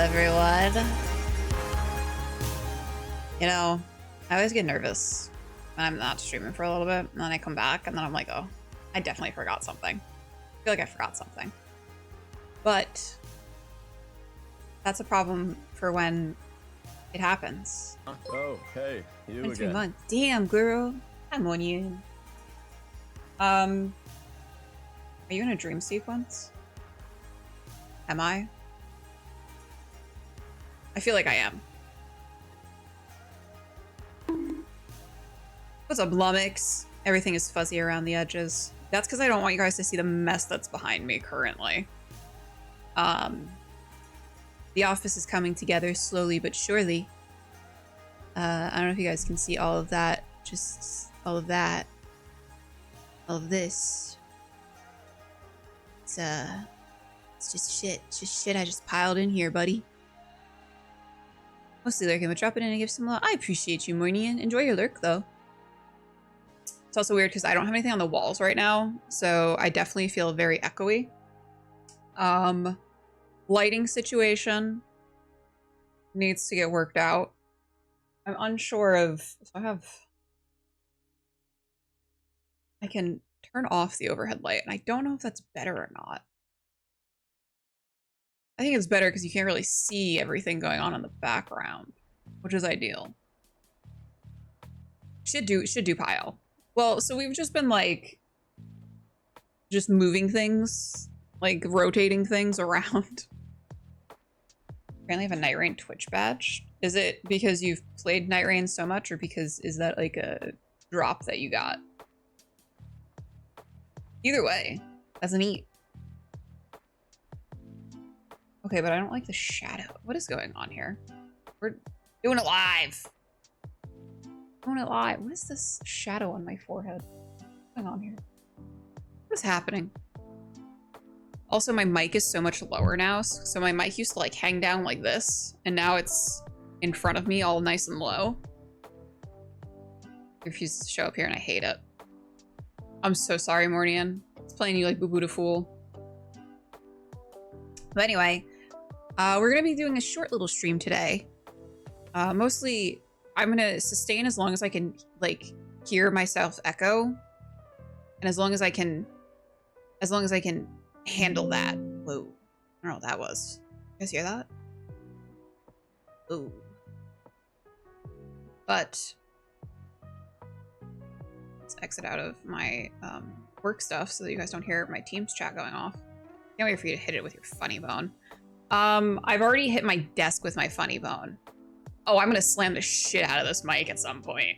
everyone. You know, I always get nervous when I'm not streaming for a little bit, and then I come back, and then I'm like, oh, I definitely forgot something. I feel like I forgot something. But that's a problem for when it happens. Oh, hey, you In 3 again. months. Damn, girl. I'm on you. Are you in a dream sequence? Am I? I feel like I am. What's up, Lummox? Everything is fuzzy around the edges. That's because I don't want you guys to see the mess that's behind me currently. The office is coming together slowly but surely. I don't know if you guys can see all of that. Just all of that. All of this. It's just shit. It's just shit I just piled in here, buddy. Mostly lurking, but dropping in and give some love. I appreciate you, Mornian. Enjoy your lurk, though. It's also weird because I don't have anything on the walls right now, so I definitely feel very echoey. Lighting situation needs to get worked out. I'm unsure of... So I can turn off the overhead light, and I don't know if that's better or not. I think it's better because you can't really see everything going on in the background, which is ideal. Should do pile. Well, so we've just been like just moving things, like rotating things around. Apparently have a Night Rain Twitch badge. Is it because you've played Night Rain so much, or because is that like a drop that you got? Either way, that's neat. Okay, but I don't like the shadow. What is going on here? We're doing it live. Doing it live. What is this shadow on my forehead? What's going on here? What is happening? Also, my mic is so much lower now. So my mic used to like hang down like this, and now it's in front of me all nice and low. It refuses to show up here, and I hate it. I'm so sorry, Mornian. It's playing you like Boo-Boo to Fool. But anyway, we're going to be doing a short little stream today. Mostly, I'm going to sustain as long as I can, like, hear myself echo. And as long as I can handle that. Whoa. I don't know what that was. You guys hear that? Ooh. But let's exit out of my work stuff so that you guys don't hear my Teams chat going off. Can't wait for you to hit it with your funny bone. I've already hit my desk with my funny bone. Oh, I'm gonna slam the shit out of this mic at some point.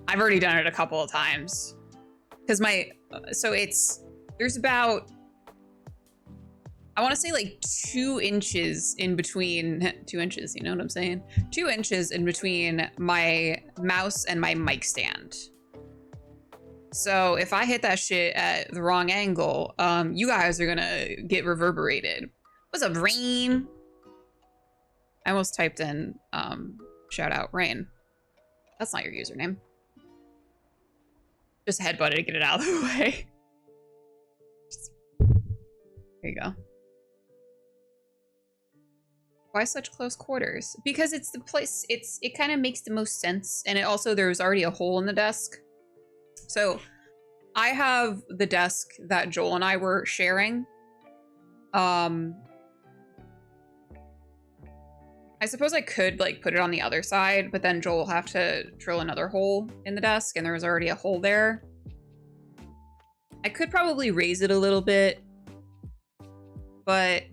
I've already done it a couple of times. Because there's about, I want to say like 2 inches in between, 2 inches, you know what I'm saying? 2 inches in between my mouse and my mic stand. So if I hit that shit at the wrong angle, you guys are gonna get reverberated. What's up, Rain? I almost typed in, shout out, Rain. That's not your username. Just headbutted to get it out of the way. There you go. Why such close quarters? Because it's the place, it kind of makes the most sense. And it also, there's already a hole in the desk. So I have the desk that Joel and I were sharing. I suppose I could like put it on the other side, but then Joel will have to drill another hole in the desk, and there was already a hole there. I could probably raise it a little bit, but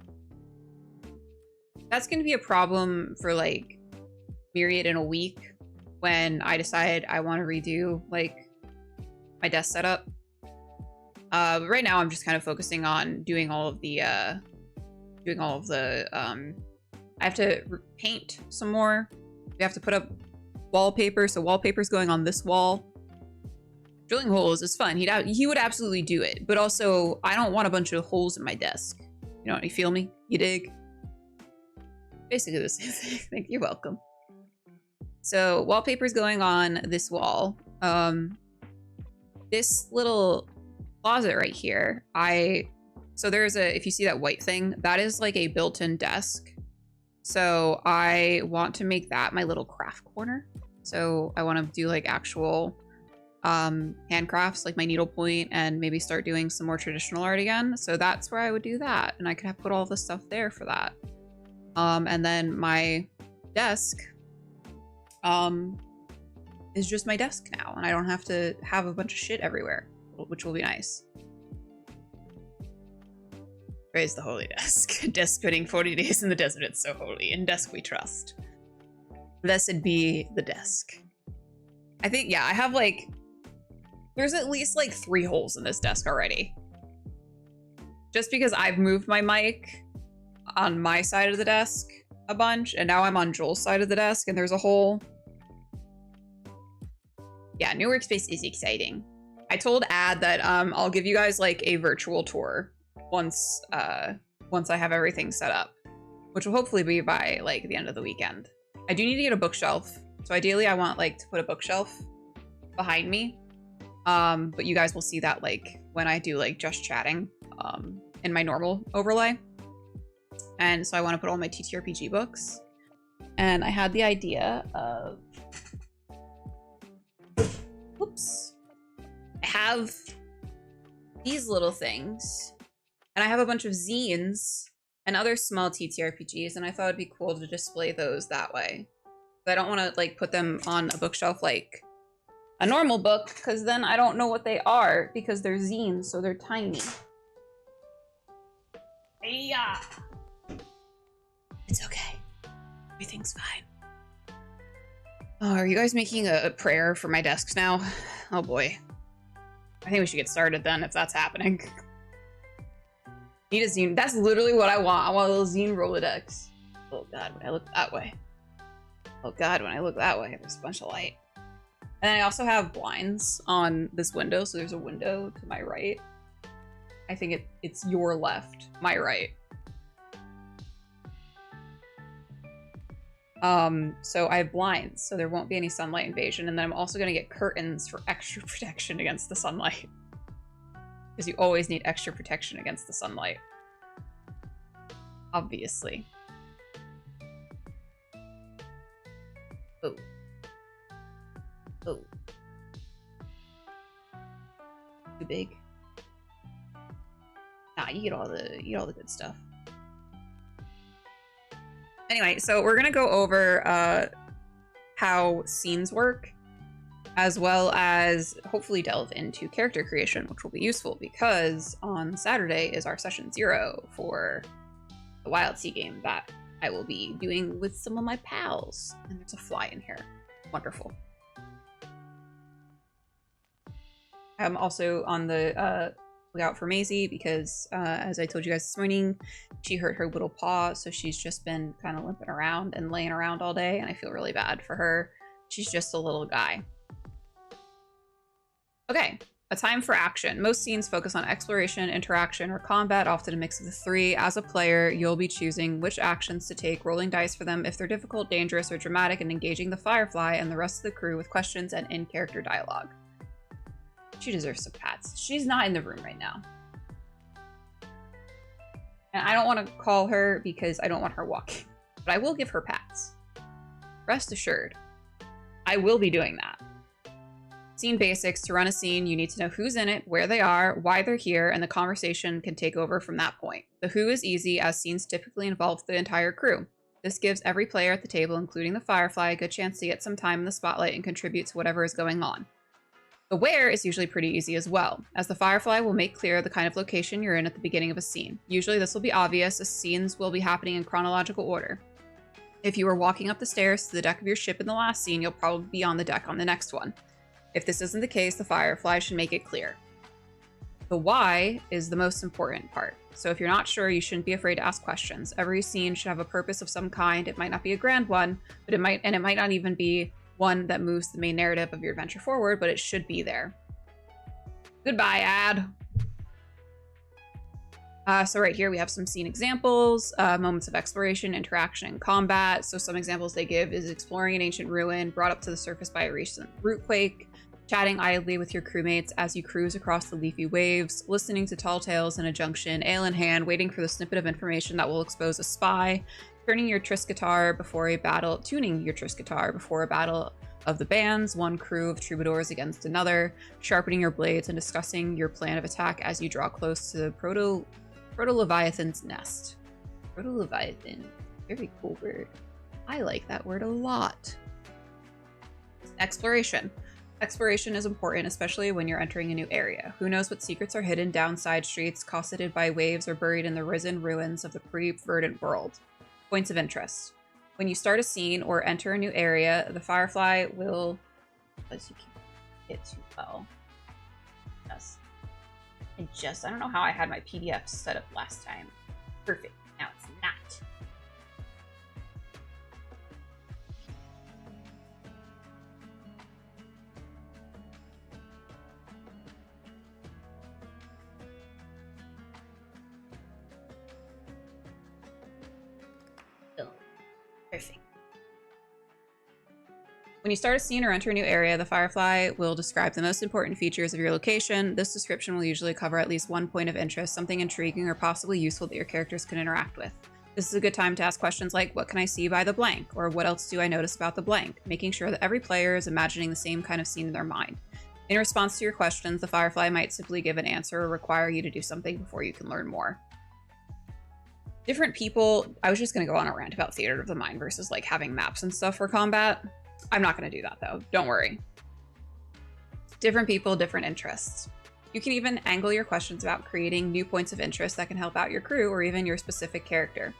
that's going to be a problem for like Myriad in a week when I decide I want to redo like my desk setup. But right now I'm just kind of focusing on doing all of the I have to paint some more. We have to put up wallpaper, so wallpaper's going on this wall. Drilling holes is fun. He would absolutely do it, but also I don't want a bunch of holes in my desk. You know, you feel me? You dig? Basically the same thing. You're welcome. So wallpaper's going on this wall. This little closet right here, so there's if you see that white thing, that is like a built-in desk. So I want to make that my little craft corner. So I want to do like actual handcrafts, like my needlepoint, and maybe start doing some more traditional art again. So that's where I would do that, and I could have put all the stuff there for that. And then my desk is just my desk now, and I don't have to have a bunch of shit everywhere, which will be nice. Praise the holy desk. Desk spending 40 days in the desert, it's so holy. In desk we trust. Blessed be the desk. I think, yeah, I have like, there's at least like 3 holes in this desk already. Just because I've moved my mic on my side of the desk a bunch, and now I'm on Joel's side of the desk, and there's a hole. Yeah, new workspace is exciting. I told Ad that I'll give you guys like a virtual tour once I have everything set up, which will hopefully be by like the end of the weekend. I do need to get a bookshelf, so ideally I want like to put a bookshelf behind me. But you guys will see that like when I do like just chatting in my normal overlay. And so I want to put all my TTRPG books. And I had the idea of, whoops, I have these little things, and I have a bunch of zines and other small TTRPGs, and I thought it'd be cool to display those that way. But I don't want to like put them on a bookshelf like a normal book, because then I don't know what they are, because they're zines, so they're tiny. Yeah. It's okay. Everything's fine. Oh, are you guys making a prayer for my desks now? Oh boy. I think we should get started then, if that's happening. Need a zine. That's literally what I want. I want a little zine Rolodex. Oh god, when I look that way. Oh god, when I look that way, there's a bunch of light. And I also have blinds on this window, so there's a window to my right. I think it's your left, my right. So I have blinds, so there won't be any sunlight invasion, and then I'm also gonna get curtains for extra protection against the sunlight. Because you always need extra protection against the sunlight. Obviously. Oh. Oh. Too big. Nah, you get all the good stuff. Anyway, so we're gonna go over how scenes work, as well as hopefully delve into character creation, which will be useful because on Saturday is our session 0 for the Wildsea game that I will be doing with some of my pals. And there's a fly in here. Wonderful. I'm also on the lookout for Maisie because, as I told you guys this morning, she hurt her little paw, so she's just been kind of limping around and laying around all day, and I feel really bad for her. She's just a little guy. Okay, a time for action. Most scenes focus on exploration, interaction, or combat, often a mix of the 3. As a player, you'll be choosing which actions to take, rolling dice for them if they're difficult, dangerous, or dramatic, and engaging the Firefly and the rest of the crew with questions and in-character dialogue. She deserves some pats. She's not in the room right now. And I don't want to call her because I don't want her walking. But I will give her pats. Rest assured, I will be doing that. Scene basics. To run a scene, you need to know who's in it, where they are, why they're here, and the conversation can take over from that point. The who is easy, as scenes typically involve the entire crew. This gives every player at the table, including the Firefly, a good chance to get some time in the spotlight and contribute to whatever is going on. The where is usually pretty easy as well, as the Firefly will make clear the kind of location you're in at the beginning of a scene. Usually this will be obvious, as scenes will be happening in chronological order. If you were walking up the stairs to the deck of your ship in the last scene, you'll probably be on the deck on the next one. If this isn't the case, the Firefly should make it clear. The why is the most important part, so if you're not sure, you shouldn't be afraid to ask questions. Every scene should have a purpose of some kind. It might not be a grand one, but it might not even be one that moves the main narrative of your adventure forward, but it should be there. Goodbye, Ad. So right here we have some scene examples, moments of exploration, interaction, and combat. So some examples they give is exploring an ancient ruin, brought up to the surface by a recent root quake, chatting idly with your crewmates as you cruise across the leafy waves, listening to tall tales in a junction, ale in hand, waiting for the snippet of information that will expose a spy, tuning your Triss guitar before a battle of the bands, one crew of troubadours against another, sharpening your blades and discussing your plan of attack as you draw close to the Proto-Leviathan's nest. Proto-Leviathan, very cool word. I like that word a lot. Exploration. Exploration is important, especially when you're entering a new area. Who knows what secrets are hidden down side streets, cosseted by waves, or buried in the risen ruins of the pre-verdant world. Points of interest. When you start a scene or enter a new area, the Firefly will... As you keep it too well. Yes. I don't know how I had my PDF set up last time. Perfect. Now it's not. Perfect. When you start a scene or enter a new area, the Firefly will describe the most important features of your location. This description will usually cover at least one point of interest, something intriguing or possibly useful that your characters can interact with. This is a good time to ask questions like, what can I see by the blank? Or what else do I notice about the blank? Making sure that every player is imagining the same kind of scene in their mind. In response to your questions, the Firefly might simply give an answer or require you to do something before you can learn more. Different people, I was just going to go on a rant about theater of the mind versus like having maps and stuff for combat. I'm not going to do that though. Don't worry. Different people, different interests. You can even angle your questions about creating new points of interest that can help out your crew or even your specific character.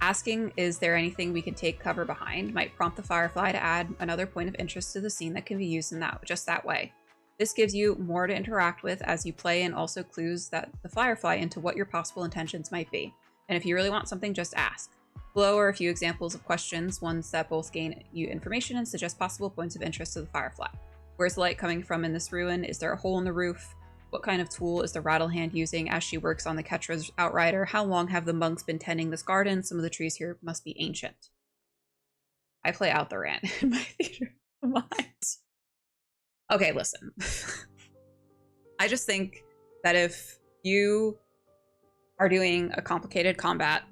Asking, is there anything we can take cover behind, might prompt the Firefly to add another point of interest to the scene that can be used in just that way. This gives you more to interact with as you play and also clues that the Firefly into what your possible intentions might be. And if you really want something, just ask. Below are a few examples of questions, ones that both gain you information and suggest possible points of interest to the Firefly. Where's the light coming from in this ruin? Is there a hole in the roof? What kind of tool is the rattle hand using as she works on the Ketra's outrider? How long have the monks been tending this garden? Some of the trees here must be ancient. I play out the rant in my theater of mind. Okay, listen. I just think that if you are doing a complicated combat,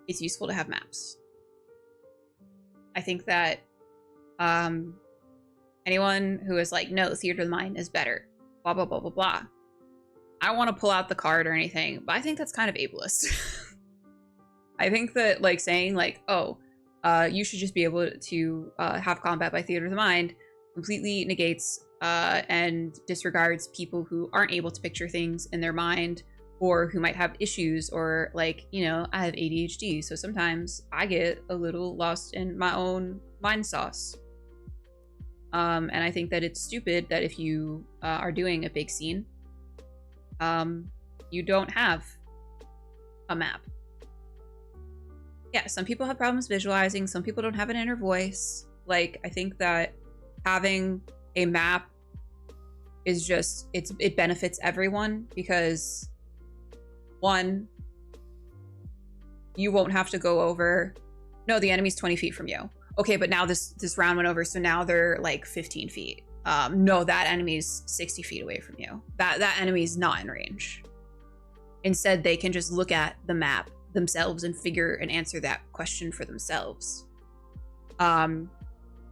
it's useful to have maps. I think that anyone who is like, no, theater of the mind is better, blah, blah, blah, blah, blah. I don't want to pull out the card or anything, but I think that's kind of ableist. I think that like saying like, oh, you should just be able to have combat by theater of the mind completely negates and disregards people who aren't able to picture things in their mind or who might have issues or like, you know, I have ADHD. So sometimes I get a little lost in my own mind sauce. And I think that it's stupid that if you are doing a big scene, you don't have a map. Yeah, some people have problems visualizing. Some people don't have an inner voice. Like, I think that having a map is just, it benefits everyone because one, you won't have to go over, no, the enemy's 20 feet from you. Okay, but now this round went over, so now they're like 15 feet. No, that enemy's 60 feet away from you. That enemy's not in range. Instead, they can just look at the map themselves and figure and answer that question for themselves.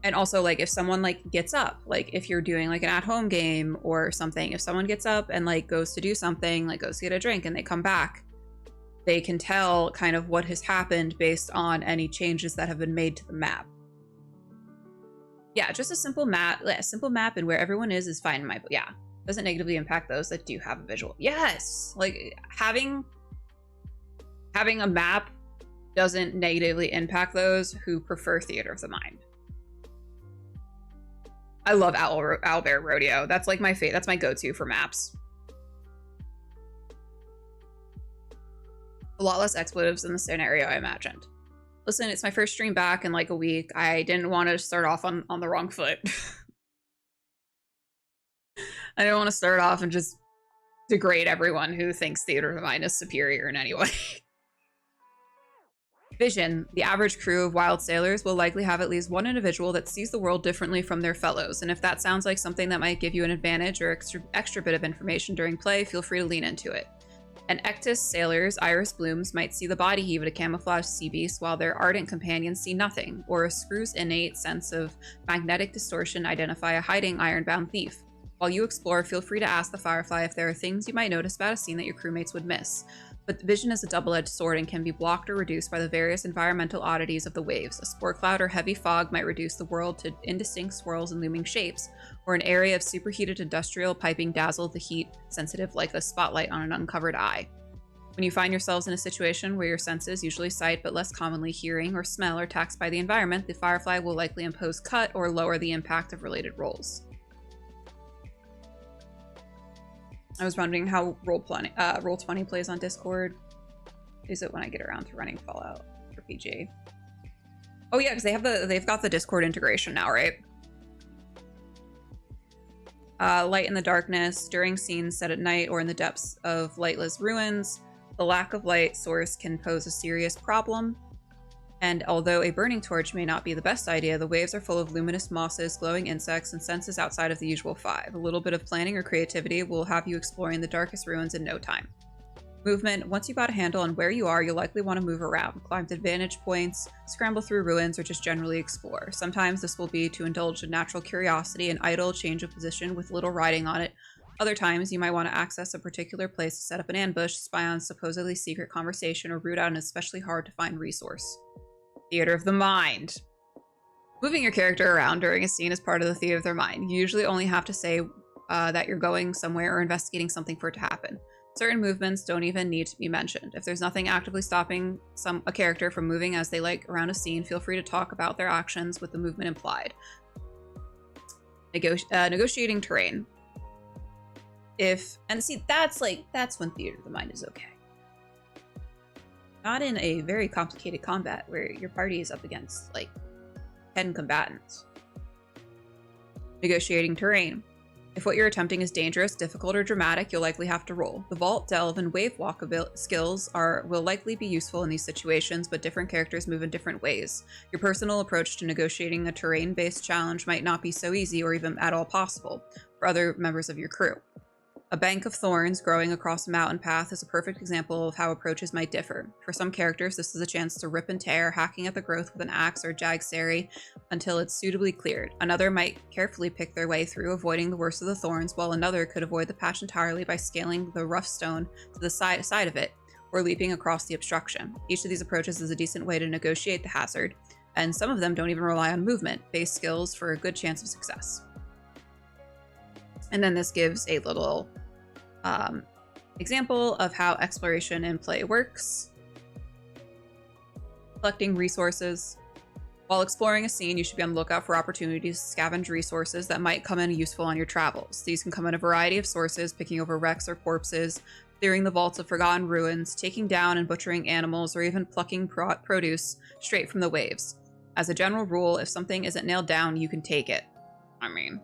And also, like, if someone like gets up, like if you're doing like an at-home game or something, if someone gets up and like goes to do something, like goes to get a drink and they come back, they can tell kind of what has happened based on any changes that have been made to the map. Yeah, just a simple map and where everyone is fine in my book. Yeah, doesn't negatively impact those that do have a visual. Yes, like having a map doesn't negatively impact those who prefer theater of the mind. I love Owlbear Rodeo. That's like my favorite. That's my go-to for maps. A lot less expletives in the scenario I imagined. Listen, it's my first stream back in like a week. I didn't want to start off on the wrong foot. I didn't want to start off and just degrade everyone who thinks theater of the mind is superior in any way. Vision. The average crew of wild sailors will likely have at least one individual that sees the world differently from their fellows, and if that sounds like something that might give you an advantage or extra bit of information during play, feel free to lean into it. And Ectus sailors, iris blooms, might see the body heave at a camouflaged sea beast while their ardent companions see nothing, or a screw's innate sense of magnetic distortion identify a hiding ironbound thief. While you explore, feel free to ask the Firefly if there are things you might notice about a scene that your crewmates would miss. But vision is a double-edged sword and can be blocked or reduced by the various environmental oddities of the waves. A spore cloud or heavy fog might reduce the world to indistinct swirls and looming shapes, or an area of superheated industrial piping dazzle the heat, sensitive like a spotlight on an uncovered eye. When you find yourselves in a situation where your senses, usually sight but less commonly hearing or smell, are taxed by the environment, the Firefly will likely impose cut or lower the impact of related rolls. I was wondering how Roll20 plays on Discord. Is it when I get around to running Fallout RPG? Oh yeah, because they've got the Discord integration now, right? Light in the darkness during scenes set at night or in the depths of lightless ruins. The lack of light source can pose a serious problem. And although a burning torch may not be the best idea, the waves are full of luminous mosses, glowing insects, and senses outside of the usual five. A little bit of planning or creativity will have you exploring the darkest ruins in no time. Movement. Once you've got a handle on where you are, you'll likely want to move around, climb to vantage points, scramble through ruins, or just generally explore. Sometimes this will be to indulge in natural curiosity and idle change of position with little riding on it. Other times, you might want to access a particular place to set up an ambush, spy on supposedly secret conversation, or root out an especially hard-to-find resource. Theater of the mind. Moving your character around during a scene is part of the theater of their mind. You usually only have to say that you're going somewhere or investigating something for it to happen. Certain movements don't even need to be mentioned. If there's nothing actively stopping a character from moving as they like around a scene, feel free to talk about their actions with the movement implied. Negotiating terrain. That's when theater of the mind is okay. Not in a very complicated combat where your party is up against, 10 combatants. Negotiating terrain. If what you're attempting is dangerous, difficult, or dramatic, you'll likely have to roll. The vault, delve, and wave walk skills will likely be useful in these situations, but different characters move in different ways. Your personal approach to negotiating a terrain-based challenge might not be so easy or even at all possible for other members of your crew. A bank of thorns growing across a mountain path is a perfect example of how approaches might differ. For some characters, this is a chance to rip and tear, hacking at the growth with an axe or jagsari until it's suitably cleared. Another might carefully pick their way through, avoiding the worst of the thorns, while another could avoid the patch entirely by scaling the rough stone to the side of it, or leaping across the obstruction. Each of these approaches is a decent way to negotiate the hazard, and some of them don't even rely on movement-based skills for a good chance of success. And then this gives a little example of how exploration in play works. Collecting resources. While exploring a scene, you should be on the lookout for opportunities to scavenge resources that might come in useful on your travels. These can come in a variety of sources, picking over wrecks or corpses, clearing the vaults of forgotten ruins, taking down and butchering animals, or even plucking produce straight from the waves. As a general rule, if something isn't nailed down, you can take it. I mean,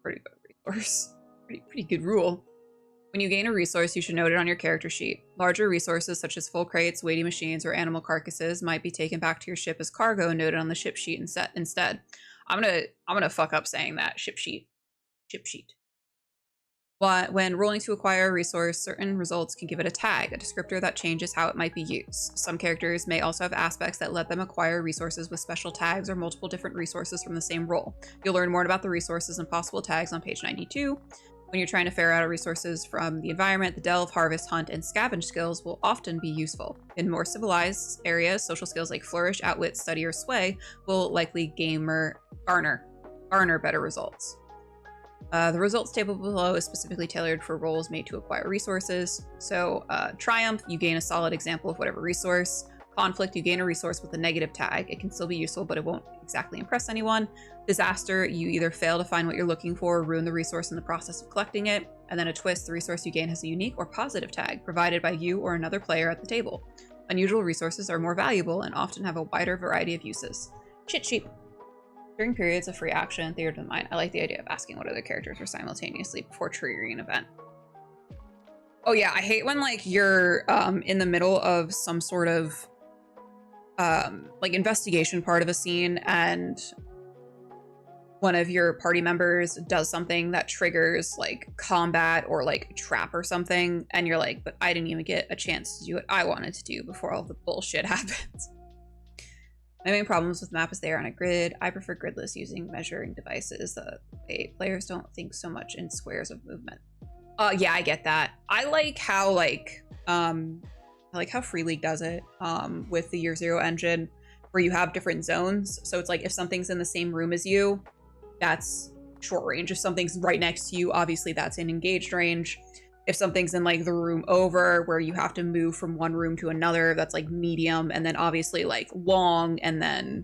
pretty good resource. Pretty good rule. When you gain a resource, you should note it on your character sheet. Larger resources such as full crates, weighty machines, or animal carcasses might be taken back to your ship as cargo and noted on the ship sheet instead. I'm gonna fuck up saying that. Ship sheet. When rolling to acquire a resource, certain results can give it a tag, a descriptor that changes how it might be used. Some characters may also have aspects that let them acquire resources with special tags or multiple different resources from the same role. You'll learn more about the resources and possible tags on page 92. When you're trying to ferret out resources from the environment, the delve, harvest, hunt, and scavenge skills will often be useful. In more civilized areas, social skills like flourish, outwit, study, or sway will likely garner better results. The results table below is specifically tailored for roles made to acquire resources. So Triumph, you gain a solid example of whatever resource. Conflict, you gain a resource with a negative tag. It can still be useful, but it won't exactly impress anyone. Disaster, you either fail to find what you're looking for or ruin the resource in the process of collecting it. And then a twist, the resource you gain has a unique or positive tag provided by you or another player at the table. Unusual resources are more valuable and often have a wider variety of uses. Chit sheet. During periods of free action and theater of the mind, I like the idea of asking what other characters are simultaneously before triggering an event. Oh yeah, I hate when you're in the middle of some sort of investigation part of a scene and one of your party members does something that triggers like combat or like trap or something, and you're like, but I didn't even get a chance to do what I wanted to do before all the bullshit happens. My main problems with the map is they are on a grid. I prefer gridless using measuring devices. Players don't think so much in squares of movement. Yeah, I get that. I like how Free League does it with the Year Zero engine, where you have different zones. So it's like if something's in the same room as you, that's short range. If something's right next to you, obviously that's in engaged range. If something's in like the room over where you have to move from one room to another, that's like medium, and then obviously like long, and then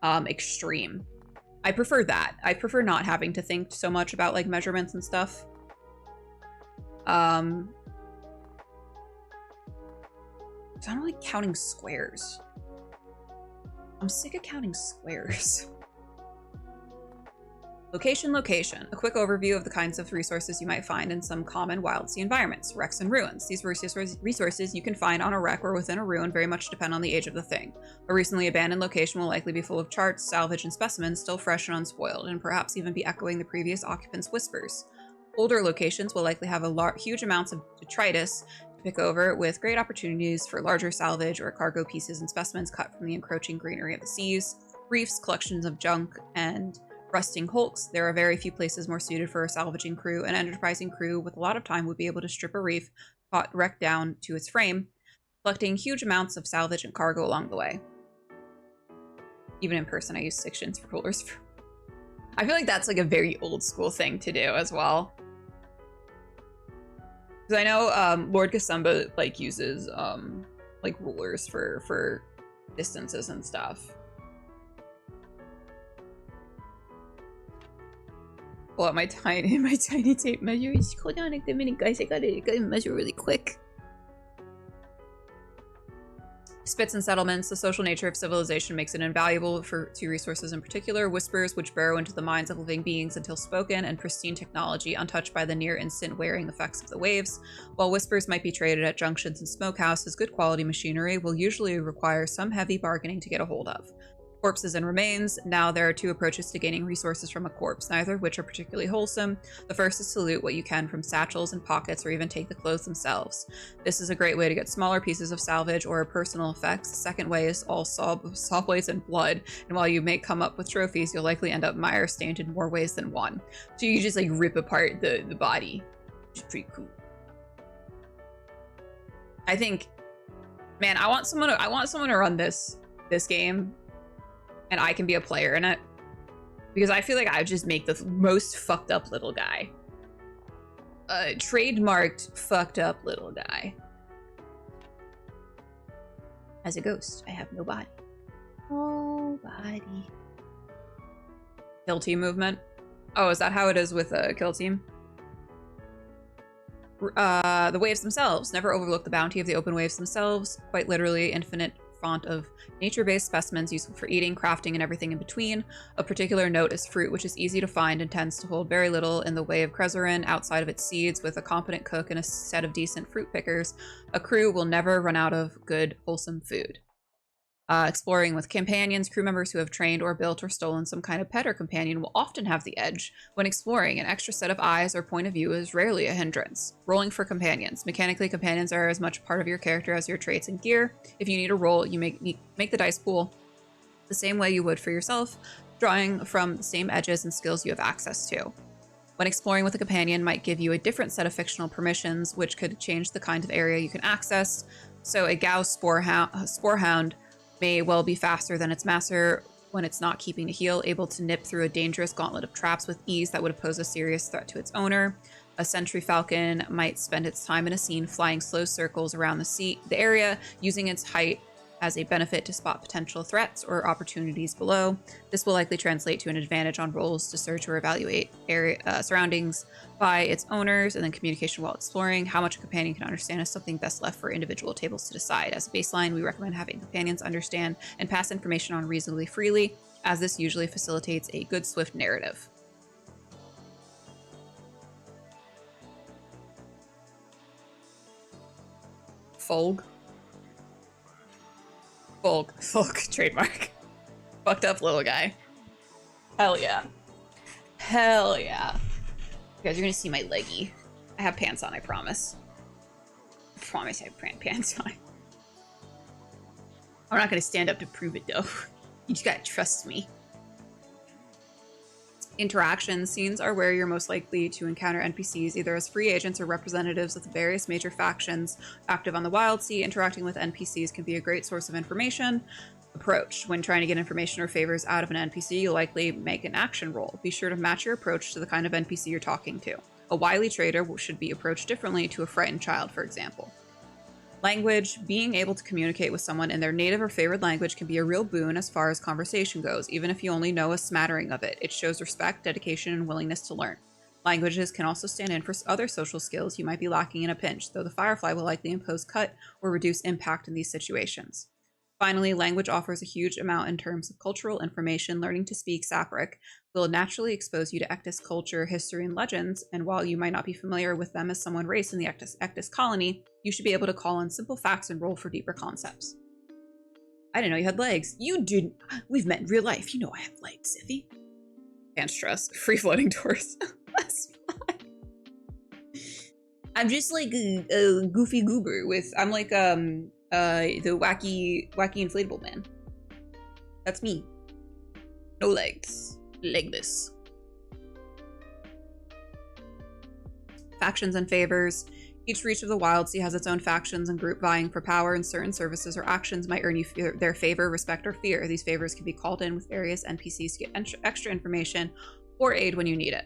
extreme. I prefer that. I prefer not having to think so much about like measurements and stuff. I don't like counting squares. I'm sick of counting squares. Location. A quick overview of the kinds of resources you might find in some common Wildsea environments. Wrecks and ruins. These resources you can find on a wreck or within a ruin very much depend on the age of the thing. A recently abandoned location will likely be full of charts, salvage, and specimens still fresh and unspoiled, and perhaps even be echoing the previous occupants' whispers. Older locations will likely have huge amounts of detritus to pick over, with great opportunities for larger salvage or cargo pieces and specimens cut from the encroaching greenery of the seas. Reefs, collections of junk, and rusting hulks. There are very few places more suited for a salvaging crew. An enterprising crew with a lot of time would be able to strip a reef, wreck down to its frame, collecting huge amounts of salvage and cargo along the way. Even in person, I use sections for rulers. I feel like that's like a very old school thing to do as well. Because I know Lord Kasumba like uses like rulers for distances and stuff. Pull out my tiny tape measure. Hold on a minute, guys. I gotta measure really quick. Spits and settlements. The social nature of civilization makes it invaluable for two resources in particular: whispers, which burrow into the minds of living beings until spoken, and pristine technology, untouched by the near-instant wearing effects of the waves. While whispers might be traded at junctions and smokehouses, good quality machinery will usually require some heavy bargaining to get a hold of. Corpses and remains. Now there are two approaches to gaining resources from a corpse, neither of which are particularly wholesome. The first is to loot what you can from satchels and pockets, or even take the clothes themselves. This is a great way to get smaller pieces of salvage or personal effects. The second way is all saw blades and blood, and while you may come up with trophies, you'll likely end up mire stained in more ways than one. So you just like rip apart the body, which is pretty cool. I think, man, I want someone to run this game, and I can be a player in it, because I feel like I just make the most fucked up little guy. Trademarked fucked up little guy. As a ghost, I have no body. No body. Kill team movement. Oh, is that how it is with a kill team? The waves themselves. Never overlook the bounty of the open waves themselves. Quite literally, infinite font of nature-based specimens useful for eating, crafting, and everything in between. Of particular note is fruit, which is easy to find and tends to hold very little in the way of crezerin outside of its seeds. With a competent cook and a set of decent fruit pickers, a crew will never run out of good, wholesome food. Exploring with companions. Crew members who have trained or built or stolen some kind of pet or companion will often have the edge. When exploring, an extra set of eyes or point of view is rarely a hindrance. Rolling for companions. Mechanically, companions are as much part of your character as your traits and gear. If you need a roll, you make the dice pool the same way you would for yourself, drawing from the same edges and skills you have access to. When exploring with a companion might give you a different set of fictional permissions, which could change the kind of area you can access. So a Gauss Sporehound may well be faster than its master when it's not keeping a heal, able to nip through a dangerous gauntlet of traps with ease that would pose a serious threat to its owner. A sentry falcon might spend its time in a scene flying slow circles around the area, using its height as a benefit to spot potential threats or opportunities below. This will likely translate to an advantage on rolls to search or evaluate surroundings by its owners, and then communication while exploring. How much a companion can understand is something best left for individual tables to decide. As a baseline, we recommend having companions understand and pass information on reasonably freely, as this usually facilitates a good, swift narrative. Folk, trademark. Fucked up little guy. Hell yeah. Hell yeah. You guys are gonna see my leggy. I have pants on, I promise. I promise I have pants on. I'm not gonna stand up to prove it though. You just gotta trust me. Interaction scenes are where you're most likely to encounter NPCs, either as free agents or representatives of the various major factions active on the Wildsea. Interacting with NPCs can be a great source of information. Approach. When trying to get information or favors out of an NPC, you'll likely make an action roll. Be sure to match your approach to the kind of NPC you're talking to. A wily trader should be approached differently to a frightened child, for example. Language. Being able to communicate with someone in their native or favored language can be a real boon as far as conversation goes, even if you only know a smattering of it. It shows respect, dedication, and willingness to learn. Languages can also stand in for other social skills you might be lacking in a pinch, though the Firefly will likely impose cut or reduce impact in these situations. Finally, language offers a huge amount in terms of cultural information. Learning to speak Saporic will naturally expose you to Ectus culture, history, and legends, and while you might not be familiar with them as someone raised in the Ectus colony, you should be able to call on simple facts and roll for deeper concepts. I didn't know you had legs. You didn't. We've met in real life. You know I have legs, Ziffy. Can't stress. Free-floating doors. That's fine. I'm just like a goofy goober with... I'm like, the wacky inflatable man. That's me. No legs. Legless. Factions and favors. Each reach of the Wildsea has its own factions and group vying for power, and certain services or actions might earn you their favor, respect, or fear. These favors can be called in with various NPCs to get extra information or aid when you need it.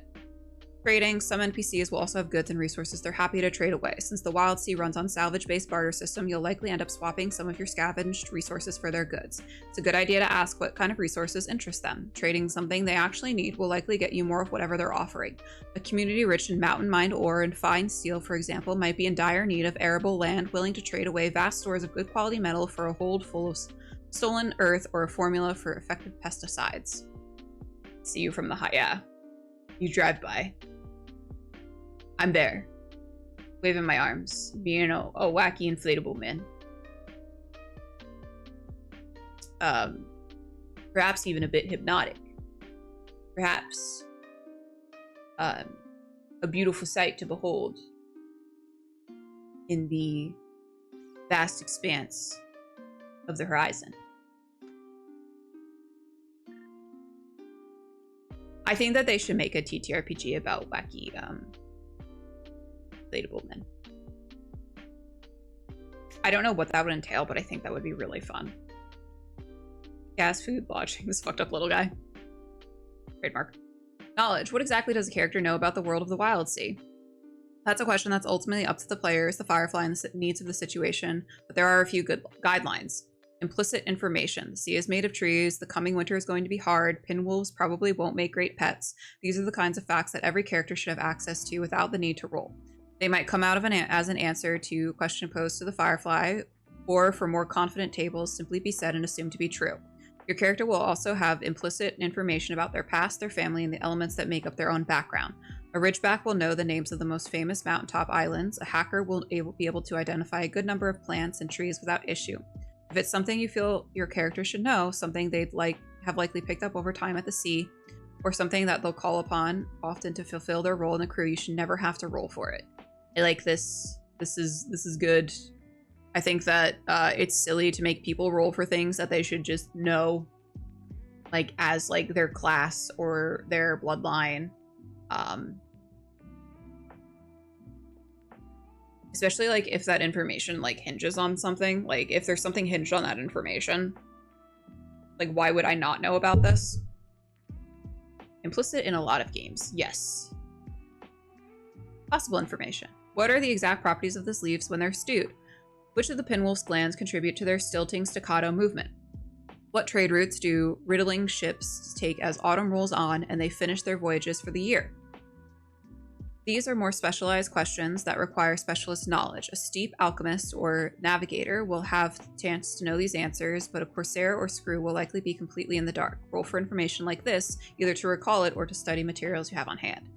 Trading. Some NPCs will also have goods and resources they're happy to trade away. Since the Wildsea runs on salvage-based barter system, you'll likely end up swapping some of your scavenged resources for their goods. It's a good idea to ask what kind of resources interest them. Trading something they actually need will likely get you more of whatever they're offering. A community rich in mountain mined ore and fine steel, for example, might be in dire need of arable land, willing to trade away vast stores of good quality metal for a hold full of stolen earth or a formula for effective pesticides. See you from the high. Yeah. You drive by. I'm there, waving my arms, being a wacky inflatable man. Perhaps even a bit hypnotic. Perhaps a beautiful sight to behold in the vast expanse of the horizon. I think that they should make a TTRPG about wacky inflatable men. I don't know what that would entail, but I think that would be really fun. Gas, food, lodging, this fucked up little guy. Trademark. Knowledge. What exactly does a character know about the world of the Wildsea? That's a question that's ultimately up to the players, the Firefly, and the needs of the situation, but there are a few good guidelines. Implicit information. The sea is made of trees. The coming winter is going to be hard. Pinwolves probably won't make great pets. These are the kinds of facts that every character should have access to without the need to roll. They might come out of as an answer to a question posed to the Firefly, or for more confident tables, simply be said and assumed to be true. Your character will also have implicit information about their past, their family, and the elements that make up their own background. A Ridgeback will know the names of the most famous mountaintop islands. A hacker will be able to identify a good number of plants and trees without issue. If it's something you feel your character should know, something they'd have likely picked up over time at the sea, or something that they'll call upon often to fulfill their role in the crew, you should never have to roll for it. I like this. This is good. I think that it's silly to make people roll for things that they should just know, like as like their class or their bloodline. Especially like if that information like hinges on something. Like if there's something hinged on that information, like why would I not know about this? Implicit in a lot of games, yes. Possible information. What are the exact properties of the leaves when they're stewed? Which of the pinwolf's glands contribute to their stilting staccato movement? What trade routes do riddling ships take as autumn rolls on and they finish their voyages for the year? These are more specialized questions that require specialist knowledge. A steep alchemist or navigator will have the chance to know these answers, but a corsair or screw will likely be completely in the dark. Roll for information like this, either to recall it or to study materials you have on hand.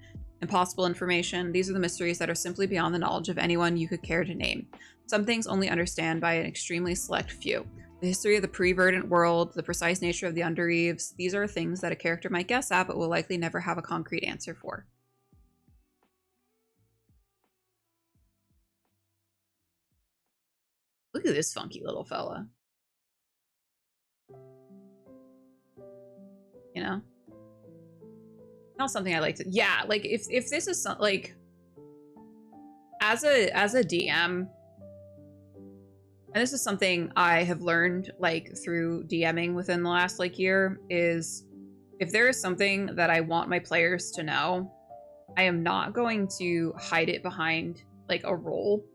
Impossible information. These are the mysteries that are simply beyond the knowledge of anyone you could care to name. Some things only understand by an extremely select few. The history of the pre-verdant world, the precise nature of the Undereves, these are things that a character might guess at, but will likely never have a concrete answer for. Look at this funky little fella. You know? Not something I like to... Yeah, like, if this is like... As a DM... And this is something I have learned, like, through DMing within the last, like, year, is if there is something that I want my players to know, I am not going to hide it behind, like, a role.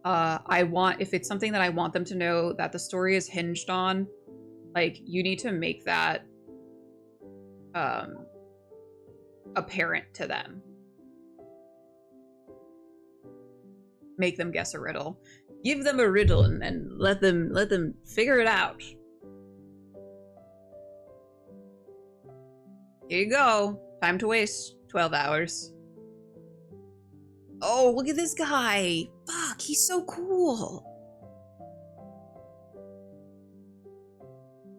If it's something that I want them to know that the story is hinged on, like, you need to make that, apparent to them. Make them guess a riddle. Give them a riddle and let them figure it out. Here you go. Time to waste 12 hours. Oh, look at this guy. Fuck, he's so cool.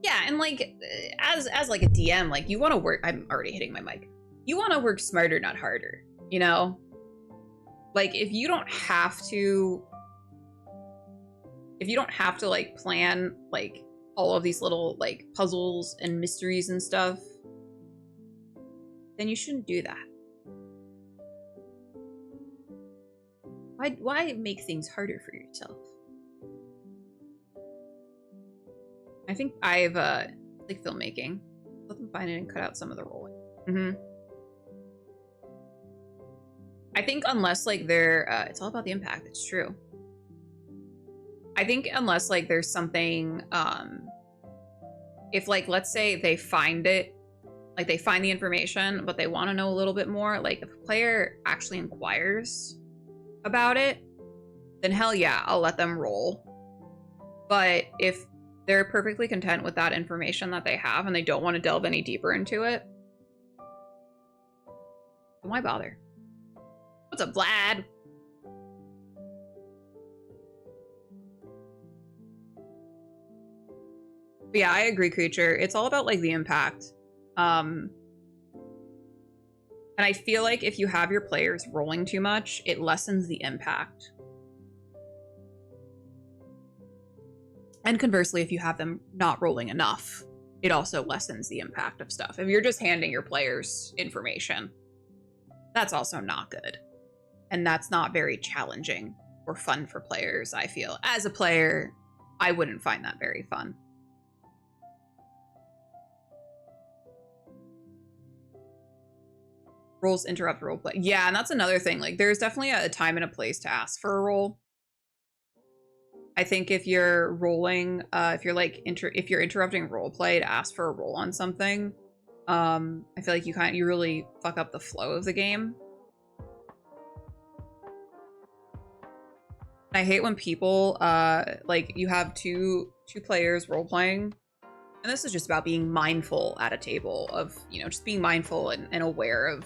Yeah, and like as like a DM, like you want to work, I'm already hitting my mic. You want to work smarter, not harder, you know? Like if you don't have to like plan like all of these little like puzzles and mysteries and stuff, then you shouldn't do that. Why make things harder for yourself? I think I've like filmmaking. Let them find it and cut out some of the rolling. I think unless like they're it's all about the impact, it's true. I think unless like there's something if like let's say they find it, like they find the information but they want to know a little bit more, like if a player actually inquires about it, then hell yeah, I'll let them roll. But if they're perfectly content with that information that they have and they don't want to delve any deeper into it, then why bother? What's up, Vlad? But yeah, I agree, Creature. It's all about like the impact. And I feel like if you have your players rolling too much, it lessens the impact. And conversely, if you have them not rolling enough, it also lessens the impact of stuff. If you're just handing your players information, that's also not good. And that's not very challenging or fun for players, I feel. As a player, I wouldn't find that very fun. Roles interrupt roleplay. Yeah, and that's another thing. Like, there's definitely a time and a place to ask for a role. I think if you're rolling, if you're interrupting roleplay to ask for a role on something, I feel like you really fuck up the flow of the game. I hate when people like you have two players role playing, and this is just about being mindful at a table of, you know, just being mindful and aware of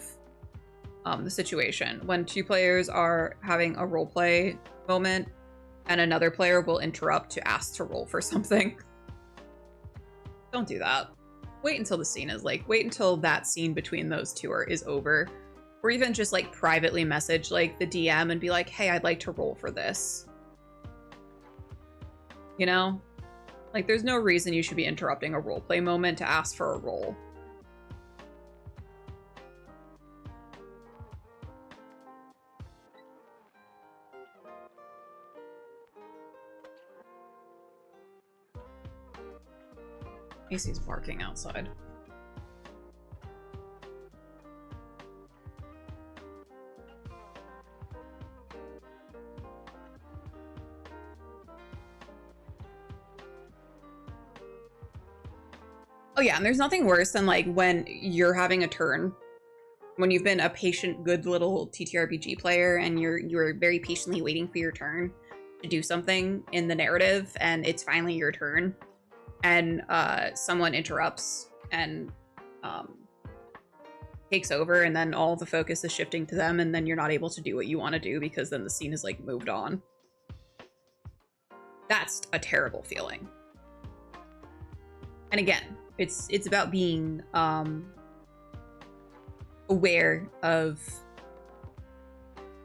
the situation. When two players are having a role play moment and another player will interrupt to ask to roll for something, don't do that. Wait until the scene is like, wait until that scene between those two is over. Or even just like privately message like the DM and be like, hey, I'd like to roll for this. You know? Like there's no reason you should be interrupting a roleplay moment to ask for a roll. Macy's barking outside. Oh yeah, and there's nothing worse than like when you're having a turn, when you've been a patient, good little TTRPG player and you're very patiently waiting for your turn to do something in the narrative, and it's finally your turn, and someone interrupts and takes over, and then all the focus is shifting to them, and then you're not able to do what you want to do because then the scene is like moved on. That's a terrible feeling. And again, it's about being aware of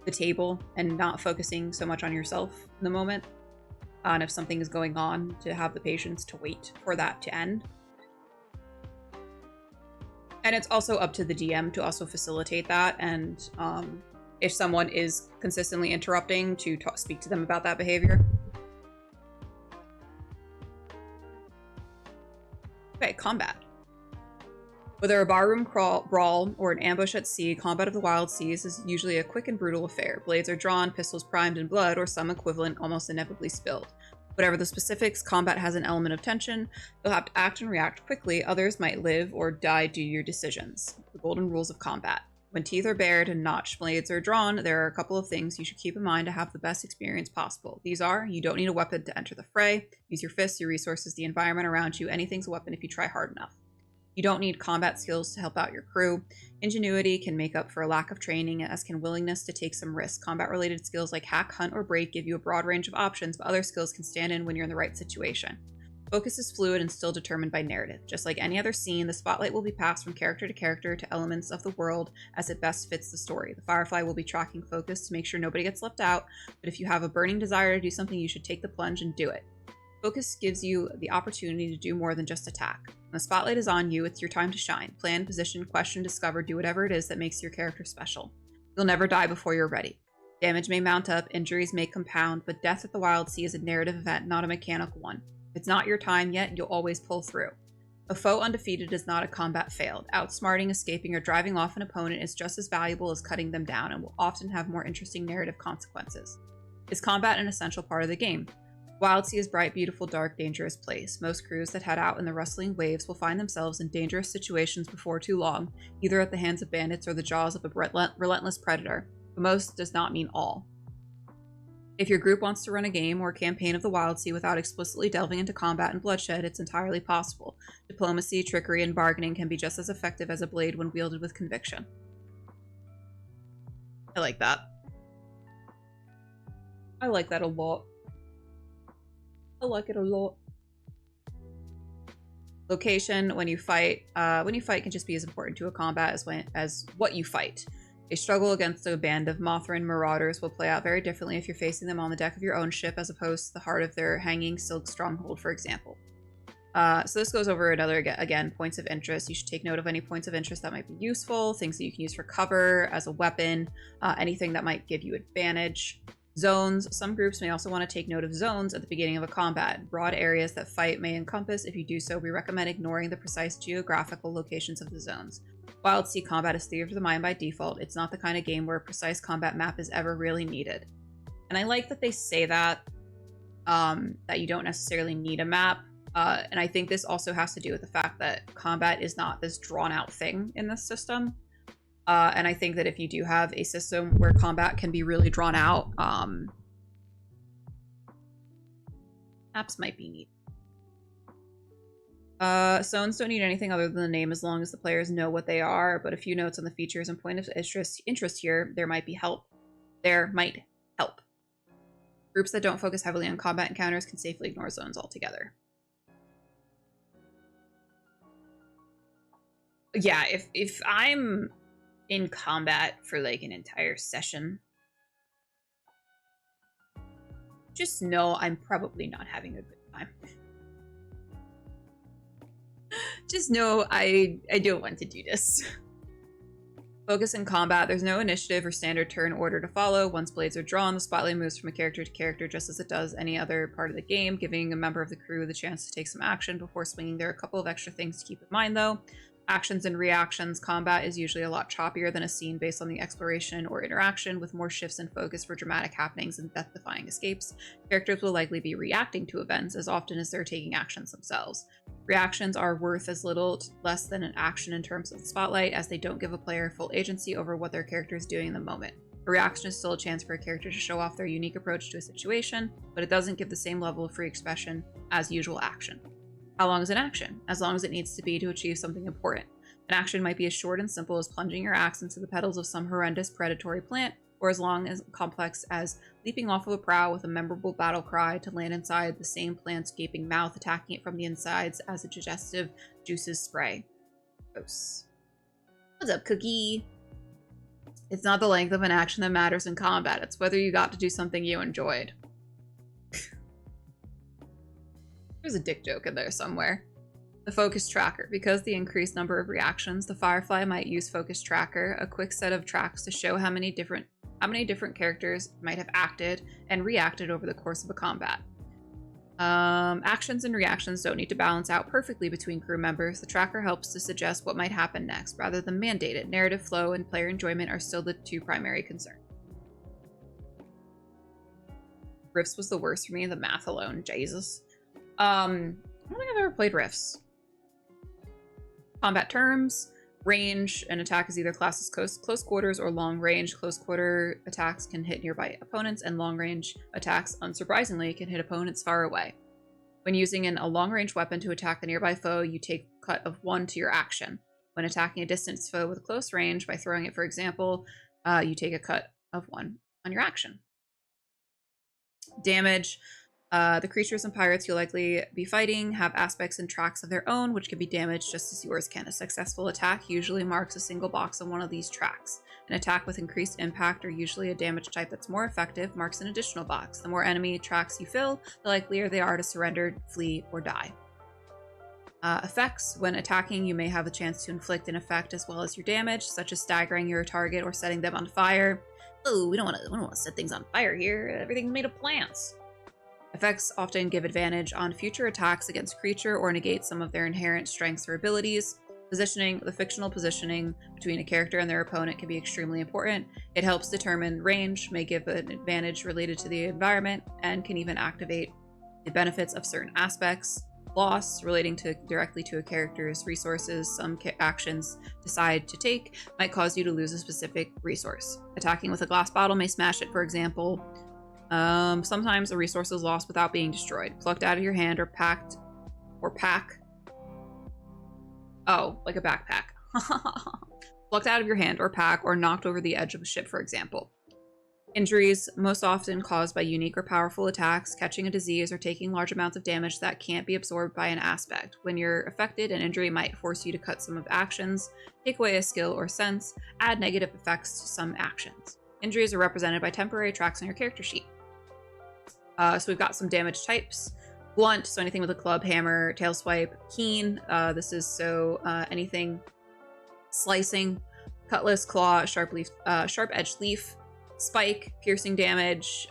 the table and not focusing so much on yourself in the moment. And if something is going on, to have the patience to wait for that to end. And it's also up to the DM to also facilitate that. And if someone is consistently interrupting, to speak to them about that behavior. Okay, combat. Whether a barroom brawl or an ambush at sea, combat of the wild seas is usually a quick and brutal affair. Blades are drawn, pistols primed, and blood, or some equivalent, almost inevitably spilled. Whatever the specifics, combat has an element of tension. You'll have to act and react quickly. Others might live or die due to your decisions. The golden rules of combat. When teeth are bared and notched blades are drawn, there are a couple of things you should keep in mind to have the best experience possible. These are, you don't need a weapon to enter the fray. Use your fists, your resources, the environment around you. Anything's a weapon if you try hard enough. You don't need combat skills to help out your crew. Ingenuity can make up for a lack of training, as can willingness to take some risks. Combat-related skills like hack, hunt, or break give you a broad range of options, but other skills can stand in when you're in the right situation. Focus is fluid and still determined by narrative. Just like any other scene, the spotlight will be passed from character to character to elements of the world as it best fits the story. The Firefly will be tracking focus to make sure nobody gets left out, but if you have a burning desire to do something, you should take the plunge and do it. Focus gives you the opportunity to do more than just attack. When the spotlight is on you, it's your time to shine. Plan, position, question, discover, do whatever it is that makes your character special. You'll never die before you're ready. Damage may mount up, injuries may compound, but death at the Wildsea is a narrative event, not a mechanical one. If it's not your time yet, you'll always pull through. A foe undefeated is not a combat failed. Outsmarting, escaping, or driving off an opponent is just as valuable as cutting them down and will often have more interesting narrative consequences. Is combat an essential part of the game? Wildsea is a bright, beautiful, dark, dangerous place. Most crews that head out in the rustling waves will find themselves in dangerous situations before too long, either at the hands of bandits or the jaws of a relentless predator. But most does not mean all. If your group wants to run a game or campaign of the Wildsea without explicitly delving into combat and bloodshed, it's entirely possible. Diplomacy, trickery, and bargaining can be just as effective as a blade when wielded with conviction. I like that. I like that a lot. I like it a lot. Location, when you fight can just be as important to a combat as what you fight. A struggle against a band of Mothran marauders will play out very differently if you're facing them on the deck of your own ship as opposed to the heart of their hanging silk stronghold, for example. So this goes over another, again, points of interest. You should take note of any points of interest that might be useful, things that you can use for cover, as a weapon, anything that might give you advantage. Zones. Some groups may also want to take note of zones at the beginning of a combat. Broad areas that fight may encompass. If you do so, we recommend ignoring the precise geographical locations of the zones. Wildsea combat is theater of the mind by default. It's not the kind of game where a precise combat map is ever really needed. And I like that they say that, that you don't necessarily need a map. And I think this also has to do with the fact that combat is not this drawn out thing in this system. And I think that if you do have a system where combat can be really drawn out, maps might be neat. Zones don't need anything other than the name as long as the players know what they are, but a few notes on the features and point of interest here, there might help. Groups that don't focus heavily on combat encounters can safely ignore zones altogether. Yeah, if I'm in combat for like an entire session, just know I'm probably not having a good time. Just know I don't want to do this. Focus in combat. There's no initiative or standard turn order to follow. Once blades are drawn, the spotlight moves from a character to character just as it does any other part of the game, giving a member of the crew the chance to take some action before swinging. There are a couple of extra things to keep in mind though. Actions and reactions. Combat is usually a lot choppier than a scene based on the exploration or interaction, with more shifts in focus for dramatic happenings and death-defying escapes. Characters will likely be reacting to events as often as they're taking actions themselves. Reactions are worth as little less than an action in terms of the spotlight, as they don't give a player full agency over what their character is doing in the moment. A reaction is still a chance for a character to show off their unique approach to a situation, but it doesn't give the same level of free expression as usual action. How long is an action? As long as it needs to be to achieve something important. An action might be as short and simple as plunging your axe into the petals of some horrendous predatory plant, or as long as complex as leaping off of a prow with a memorable battle cry to land inside the same plant's gaping mouth, attacking it from the insides as a digestive juices spray. Gross. What's up, Cookie? It's not the length of an action that matters in combat. It's whether you got to do something you enjoyed. There's a dick joke in there somewhere. The focus tracker. Because the increased number of reactions, the Firefly might use focus tracker, a quick set of tracks to show how many different characters might have acted and reacted over the course of a combat. Actions and reactions don't need to balance out perfectly between crew members. The tracker helps to suggest what might happen next, rather than mandate it. Narrative flow and player enjoyment are still the two primary concerns. Rifts was the worst for me, the math alone, Jesus. I don't think I've ever played Rifts. Combat terms. Range, an attack is either classed as close quarters or long range. Close quarter attacks can hit nearby opponents, and long range attacks, unsurprisingly, can hit opponents far away. When using a long range weapon to attack a nearby foe, you take a cut of 1 to your action. When attacking a distant foe with close range, by throwing it, for example, you take a cut of 1 on your action. Damage. The creatures and pirates you'll likely be fighting have aspects and tracks of their own, which can be damaged just as yours can. A successful attack usually marks a single box on one of these tracks. An attack with increased impact, or usually a damage type that's more effective, marks an additional box. The more enemy tracks you fill, the likelier they are to surrender, flee, or die. Effects. When attacking, you may have a chance to inflict an effect as well as your damage, such as staggering your target or setting them on fire. Oh, we don't want to set things on fire here. Everything's made of plants. Effects often give advantage on future attacks against creature or negate some of their inherent strengths or abilities. Positioning. The fictional positioning between a character and their opponent can be extremely important. It helps determine range, may give an advantage related to the environment, and can even activate the benefits of certain aspects. Loss. Relating directly to a character's resources, some actions decide to take might cause you to lose a specific resource. Attacking with a glass bottle may smash it, for example. Sometimes a resource is lost without being destroyed. Plucked out of your hand or pack. Oh, like a backpack. Plucked out of your hand or pack, or knocked over the edge of a ship, for example. Injuries, most often caused by unique or powerful attacks, catching a disease, or taking large amounts of damage that can't be absorbed by an aspect. When you're affected, an injury might force you to cut some of actions, take away a skill or sense, add negative effects to some actions. Injuries are represented by temporary tracks on your character sheet. So we've got some damage types. Blunt, so anything with a club, hammer, tail swipe. Keen, this is so anything slicing. Cutlass, claw, sharp edged leaf. Spike, piercing damage.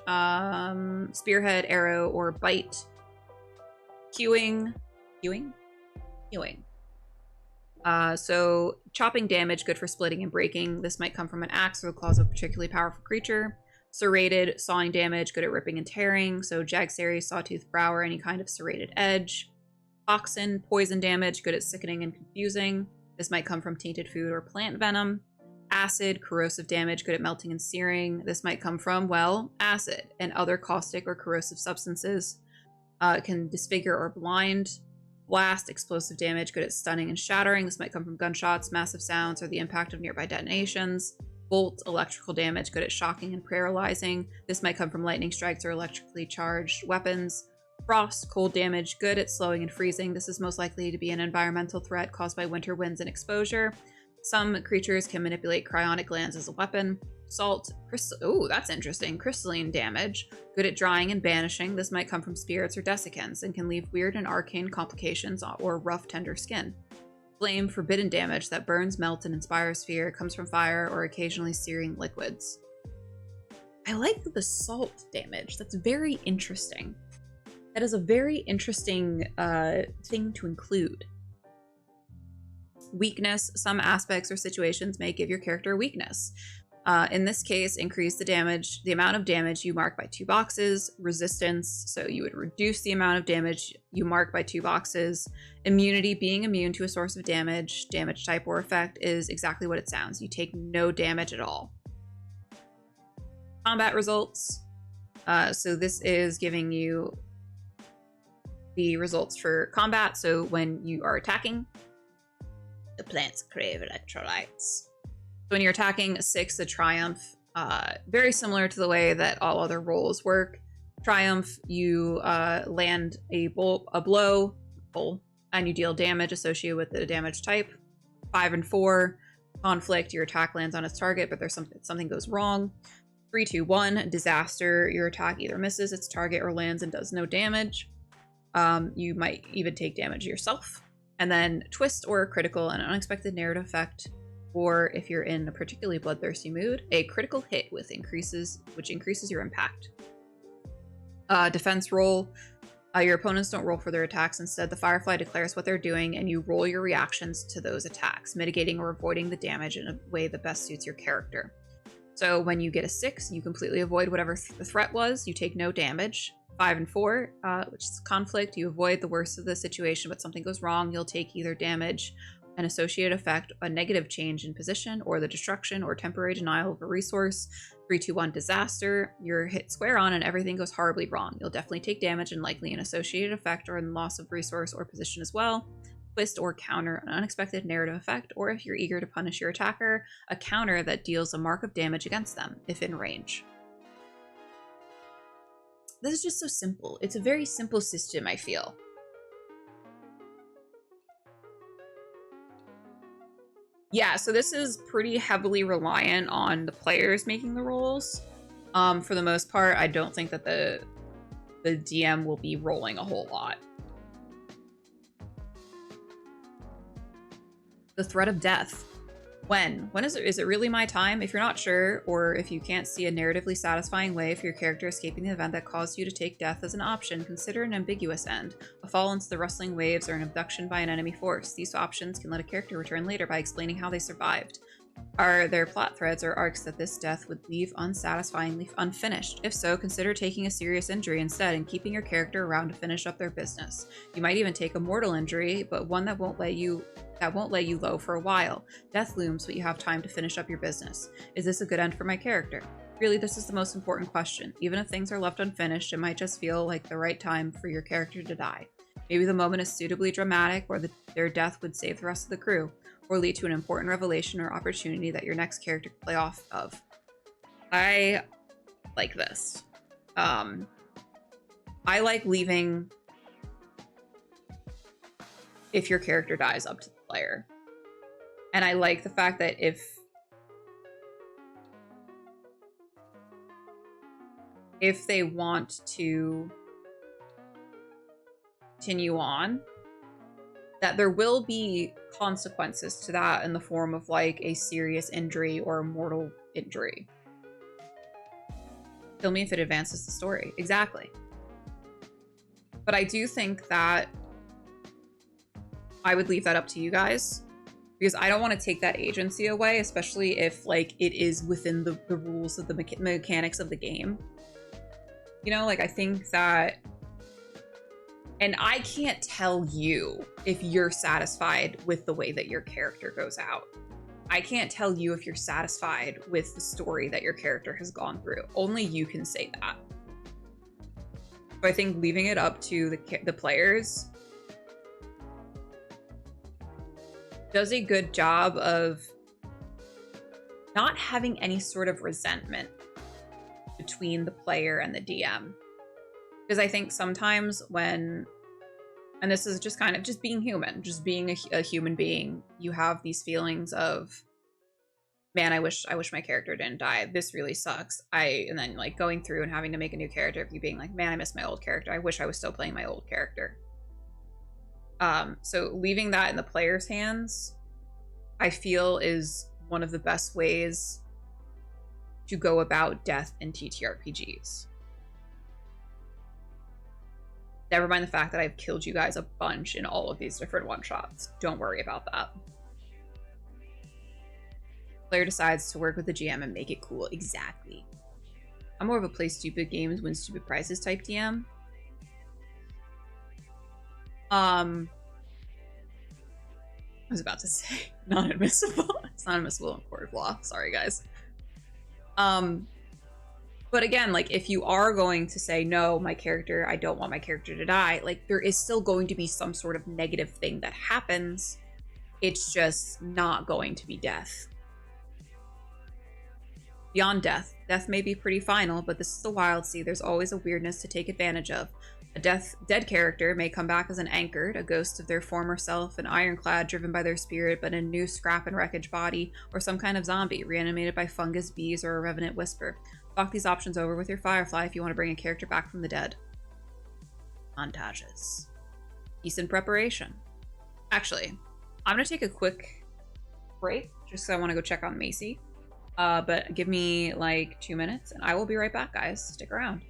Spearhead, arrow, or bite. Hewing. So chopping damage, good for splitting and breaking. This might come from an axe or the claws of a particularly powerful creature. Serrated, sawing damage, good at ripping and tearing. So Jagsary, sawtooth brow, or any kind of serrated edge. Toxin, poison damage, good at sickening and confusing. This might come from tainted food or plant venom. Acid, corrosive damage, good at melting and searing. This might come from, well, acid and other caustic or corrosive substances. It can disfigure or blind. Blast, explosive damage, good at stunning and shattering. This might come from gunshots, massive sounds, or the impact of nearby detonations. Bolt, electrical damage, good at shocking and paralyzing. This might come from lightning strikes or electrically charged weapons. Frost, cold damage, good at slowing and freezing. This is most likely to be an environmental threat caused by winter winds and exposure. Some creatures can manipulate cryonic glands as a weapon. Salt, that's interesting. Crystalline damage, good at drying and banishing. This might come from spirits or desiccants and can leave weird and arcane complications or rough, tender skin. Flame, forbidden damage that burns, melts, and inspires fear, comes from fire or occasionally searing liquids. I like the salt damage. That's very interesting. That is a very interesting thing to include. Weakness. Some aspects or situations may give your character a weakness. In this case, increase the amount of damage you mark by 2 boxes. Resistance, so you would reduce the amount of damage you mark by 2 boxes. Immunity, being immune to a source of damage. Damage type or effect is exactly what it sounds. You take no damage at all. Combat results. So this is giving you the results for combat. So when you are attacking, the plants crave electrolytes. So when you're attacking, 6, a triumph. very similar to the way that all other rolls work. Triumph, you land a blow, and you deal damage associated with the damage type. 5 and 4, conflict, your attack lands on its target, but there's something goes wrong. 3, 2, 1, disaster, your attack either misses its target or lands and does no damage. You might even take damage yourself. And then twist or critical, an unexpected narrative effect, or if you're in a particularly bloodthirsty mood, a critical hit which increases your impact. Defense roll. Your opponents don't roll for their attacks. Instead, the Firefly declares what they're doing, and you roll your reactions to those attacks, mitigating or avoiding the damage in a way that best suits your character. So when you get a 6, you completely avoid whatever the threat was. You take no damage. 5 and 4, which is conflict. You avoid the worst of the situation, but something goes wrong. You'll take either damage, an associated effect, a negative change in position, or the destruction or temporary denial of a resource. 3, 2, 1, disaster. You're hit square on and everything goes horribly wrong. You'll definitely take damage and likely an associated effect or a loss of resource or position as well. Twist or counter, an unexpected narrative effect, or if you're eager to punish your attacker, a counter that deals a mark of damage against them, if in range. This is just so simple. It's a very simple system, I feel. Yeah, so this is pretty heavily reliant on the players making the rolls. For the most part, I don't think that the DM will be rolling a whole lot. The threat of death. When is it? Is it really my time? If you're not sure, or if you can't see a narratively satisfying way for your character escaping the event that caused you to take death as an option, consider an ambiguous end, a fall into the rustling waves, or an abduction by an enemy force. These options can let a character return later by explaining how they survived. Are there plot threads or arcs that this death would leave unsatisfyingly unfinished? If so, consider taking a serious injury instead and keeping your character around to finish up their business. You might even take a mortal injury, but one that won't lay you low for a while. Death looms, but you have time to finish up your business. Is this a good end for my character? Really, this is the most important question. Even if things are left unfinished, it might just feel like the right time for your character to die. Maybe the moment is suitably dramatic, or their death would save the rest of the crew, or lead to an important revelation or opportunity that your next character can play off of. I like this. I like leaving if your character dies up to the player. And I like the fact that if they want to continue on, that there will be consequences to that in the form of like a serious injury or a mortal injury. Kill me if it advances the story. Exactly. But I do think that I would leave that up to you guys, because I don't want to take that agency away, especially if like it is within the rules of the mechanics of the game. You know, like I think that, and I can't tell you if you're satisfied with the way that your character goes out. I can't tell you if you're satisfied with the story that your character has gone through. Only you can say that. So I think leaving it up to the players does a good job of not having any sort of resentment between the player and the DM. Because I think sometimes when, and this is just kind of just being human, just being a human being, you have these feelings of, man, I wish my character didn't die. This really sucks. And then like going through and having to make a new character, you being like, man, I miss my old character. I wish I was still playing my old character. So leaving that in the player's hands, I feel is one of the best ways to go about death in TTRPGs. Never mind the fact that I've killed you guys a bunch in all of these different one-shots. Don't worry about that. Player decides to work with the GM and make it cool. Exactly. I'm more of a play stupid games, win stupid prizes type DM. I was about to say non-admissible. It's not admissible in court of law. Sorry, guys. But again, like if you are going to say, no, my character, I don't want my character to die, like there is still going to be some sort of negative thing that happens. It's just not going to be death. Beyond death. Death may be pretty final, but this is the Wildsea. There's always a weirdness to take advantage of. A dead character may come back as an anchored, a ghost of their former self, an ironclad driven by their spirit, but in a new scrap and wreckage body, or some kind of zombie, reanimated by fungus, bees, or a revenant whisper. Talk these options over with your Firefly if you want to bring a character back from the dead. Montages. Peace and preparation. Actually, I'm going to take a quick break, just because I want to go check on Macy. But give me like 2 minutes, and I will be right back, guys. Stick around.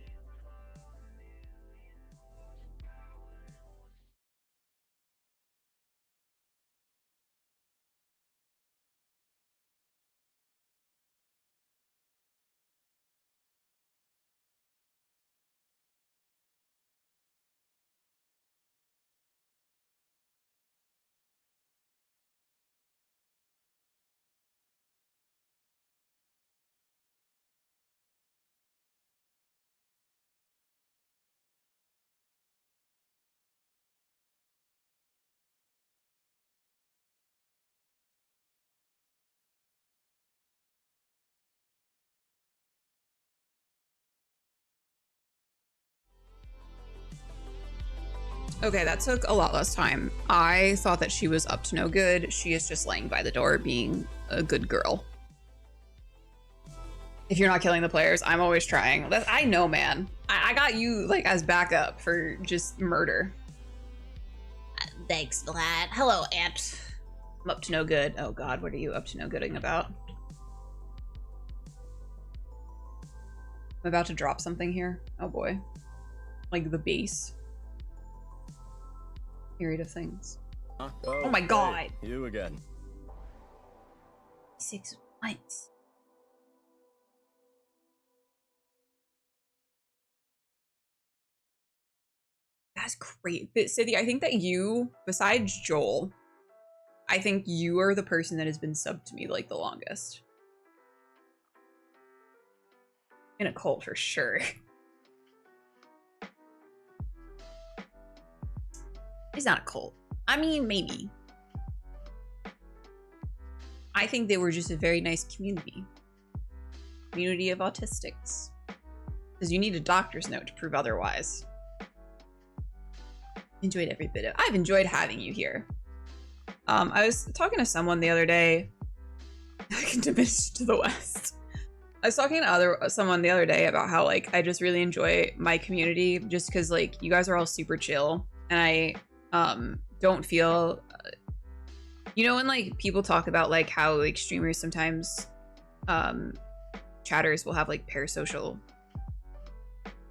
Okay, that took a lot less time. I thought that she was up to no good. She is just laying by the door being a good girl. If you're not killing the players, I'm always trying. I know, man. I got you like as backup for just murder. Thanks, Vlad. Hello, Aunt. I'm up to no good. Oh god, what are you up to no gooding about? I'm about to drop something here. Oh boy. Like the base. Period of things. Oh my god! Hey, you again. 6 months. That's great. But Cynthia, I think that you, besides Joel, I think you are the person that has been subbed to me like the longest. In a cult for sure. It's not a cult. I mean, maybe. I think they were just a very nice community. Community of autistics. Because you need a doctor's note to prove otherwise. Enjoyed every bit of. I've enjoyed having you here. I was talking to someone the other day. I can diminish to the west. I was talking to someone the other day about how like I just really enjoy my community just because like you guys are all super chill and I don't feel you know when like people talk about like how like streamers sometimes chatters will have like parasocial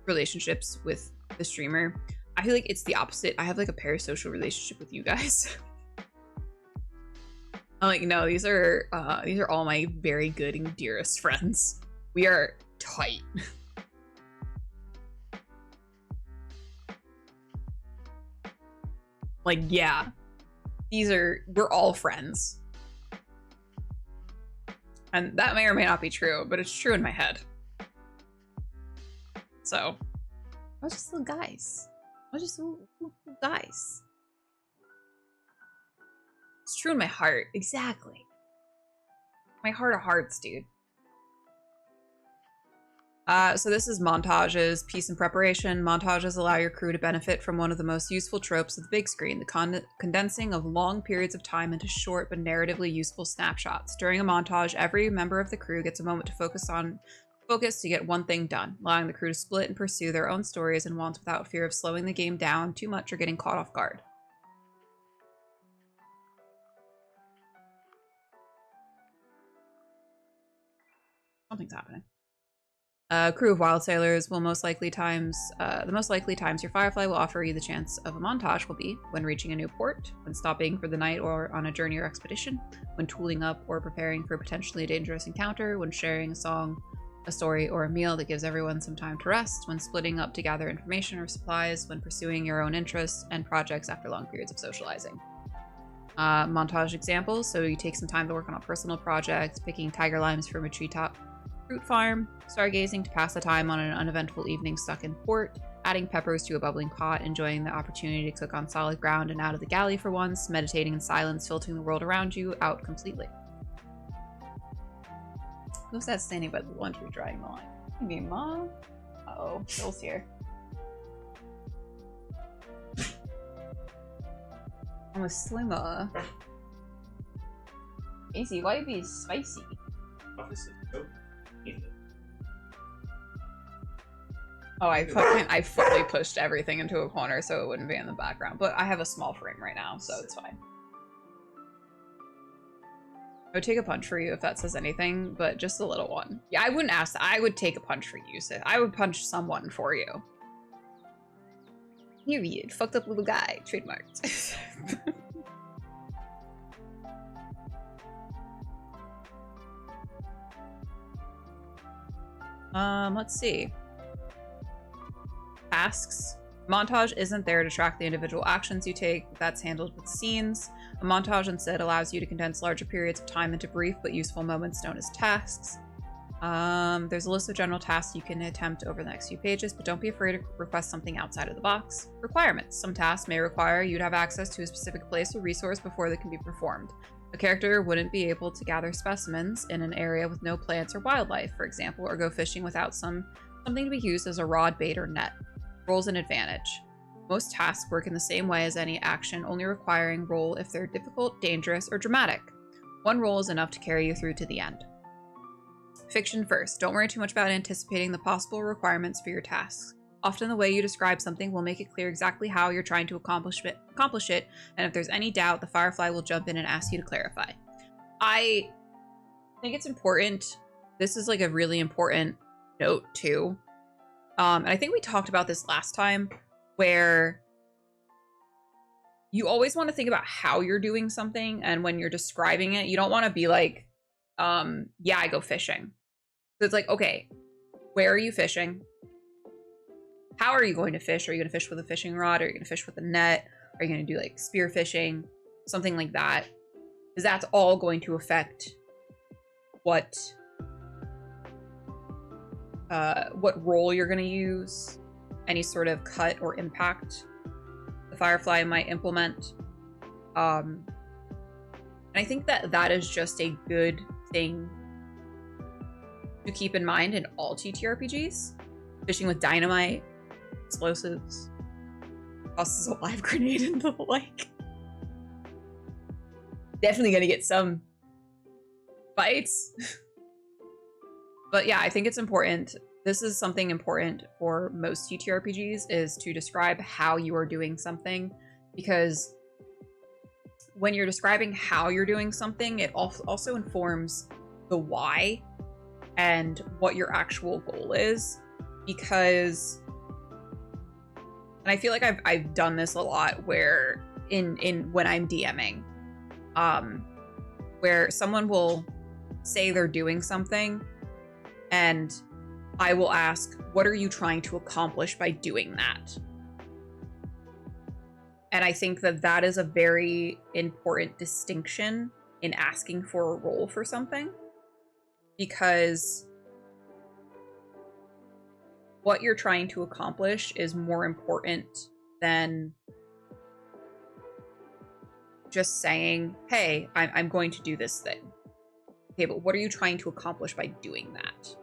relationships with the streamer. I feel like it's the opposite. I have like a parasocial relationship with you guys. I'm like, no, these are all my very good and dearest friends. We are tight. Like, yeah, we're all friends. And that may or may not be true, but it's true in my head. So, I was just little guys. I was just little guys. It's true in my heart. Exactly. My heart of hearts, dude. So this is montages, peace and preparation. Montages allow your crew to benefit from one of the most useful tropes of the big screen, the condensing of long periods of time into short but narratively useful snapshots. During a montage, every member of the crew gets a moment to focus to get one thing done, allowing the crew to split and pursue their own stories and wants without fear of slowing the game down too much or getting caught off guard. Something's happening. Crew of wild sailors will the most likely times your Firefly will offer you the chance of a montage will be when reaching a new port, when stopping for the night or on a journey or expedition, when tooling up or preparing for a potentially dangerous encounter, when sharing a song, a story, or a meal that gives everyone some time to rest, when splitting up to gather information or supplies, when pursuing your own interests and projects after long periods of socializing. Montage examples, so you take some time to work on a personal project, picking tiger limes from a treetop fruit farm, stargazing to pass the time on an uneventful evening stuck in port, adding peppers to a bubbling pot, enjoying the opportunity to cook on solid ground and out of the galley for once, meditating in silence, filtering the world around you out completely. Who's that standing by the laundry drying the line? You mean Mom? Uh-oh, Bill's here. I'm a slimmer. Easy, why you be spicy? Oh, I fully pushed everything into a corner so it wouldn't be in the background. But I have a small frame right now, so it's fine. I would take a punch for you if that says anything, but just a little one. Yeah, I wouldn't ask that. I would take a punch for you. So I would punch someone for you. You weird, fucked up little guy. Trademarked. Let's see. Tasks. Montage isn't there to track the individual actions you take. That's handled with scenes. A montage instead allows you to condense larger periods of time into brief but useful moments known as tasks. There's a list of general tasks you can attempt over the next few pages, but don't be afraid to request something outside of the box. Requirements. Some tasks may require you to have access to a specific place or resource before they can be performed. A character wouldn't be able to gather specimens in an area with no plants or wildlife, for example, or go fishing without something to be used as a rod, bait, or net. Roles and advantage. Most tasks work in the same way as any action, only requiring roll if they're difficult, dangerous, or dramatic. One roll is enough to carry you through to the end. Fiction first. Don't worry too much about anticipating the possible requirements for your tasks. Often the way you describe something will make it clear exactly how you're trying to accomplish it, and if there's any doubt, the Firefly will jump in and ask you to clarify. I think it's important. This is like a really important note too. And I think we talked about this last time, where you always want to think about how you're doing something, and when you're describing it, you don't want to be like, yeah, I go fishing. So it's like, okay, where are you fishing? How are you going to fish? Are you going to fish with a fishing rod? Are you going to fish with a net? Are you going to do like spear fishing? Something like that. Because that's all going to affect what role you're going to use, any sort of cut or impact the Firefly might implement. And I think that that is just a good thing to keep in mind in all TTRPGs. Fishing with dynamite, explosives, tosses a live grenade into the lake. Definitely gonna get some bites. But yeah, I think it's important. This is something important for most TTRPGs, is to describe how you are doing something, because when you're describing how you're doing something, it also informs the why and what your actual goal is. Because, and I feel like I've done this a lot where when I'm DMing, where someone will say they're doing something, and I will ask, what are you trying to accomplish by doing that? And I think that that is a very important distinction in asking for a role for something, because what you're trying to accomplish is more important than just saying, hey, I'm going to do this thing. Okay, but what are you trying to accomplish by doing that?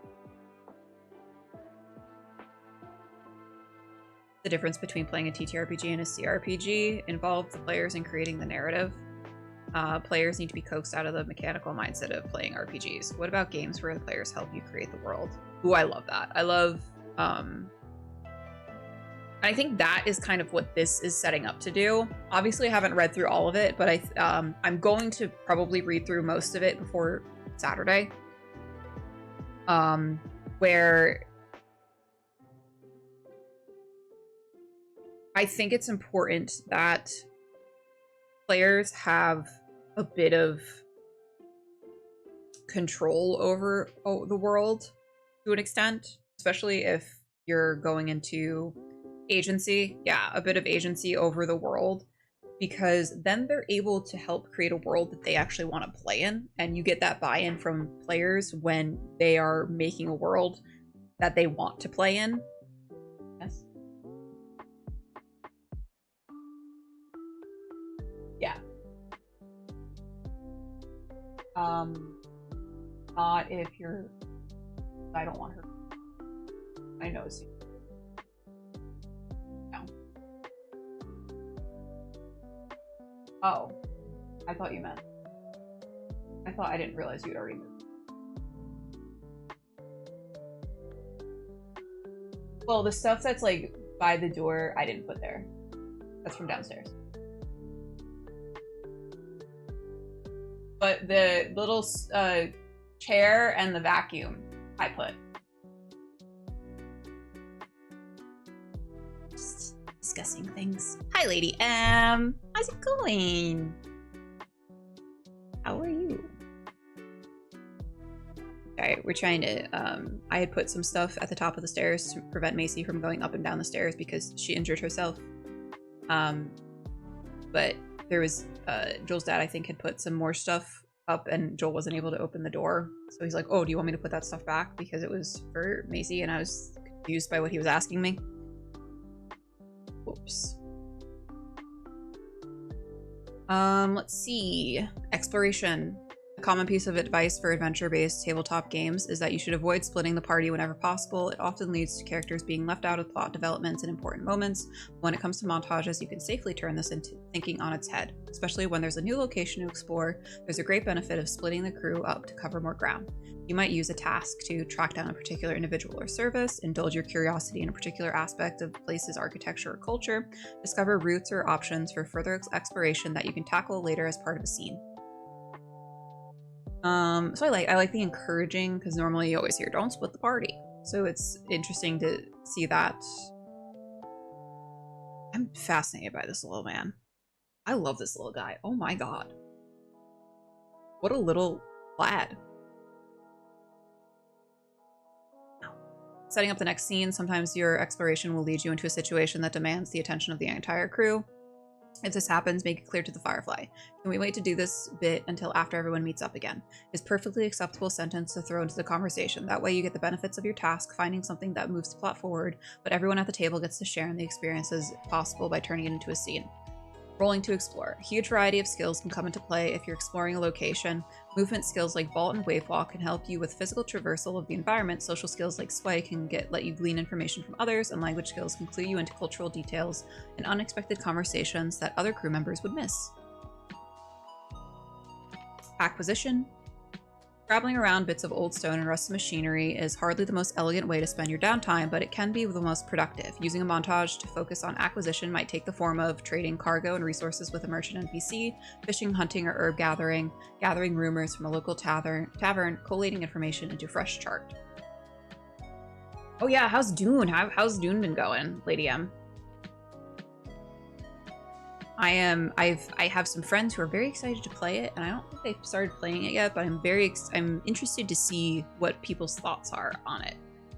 The difference between playing a TTRPG and a CRPG involves the players in creating the narrative. Players need to be coaxed out of the mechanical mindset of playing RPGs. What about games where the players help you create the world? Ooh, I love that. I love... I think that is kind of what this is setting up to do. Obviously, I haven't read through all of it, but I'm going to probably read through most of it before Saturday. Where I think it's important that players have a bit of control over the world to an extent, especially if you're going into agency. Yeah, a bit of agency over the world, because then they're able to help create a world that they actually want to play in, and you get that buy-in from players when they are making a world that they want to play in. Yes. Yeah. Not if you're... I don't want her. I know. No. Oh. I thought you meant. I didn't realize you'd already moved. Well, the stuff that's like by the door, I didn't put there. That's from downstairs. But the little chair and the vacuum, I put. Just discussing things. Hi, Lady M. How's it going? How are you? Alright, we're trying to, I had put some stuff at the top of the stairs to prevent Macy from going up and down the stairs because she injured herself. But there was, Joel's dad, I think, had put some more stuff up and Joel wasn't able to open the door. So he's like, oh, do you want me to put that stuff back? Because it was for Macy and I was confused by what he was asking me. Whoops. Let's see. Exploration. A common piece of advice for adventure-based tabletop games is that you should avoid splitting the party whenever possible. It often leads to characters being left out of plot developments and important moments. When it comes to montages, you can safely turn this into thinking on its head. Especially when there's a new location to explore, there's a great benefit of splitting the crew up to cover more ground. You might use a task to track down a particular individual or service, indulge your curiosity in a particular aspect of the place's architecture or culture, discover routes or options for further exploration that you can tackle later as part of a scene. So I like the encouraging, because normally you always hear don't split the party. So it's interesting to see that. I'm fascinated by this little man. I love this little guy. Oh my god. What a little lad. Setting up the next scene, sometimes your exploration will lead you into a situation that demands the attention of the entire crew. If this happens, make it clear to the Firefly. Can we wait to do this bit until after everyone meets up again? It's a perfectly acceptable sentence to throw into the conversation. That way you get the benefits of your task, finding something that moves the plot forward, but everyone at the table gets to share in the experiences possible by turning it into a scene. Rolling to explore. A huge variety of skills can come into play if you're exploring a location. Movement skills like vault and wave walk can help you with physical traversal of the environment. Social skills like sway can let you glean information from others, and language skills can clue you into cultural details and unexpected conversations that other crew members would miss. Acquisition. Traveling around bits of old stone and rusted machinery is hardly the most elegant way to spend your downtime, but it can be the most productive. Using a montage to focus on acquisition might take the form of trading cargo and resources with a merchant NPC, fishing, hunting, or herb gathering, gathering rumors from a local tavern, collating information into fresh chart. Oh yeah, how's Dune? How's Dune been going, Lady M? I have some friends who are very excited to play it, and I don't think they've started playing it yet, but I'm interested to see what people's thoughts are on it.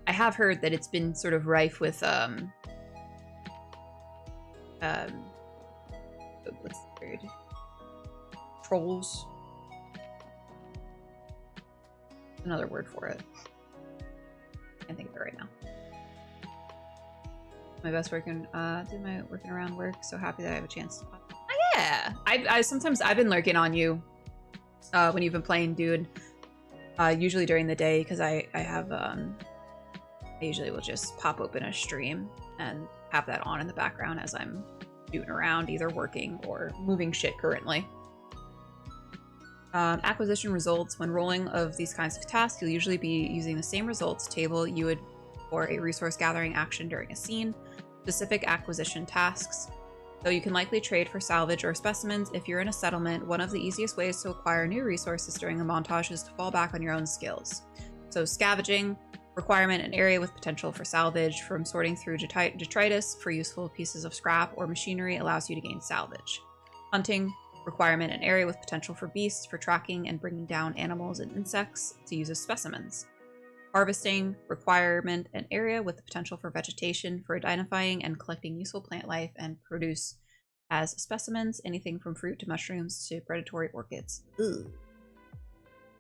I have heard that it's been sort of rife with what's the word? Trolls. Another word for it. I can't think of it right now. My best working, did my working around work. So happy that I have a chance to pop. Oh yeah, I've been lurking on you when you've been playing, dude. Usually during the day, because I usually will just pop open a stream and have that on in the background as I'm shooting around, either working or moving shit currently. Acquisition results. When rolling of these kinds of tasks, you'll usually be using the same results table you would for a resource gathering action during a scene. Specific acquisition tasks. Though you can likely trade for salvage or specimens if you're in a settlement, one of the easiest ways to acquire new resources during a montage is to fall back on your own skills. So scavenging, requirement an area with potential for salvage. From sorting through detritus for useful pieces of scrap or machinery allows you to gain salvage. Hunting, requirement an area with potential for beasts for tracking and bringing down animals and insects to use as specimens. Harvesting, requirement an area with the potential for vegetation for identifying and collecting useful plant life and produce as specimens, anything from fruit to mushrooms to predatory orchids. Ugh.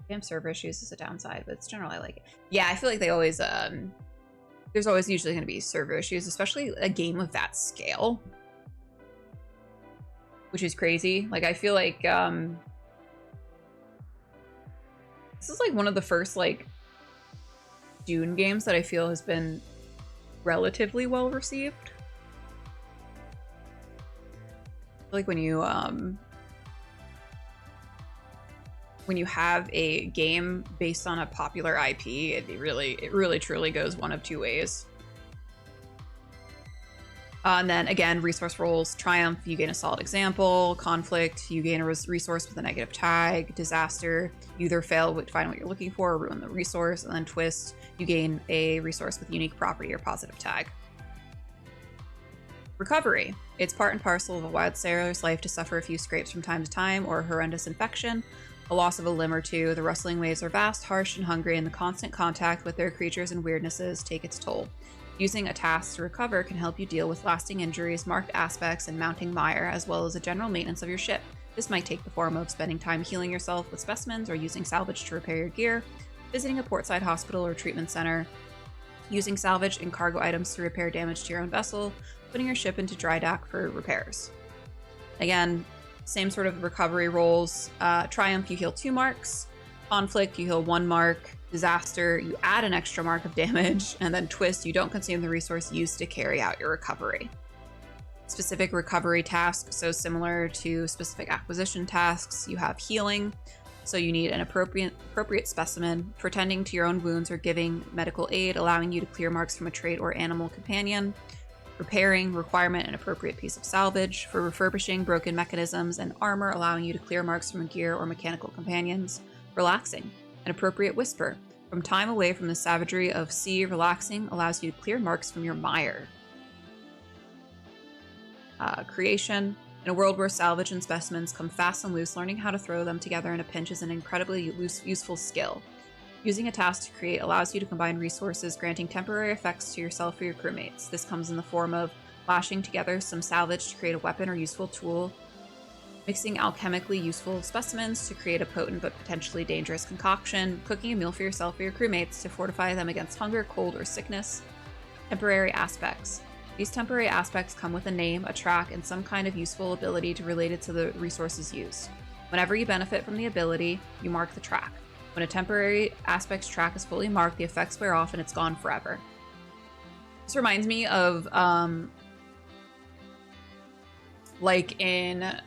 Damn, server issues is a downside, but it's generally I like it. Yeah, I feel like they always, there's always usually going to be server issues, especially a game of that scale. Which is crazy. Like, I feel like, This is like one of the first like Dune games that I feel has been relatively well received. Like when you have a game based on a popular IP, it really truly goes one of two ways. And then again, resource roles: triumph, you gain a solid example; conflict, you gain a resource with a negative tag; disaster, you either fail to find what you're looking for or ruin the resource; and then twist, you gain a resource with unique property or positive tag. Recovery: it's part and parcel of a wild sailor's life to suffer a few scrapes from time to time, or a horrendous infection, a loss of a limb or two. The rustling waves are vast, harsh, and hungry, and the constant contact with their creatures and weirdnesses take its toll. Using a task to recover can help you deal with lasting injuries, marked aspects, and mounting mire, as well as a general maintenance of your ship. This might take the form of spending time healing yourself with specimens, or using salvage to repair your gear, visiting a portside hospital or treatment center, using salvage and cargo items to repair damage to your own vessel, putting your ship into dry dock for repairs. Again, same sort of recovery roles. Triumph, you heal 2 marks. Conflict, you heal 1 mark. Disaster, you add an extra mark of damage. And then twist, you don't consume the resource used to carry out your recovery. Specific recovery tasks, so similar to specific acquisition tasks, you have healing. So you need an appropriate specimen, for tending to your own wounds or giving medical aid, allowing you to clear marks from a trait or animal companion. Repairing, requirement an appropriate piece of salvage; for refurbishing broken mechanisms and armor, allowing you to clear marks from a gear or mechanical companions. Relaxing, an appropriate whisper; from time away from the savagery of sea, relaxing allows you to clear marks from your mire. Creation, in a world where salvage and specimens come fast and loose, learning how to throw them together in a pinch is an incredibly useful skill. Using a task to create allows you to combine resources, granting temporary effects to yourself or your crewmates. This comes in the form of lashing together some salvage to create a weapon or useful tool, mixing alchemically useful specimens to create a potent but potentially dangerous concoction, cooking a meal for yourself or your crewmates to fortify them against hunger, cold, or sickness. Temporary aspects. These temporary aspects come with a name, a track, and some kind of useful ability to relate it to the resources used. Whenever you benefit from the ability, you mark the track. When a temporary aspect's track is fully marked, the effects wear off and it's gone forever. This reminds me of, like in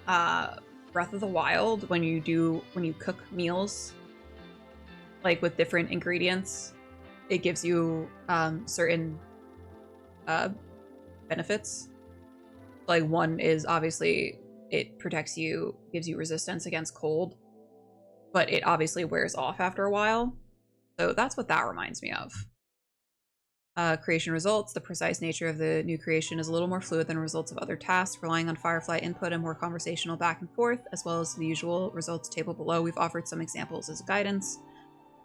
Breath of the Wild, when you cook meals, like with different ingredients, it gives you certain benefits. Like one is obviously it protects you, gives you resistance against cold, but it obviously wears off after a while. So that's what that reminds me of. Creation results. The precise nature of the new creation is a little more fluid than results of other tasks, relying on Firefly input and more conversational back and forth, as well as the usual results table below. We've offered some examples as guidance.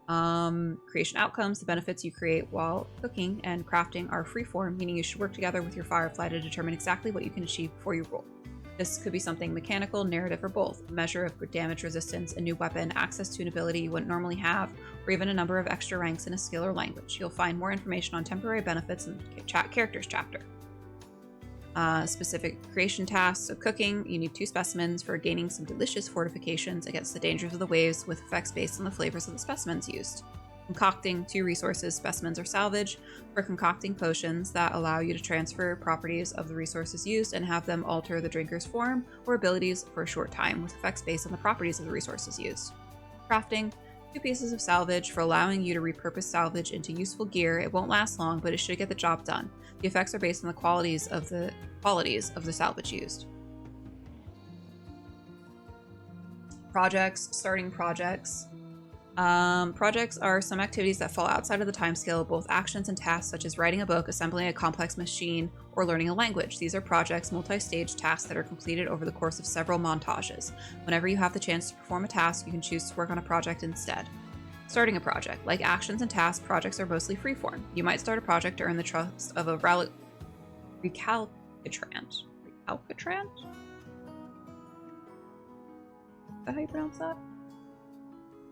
Creation outcomes. The benefits you create while cooking and crafting are freeform, meaning you should work together with your Firefly to determine exactly what you can achieve before you roll. This could be something mechanical, narrative, or both. A measure of damage resistance, a new weapon, access to an ability you wouldn't normally have, or even a number of extra ranks in a skill or language. You'll find more information on temporary benefits in the characters chapter. Specific creation tasks. So cooking, you need 2 specimens for gaining some delicious fortifications against the dangers of the waves with effects based on the flavors of the specimens used. Concocting, 2 resources, specimens or salvage, for concocting potions that allow you to transfer properties of the resources used and have them alter the drinker's form or abilities for a short time with effects based on the properties of the resources used. Crafting, 2 pieces of salvage for allowing you to repurpose salvage into useful gear. It won't last long, but it should get the job done. The effects are based on the qualities of the salvage used. Projects, starting projects. Projects are some activities that fall outside of the timescale, both actions and tasks, such as writing a book, assembling a complex machine, or learning a language. These are projects, multi-stage tasks that are completed over the course of several montages. Whenever you have the chance to perform a task, you can choose to work on a project instead. Starting a project. Like actions and tasks, projects are mostly freeform. You might start a project to earn the trust of a recalcitrant. Recalcitrant? Is that how you pronounce that?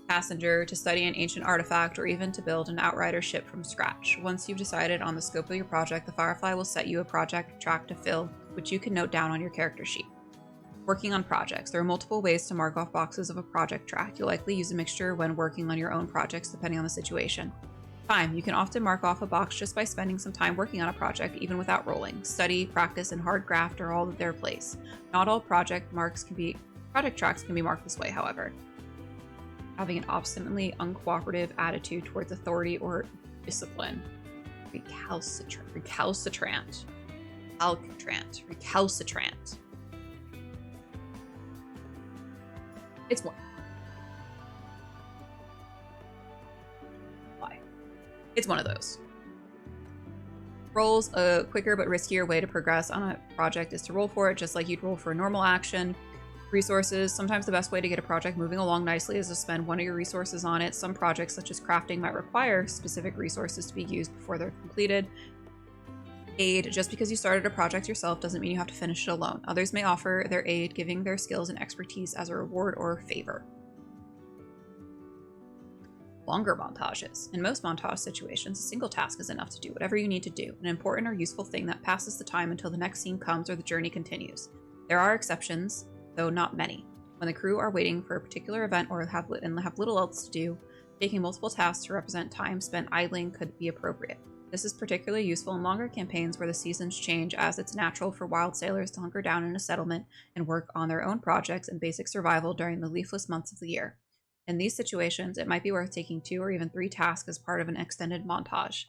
Passenger, to study an ancient artifact, or even to build an outrider ship from scratch. Once you've decided on the scope of your project, the Firefly will set you a project track to fill, which you can note down on your character sheet. Working on projects. There are multiple ways to mark off boxes of a project track. You'll likely use a mixture when working on your own projects, depending on the situation. Time. You can often mark off a box just by spending some time working on a project, even without rolling. Study, practice, and hard graft are all at their place. Not all project tracks can be marked this way, however. Having an obstinately uncooperative attitude towards authority or discipline. Recalcitrant. It's one. Why? It's one of those. Rolls, a quicker but riskier way to progress on a project is to roll for it, just like you'd roll for a normal action. Resources, sometimes the best way to get a project moving along nicely is to spend one of your resources on it. Some projects, such as crafting, might require specific resources to be used before they're completed. Aid, just because you started a project yourself doesn't mean you have to finish it alone. Others may offer their aid, giving their skills and expertise as a reward or favor. Longer montages. In most montage situations, a single task is enough to do whatever you need to do, an important or useful thing that passes the time until the next scene comes or the journey continues. There are exceptions, though not many. When the crew are waiting for a particular event or have little else to do, taking multiple tasks to represent time spent idling could be appropriate. This is particularly useful in longer campaigns where the seasons change, as it's natural for wild sailors to hunker down in a settlement and work on their own projects and basic survival during the leafless months of the year. In these situations, it might be worth taking 2 or even 3 tasks as part of an extended montage.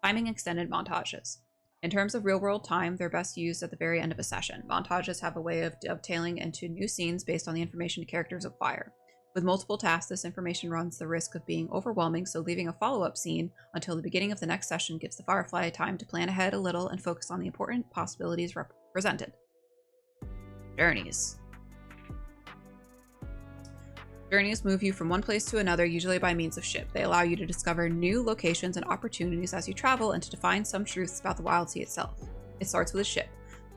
Timing extended montages. In terms of real-world time, they're best used at the very end of a session. Montages have a way of dovetailing into new scenes based on the information characters acquire. With multiple tasks, this information runs the risk of being overwhelming, so leaving a follow-up scene until the beginning of the next session gives the Firefly time to plan ahead a little and focus on the important possibilities presented. Journeys. Journeys move you from one place to another, usually by means of ship. They allow you to discover new locations and opportunities as you travel and to define some truths about the Wildsea itself. It starts with a ship.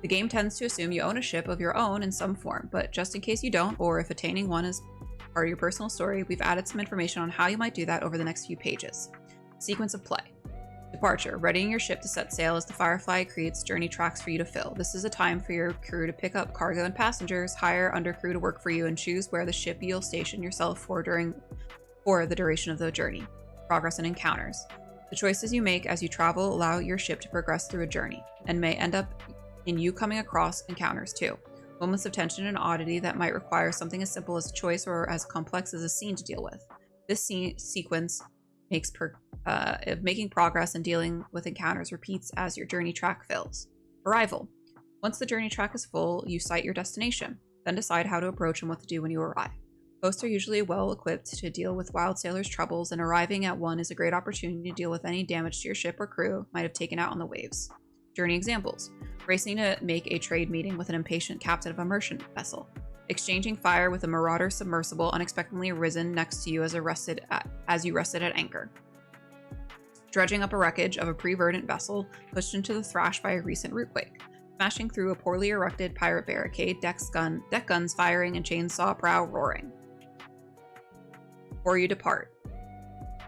The game tends to assume you own a ship of your own in some form, but just in case you don't, or if attaining one is part of your personal story, we've added some information on how you might do that over the next few pages. Sequence of play. Departure. Readying your ship to set sail as the Firefly creates journey tracks for you to fill. This is a time for your crew to pick up cargo and passengers, hire undercrew to work for you, and choose where the ship you'll station yourself for the duration of the journey. Progress and encounters. The choices you make as you travel allow your ship to progress through a journey, and may end up in you coming across encounters too. Moments of tension and oddity that might require something as simple as a choice or as complex as a scene to deal with. This sequence makes making progress and dealing with encounters repeats as your journey track fills. Arrival. Once the journey track is full, you sight your destination, then decide how to approach and what to do when you arrive. Hosts are usually well equipped to deal with wild sailors' troubles, and arriving at one is a great opportunity to deal with any damage to your ship or crew might have taken out on the waves. Journey examples. Racing to make a trade meeting with an impatient captain of a merchant vessel. Exchanging fire with a marauder submersible unexpectedly arisen next to you as you rested at anchor. Dredging up a wreckage of a pre-verdant vessel pushed into the thrash by a recent rootquake. Smashing through a poorly erected pirate barricade, deck guns firing and chainsaw prow roaring. Before you depart,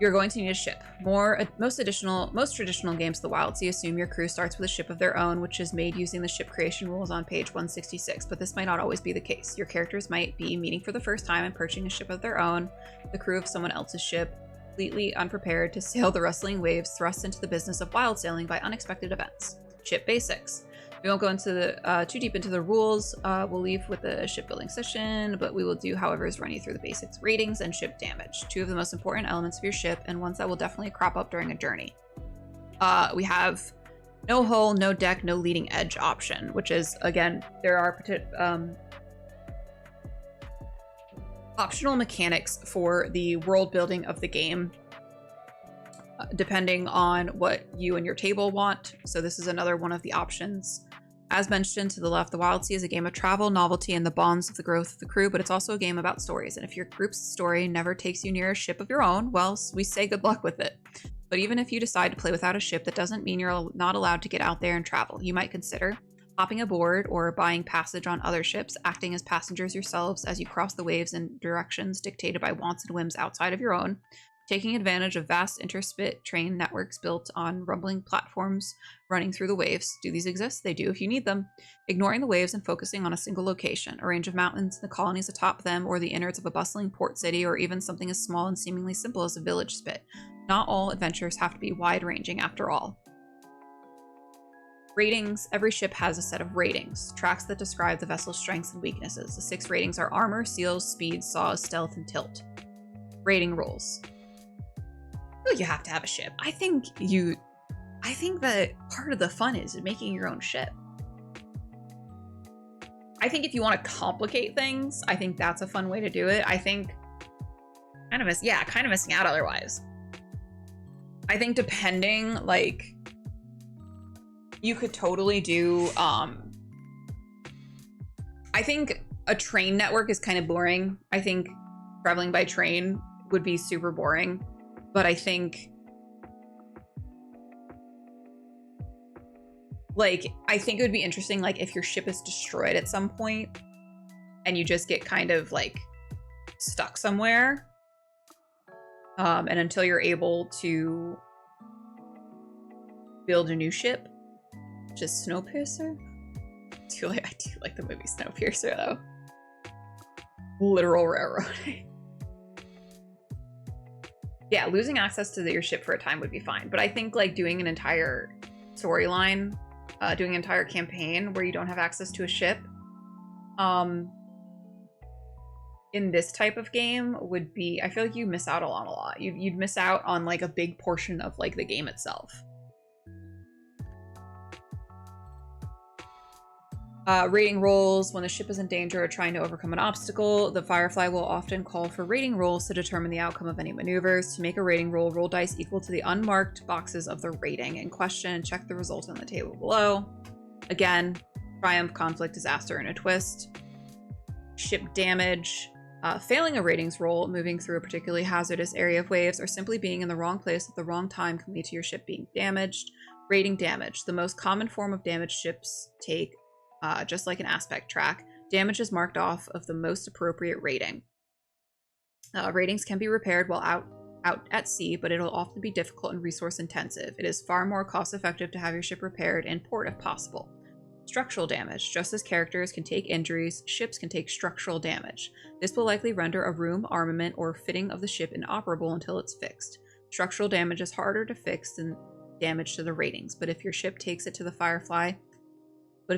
you're going to need a ship. Most traditional games of the Wildsea assume your crew starts with a ship of their own, which is made using the ship creation rules on page 166, but this might not always be the case. Your characters might be meeting for the first time and purchasing a ship of their own, the crew of someone else's ship, completely unprepared to sail the rustling waves, thrust into the business of wild sailing by unexpected events. Ship basics. We won't go into too deep into the rules. We'll leave with the shipbuilding section, but we will do, however, is run you through the basics: ratings and ship damage, 2 of the most important elements of your ship, and ones that will definitely crop up during a journey. We have no hull, no deck, no leading edge option, which is, again, there are optional mechanics for the world building of the game, depending on what you and your table want. So this is another one of the options. As mentioned to the left, the Wildsea is a game of travel, novelty, and the bonds of the growth of the crew, but it's also a game about stories. And if your group's story never takes you near a ship of your own, well, we say good luck with it. But even if you decide to play without a ship, that doesn't mean you're not allowed to get out there and travel. You might consider hopping aboard or buying passage on other ships, acting as passengers yourselves as you cross the waves in directions dictated by wants and whims outside of your own. Taking advantage of vast interspit train networks built on rumbling platforms running through the waves. Do these exist? They do if you need them. Ignoring the waves and focusing on a single location, a range of mountains, the colonies atop them, or the innards of a bustling port city, or even something as small and seemingly simple as a village spit. Not all adventures have to be wide-ranging after all. Ratings. Every ship has a set of ratings, tracks that describe the vessel's strengths and weaknesses. The 6 ratings are armor, seals, speed, saws, stealth, and tilt. Rating rules. You have to have a ship. I think that part of the fun is making your own ship. I think if you want to complicate things, I think that's a fun way to do it. I think kind of missing out otherwise. I think depending, like, you could totally do I think a train network is kind of boring. I think traveling by train would be super boring. But I think it would be interesting, like, if your ship is destroyed at some point and you just get kind of, like, stuck somewhere. And until you're able to build a new ship, just Snowpiercer. I do like the movie Snowpiercer, though. Literal railroading. Yeah, losing access to your ship for a time would be fine. But I think, like, doing an entire storyline, doing an entire campaign where you don't have access to a ship, in this type of game would be, I feel like you miss out on a lot. You'd miss out on, like, a big portion of, like, the game itself. Rating rolls. When the ship is in danger or trying to overcome an obstacle, the Firefly will often call for rating rolls to determine the outcome of any maneuvers. To make a rating roll, roll dice equal to the unmarked boxes of the rating in question and check the result on the table below. Again, triumph, conflict, disaster, and a twist. Ship damage. Failing a ratings roll, moving through a particularly hazardous area of waves, or simply being in the wrong place at the wrong time can lead to your ship being damaged. Rating damage. The most common form of damage ships take, just like an aspect track. Damage is marked off of the most appropriate rating. Ratings can be repaired while out at sea, but it'll often be difficult and resource intensive. It is far more cost effective to have your ship repaired in port if possible. Structural damage. Just as characters can take injuries, ships can take structural damage. This will likely render a room, armament, or fitting of the ship inoperable until it's fixed. Structural damage is harder to fix than damage to the ratings, but if your ship takes it to the Firefly, the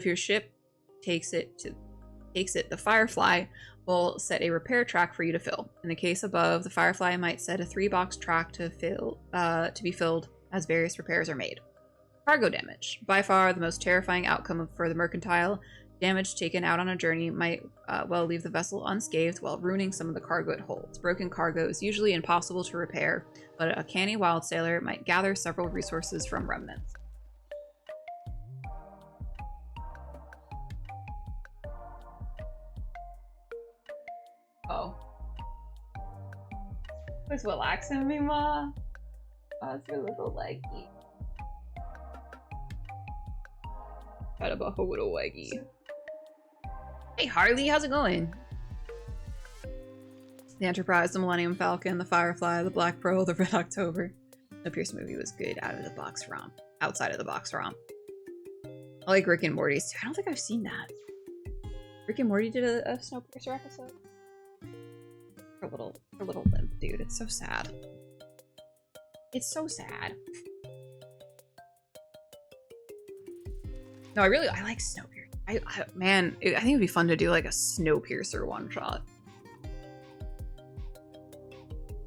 Firefly will set a repair track for you to fill. In the case above, the Firefly might set a 3-box track to be filled as various repairs are made. Cargo damage. By far the most terrifying outcome for the mercantile. Damage taken out on a journey might well leave the vessel unscathed while ruining some of the cargo it holds. Broken cargo is usually impossible to repair, but a canny wild sailor might gather several resources from remnants. Oh. What's relaxing me, Ma? Oh, it's your little leggy. Got a little leggy. Hey Harley, how's it going? The Enterprise, the Millennium Falcon, the Firefly, the Black Pearl, the Red October. The Pierce movie was good outside of the box romp. I like Rick and Morty's too. I don't think I've seen that. Rick and Morty did a Snowpiercer episode. For little limp dude. It's so sad. It's so sad. No, I like Snowpiercer. Man, I think it'd be fun to do like a Snowpiercer one shot.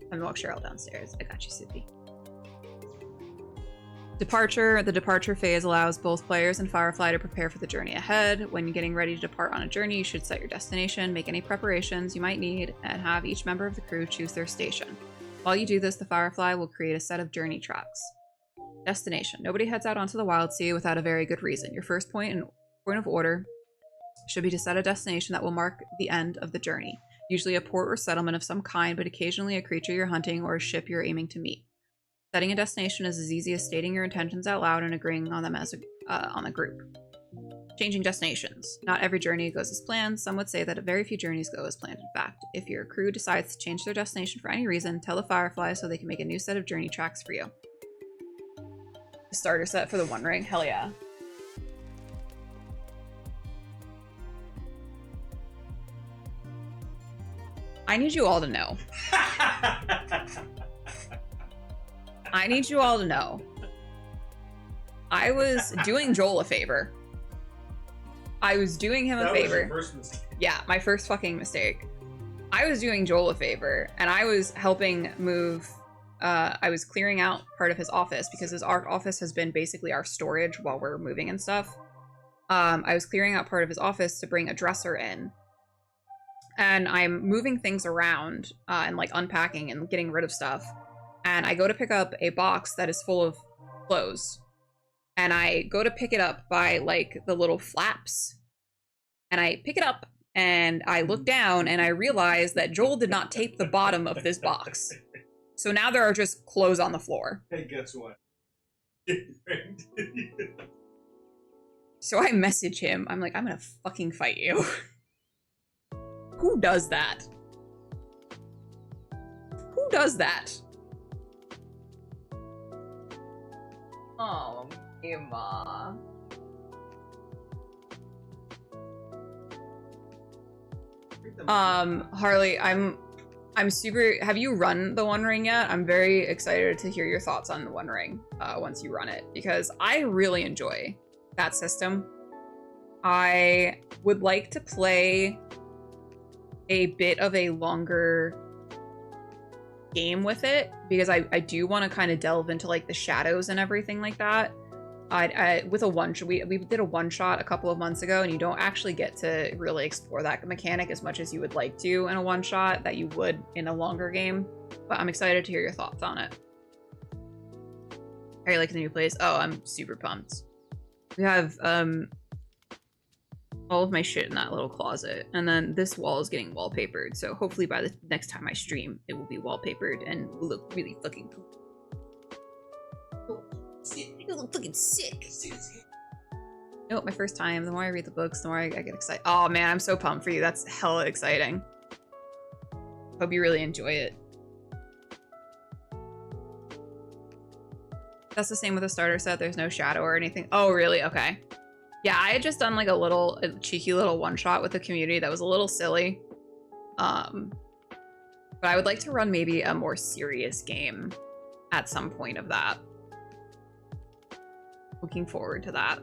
I'm gonna walk Cheryl downstairs. I got you, Sippy. Departure. The departure phase allows both players and Firefly to prepare for the journey ahead. When getting ready to depart on a journey, you should set your destination, make any preparations you might need, and have each member of the crew choose their station. While you do this, the Firefly will create a set of journey tracks. Destination. Nobody heads out onto the Wildsea without a very good reason. Your first point of order should be to set a destination that will mark the end of the journey. Usually a port or settlement of some kind, but occasionally a creature you're hunting or a ship you're aiming to meet. Setting a destination is as easy as stating your intentions out loud and agreeing on them as on the group. Changing destinations. Not every journey goes as planned. Some would say that very few journeys go as planned, in fact. If your crew decides to change their destination for any reason, tell the Fireflies so they can make a new set of journey tracks for you. Starter set for the One Ring? Hell yeah. I need you all to know. I need you all to know. I was doing Joel a favor. I was doing him a favor. That was your first mistake. Yeah, my first fucking mistake. I was doing Joel a favor, and I was helping move. I was clearing out part of his office because his office has been basically our storage while we're moving and stuff. I was clearing out part of his office to bring a dresser in. And I'm moving things around and like unpacking and getting rid of stuff. And I go to pick up a box that is full of clothes. And I go to pick it up by like the little flaps. And I pick it up and I look down and I realize that Joel did not tape the bottom of this box. So now there are just clothes on the floor. Hey, guess what? So I message him. I'm like, I'm gonna fucking fight you. Who does that? Who does that? Oh, Emma. Harley, I'm super. Have you run the One Ring yet? I'm very excited to hear your thoughts on the One Ring once you run it, because I really enjoy that system. I would like to play a bit of a longer game with it, because I do want to kind of delve into like the shadows and everything like that. With a we did a one shot a couple of months ago, and you don't actually get to really explore that mechanic as much as you would like to in a one shot that you would in a longer game. But I'm excited to hear your thoughts on it. Are you liking the new place? Oh, I'm super pumped. We have all of my shit in that little closet, and then this wall is getting wallpapered, so hopefully by the next time I stream it will be wallpapered and will look really fucking cool. It look fucking sick. Nope, my first time. The more I read the books, the more I get excited. Oh man, I'm so pumped for you. That's hella exciting. Hope you really enjoy it. That's the same with the starter set. There's no shadow or anything. Oh really? Okay. Yeah, I had just done like a cheeky little one shot with the community that was a little silly. But I would like to run maybe a more serious game at some point of that. Looking forward to that.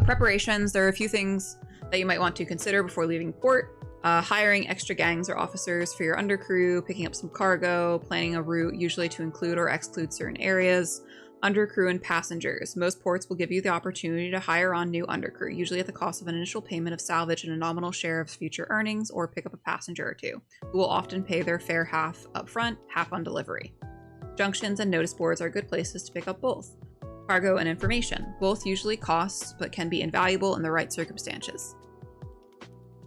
Preparations. There are a few things that you might want to consider before leaving port. Hiring extra gangs or officers for your undercrew, picking up some cargo, planning a route, usually to include or exclude certain areas. Undercrew and passengers. Most ports will give you the opportunity to hire on new undercrew, usually at the cost of an initial payment of salvage and a nominal share of future earnings, or pick up a passenger or two, who will often pay their fair half up front, half on delivery. Junctions and notice boards are good places to pick up both. Cargo and information. Both usually cost, but can be invaluable in the right circumstances.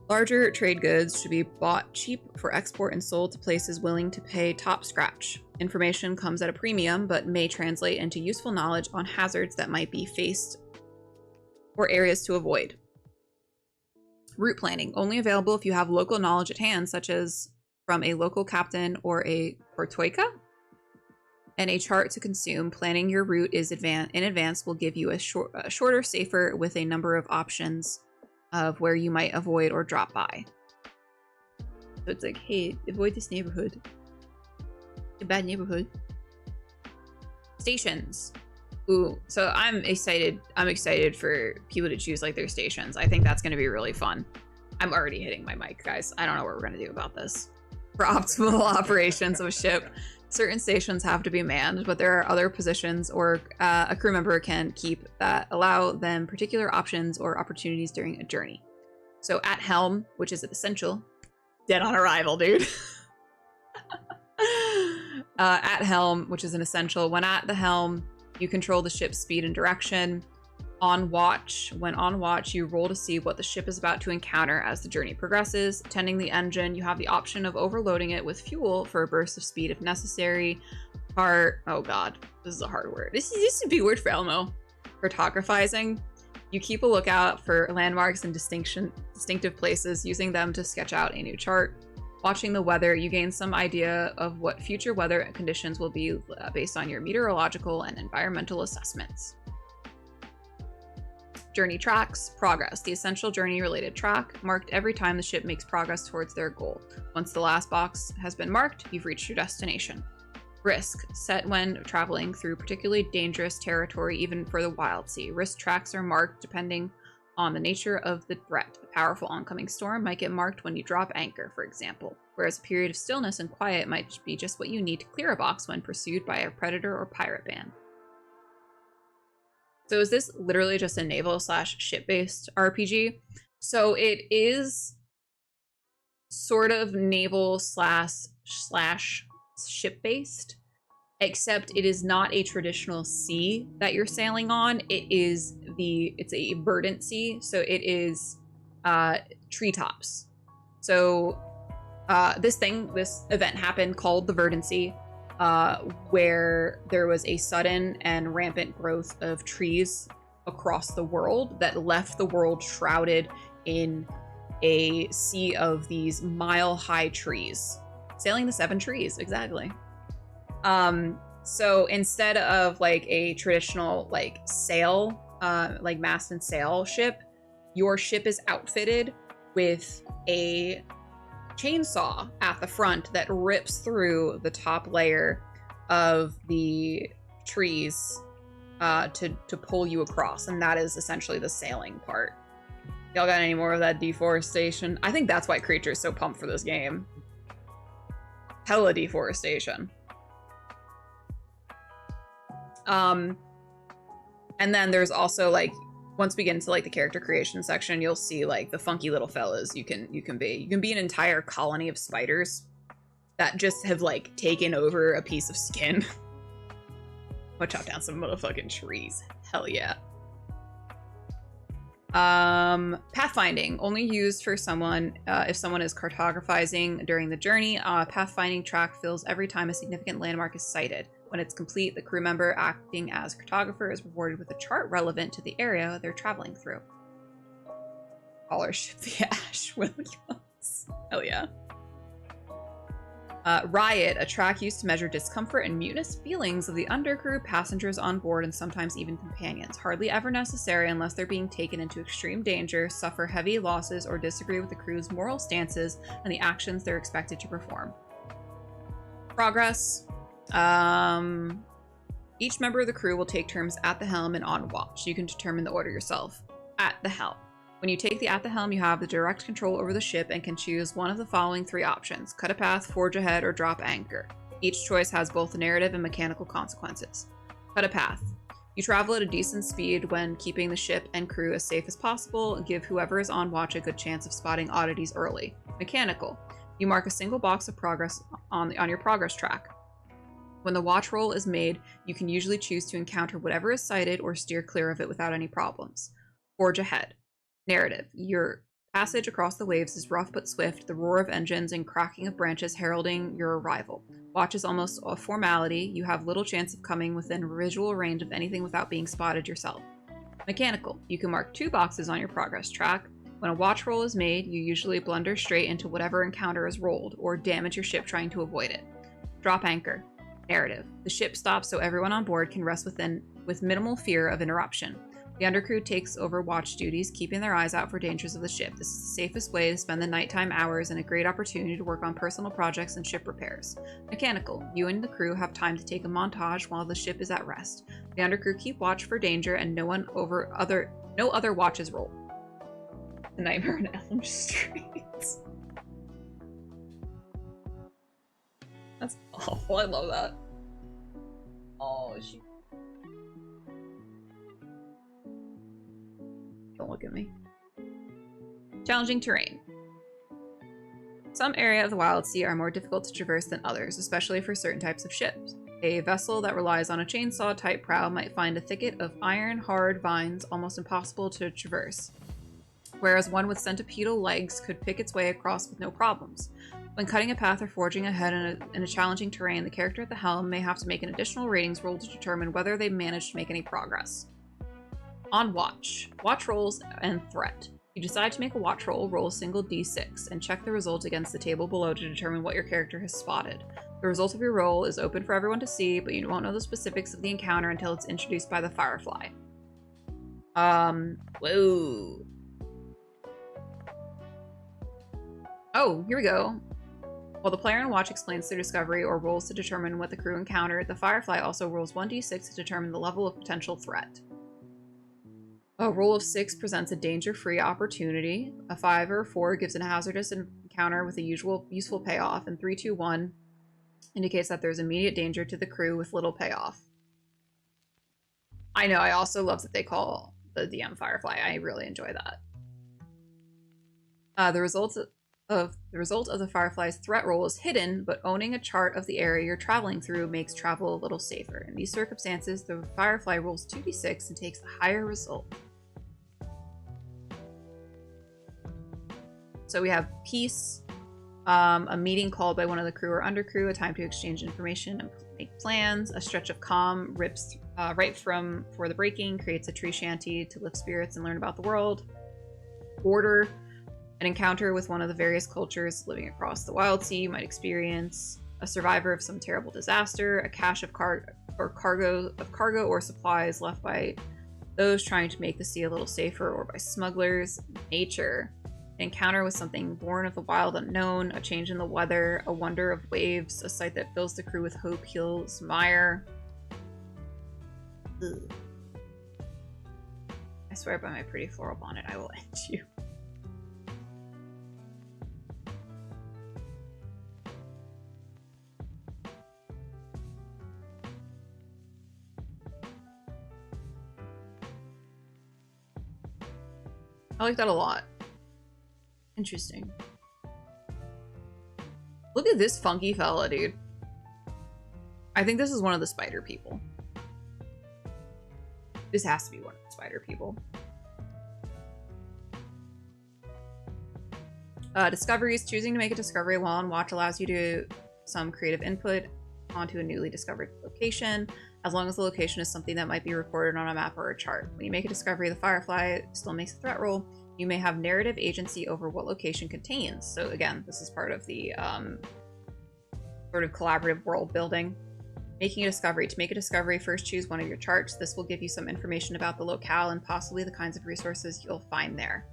Larger trade goods should be bought cheap for export and sold to places willing to pay top scratch. Information comes at a premium, but may translate into useful knowledge on hazards that might be faced or areas to avoid. Route planning. Only available if you have local knowledge at hand, such as from a local captain or a portoika, and a chart to consume. Planning your route in advance will give you a shorter, safer, with a number of options of where you might avoid or drop by. So it's like, hey, avoid this neighborhood. A bad neighborhood. Stations. Ooh, so I'm excited for people to choose like their stations. I think that's going to be really fun. I'm already hitting my mic, guys. I don't know what we're going to do about this. For optimal operations of a ship, certain stations have to be manned, but there are other positions or a crew member can keep that allow them particular options or opportunities during a journey. So at helm, which is essential, dead on arrival, dude. At helm, which is an essential. When at the helm, you control the ship's speed and direction. On watch. When on watch, you roll to see what the ship is about to encounter as the journey progresses. Tending the engine, you have the option of overloading it with fuel for a burst of speed if necessary. Oh god, this is a hard word. This is a big word for Elmo. Cartographizing. You keep a lookout for landmarks and distinctive places, using them to sketch out a new chart. Watching the weather, you gain some idea of what future weather conditions will be based on your meteorological and environmental assessments. Journey tracks. Progress. The essential journey-related track, marked every time the ship makes progress towards their goal. Once the last box has been marked, you've reached your destination. Risk. Set when traveling through particularly dangerous territory, even for the Wildsea. Risk tracks are marked depending on the nature of the threat. A powerful oncoming storm might get marked when you drop anchor, for example, whereas a period of stillness and quiet might be just what you need to clear a box when pursued by a predator or pirate band. So is this literally just a naval/ship-based RPG? So it is sort of naval/ship-based, except it is not a traditional sea that you're sailing on. It's a verdant sea, so it is treetops. So this event happened called the Verdant Sea, where there was a sudden and rampant growth of trees across the world that left the world shrouded in a sea of these mile-high trees. Sailing the 7 trees, exactly. So instead of like a traditional like sail, like mast and sail ship, your ship is outfitted with a chainsaw at the front that rips through the top layer of the trees to pull you across, and that is essentially the sailing part. Y'all got any more of that deforestation? I think that's why Creature is so pumped for this game. Hella deforestation. And then there's also like, once we get into like the character creation section, you'll see like the funky little fellas you can be. You can be an entire colony of spiders that just have like taken over a piece of skin. I'll chop down some motherfucking trees. Hell yeah. Pathfinding, only used for someone if someone is cartographizing during the journey. Pathfinding track fills every time a significant landmark is sighted. When it's complete, the crew member acting as cartographer is rewarded with a chart relevant to the area they're traveling through. Call our ship the Ash Williams. Hell yeah. Riot, a track used to measure discomfort and mutinous feelings of the undercrew, passengers on board, and sometimes even companions. Hardly ever necessary unless they're being taken into extreme danger, suffer heavy losses, or disagree with the crew's moral stances and the actions they're expected to perform. Progress. Each member of the crew will take turns at the helm and on watch. You can determine the order yourself. At the helm. When you take the at the helm, you have the direct control over the ship and can choose one of the following 3 options: cut a path, forge ahead, or drop anchor. Each choice has both narrative and mechanical consequences. Cut a path. You travel at a decent speed when keeping the ship and crew as safe as possible, and give whoever is on watch a good chance of spotting oddities early. Mechanical. You mark a single box of progress on your progress track. When the watch roll is made, you can usually choose to encounter whatever is sighted or steer clear of it without any problems. Forge ahead. Narrative. Your passage across the waves is rough but swift, the roar of engines and cracking of branches heralding your arrival. Watch is almost a formality. You have little chance of coming within visual range of anything without being spotted yourself. Mechanical. You can mark 2 boxes on your progress track. When a watch roll is made, you usually blunder straight into whatever encounter is rolled, or damage your ship trying to avoid it. Drop anchor. Narrative. The ship stops so everyone on board can rest with minimal fear of interruption. The undercrew takes over watch duties, keeping their eyes out for dangers of the ship. This is the safest way to spend the nighttime hours and a great opportunity to work on personal projects and ship repairs. Mechanical. You and the crew have time to take a montage while the ship is at rest. The undercrew keep watch for danger and no other watches roll. The Nightmare on Elm Street. That's awful. I love that. Oh, shoot. Don't look at me. Challenging terrain. Some areas of the Wildsea are more difficult to traverse than others, especially for certain types of ships. A vessel that relies on a chainsaw-type prow might find a thicket of iron-hard vines almost impossible to traverse, whereas one with centipedal legs could pick its way across with no problems. When cutting a path or forging ahead in a challenging terrain, the character at the helm may have to make an additional ratings roll to determine whether they managed to make any progress. On watch. Watch rolls and threat. You decide to make a watch roll, roll a single d6, and check the result against the table below to determine what your character has spotted. The result of your roll is open for everyone to see, but you won't know the specifics of the encounter until it's introduced by the Firefly. Whoa. Oh, here we go. While the player on watch explains their discovery or rolls to determine what the crew encountered, the Firefly also rolls 1d6 to determine the level of potential threat. A roll of 6 presents a danger-free opportunity. A 5 or a 4 gives a hazardous encounter with a useful payoff, and 3, 2, 1 indicates that there's immediate danger to the crew with little payoff. I know, I also love that they call the DM Firefly. I really enjoy that. The result of the Firefly's threat roll is hidden, but owning a chart of the area you're traveling through makes travel a little safer. In these circumstances, the Firefly rolls 2d6 and takes the higher result. So we have peace, a meeting called by one of the crew or undercrew, a time to exchange information and make plans. A stretch of calm rips right from for the breaking, creates a tree shanty to lift spirits and learn about the world. Order, an encounter with one of the various cultures living across the Wildsea you might experience. A survivor of some terrible disaster, a cache of cargo or supplies left by those trying to make the sea a little safer or by smugglers. Nature, an encounter with something born of the wild unknown, a change in the weather, a wonder of waves, a sight that fills the crew with hope, heals mire. Ugh. I swear by my pretty floral bonnet, I will end you. I like that a lot. Interesting. Look at this funky fella, dude. I think this is one of the spider people. This has to be one of the spider people. Discoveries. Choosing to make a discovery while on watch allows you to some creative input onto a newly discovered location, as long as the location is something that might be recorded on a map or a chart. When you make a discovery, the Firefly still makes a threat roll. You may have narrative agency over what location contains. So again, this is part of the sort of collaborative world building. Making a discovery. To make a discovery, first choose one of your charts. This will give you some information about the locale and possibly the kinds of resources you'll find there.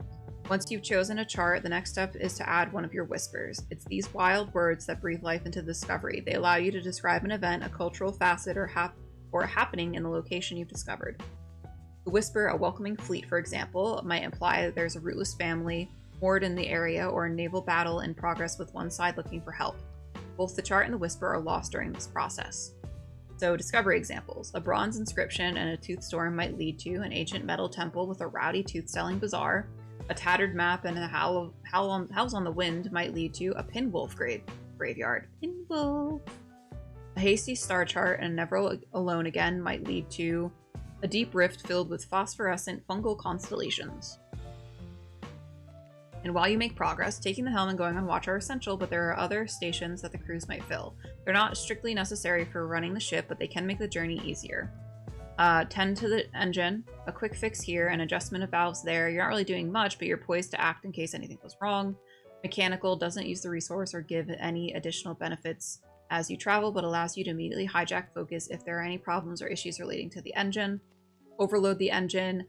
Once you've chosen a chart, the next step is to add one of your whispers. It's these wild words that breathe life into the discovery. They allow you to describe an event, a cultural facet, or a happening in the location you've discovered. The whisper, a welcoming fleet, for example, might imply that there's a rootless family moored in the area or a naval battle in progress with one side looking for help. Both the chart and the whisper are lost during this process. So, discovery examples. A bronze inscription and a tooth storm might lead to an ancient metal temple with a rowdy tooth-selling bazaar. A tattered map and a howls on the wind might lead to a pinwolf graveyard. Pinwolf. A hasty star chart and never alone again might lead to a deep rift filled with phosphorescent fungal constellations. And while you make progress, taking the helm and going on watch are essential, but there are other stations that the crews might fill. They're not strictly necessary for running the ship, but they can make the journey easier. Tend to the engine, a quick fix here, an adjustment of valves there. You're not really doing much, but you're poised to act in case anything goes wrong. Mechanical doesn't use the resource or give any additional benefits as you travel, but allows you to immediately hijack focus if there are any problems or issues relating to the engine. Overload the engine.